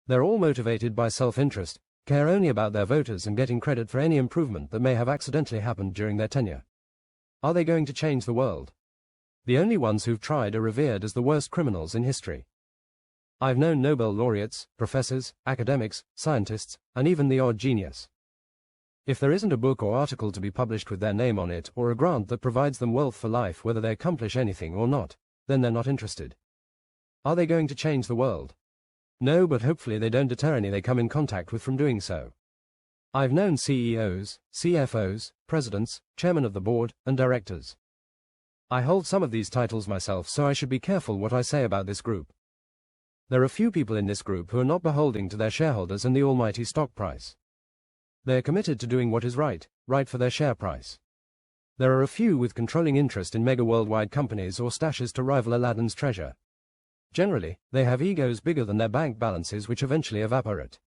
Speaker 1: They're all motivated by self-interest, care only about their voters, and getting credit for any improvement that may have accidentally happened during their tenure. Are they going to change the world? The only ones who've tried are revered as the worst criminals in history. I've known Nobel laureates, professors, academics, scientists, and even the odd genius. If there isn't a book or article to be published with their name on it, or a grant that provides them wealth for life whether they accomplish anything or not, then they're not interested. Are they going to change the world? No, but hopefully they don't deter any they come in contact with from doing so. I've known CEOs, CFOs, presidents, chairmen of the board, and directors. I hold some of these titles myself, so I should be careful what I say about this group. There are few people in this group who are not beholden to their shareholders and the almighty stock price. They are committed to doing what is right for their share price. There are a few with controlling interest in mega worldwide companies or stashes to rival Aladdin's treasure. Generally, they have egos bigger than their bank balances, which eventually evaporate.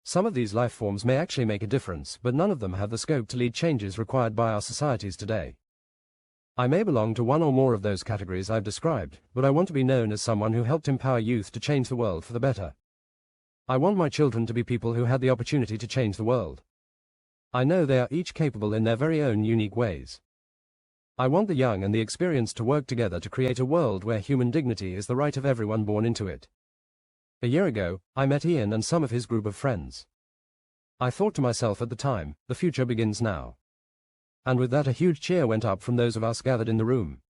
Speaker 1: Some of these life forms may actually make a difference, but none of them have the scope to lead changes required by our societies today. I may belong to one or more of those categories I've described, but I want to be known as someone who helped empower youth to change the world for the better. I want my children to be people who had the opportunity to change the world. I know they are each capable in their very own unique ways. I want the young and the experienced to work together to create a world where human dignity is the right of everyone born into it. A year ago, I met Ian and some of his group of friends. I thought to myself at the time, the future begins now. And with that a huge cheer went up from those of us gathered in the room.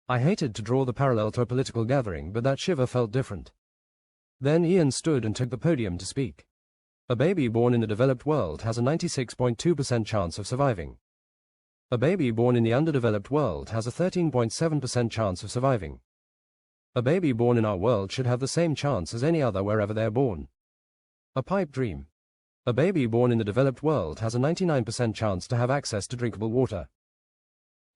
Speaker 1: I hated to draw the parallel to a political gathering, but that shiver felt different. Then Ian stood and took the podium to speak. A baby born in the developed world has a 96.2% chance of surviving. A baby born in the underdeveloped world has a 13.7% chance of surviving. A baby born in our world should have the same chance as any other wherever they are born. A pipe dream. A baby born in the developed world has a 99% chance to have access to drinkable water.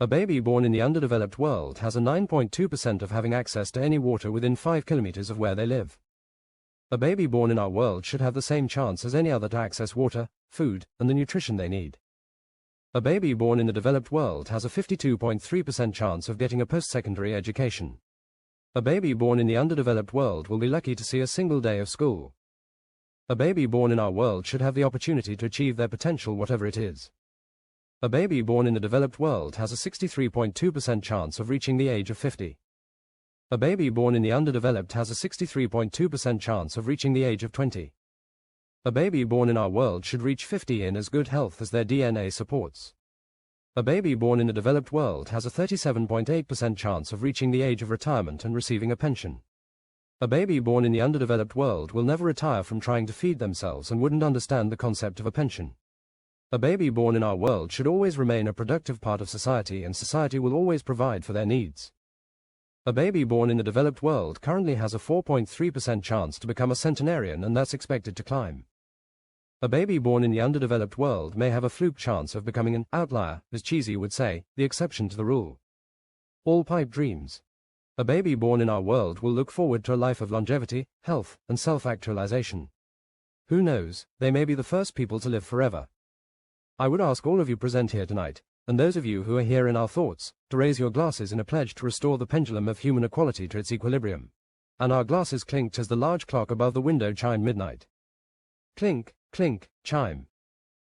Speaker 1: A baby born in the underdeveloped world has a 9.2% of having access to any water within 5 kilometers of where they live. A baby born in our world should have the same chance as any other to access water, food, and the nutrition they need. A baby born in the developed world has a 52.3% chance of getting a post-secondary education. A baby born in the underdeveloped world will be lucky to see a single day of school. A baby born in our world should have the opportunity to achieve their potential, whatever it is. A baby born in the developed world has a 63.2% chance of reaching the age of 50. A baby born in the underdeveloped has a 63.2% chance of reaching the age of 20. A baby born in our world should reach 50 in as good health as their DNA supports. A baby born in the developed world has a 37.8% chance of reaching the age of retirement and receiving a pension. A baby born in the underdeveloped world will never retire from trying to feed themselves and wouldn't understand the concept of a pension. A baby born in our world should always remain a productive part of society, and society will always provide for their needs. A baby born in the developed world currently has a 4.3% chance to become a centenarian, and that's expected to climb. A baby born in the underdeveloped world may have a fluke chance of becoming an outlier, as Cheesy would say, the exception to the rule. All pipe dreams. A baby born in our world will look forward to a life of longevity, health, and self-actualization. Who knows, they may be the first people to live forever. I would ask all of you present here tonight, and those of you who are here in our thoughts, to raise your glasses in a pledge to restore the pendulum of human equality to its equilibrium. And our glasses clinked as the large clock above the window chimed midnight. Clink, clink, chime.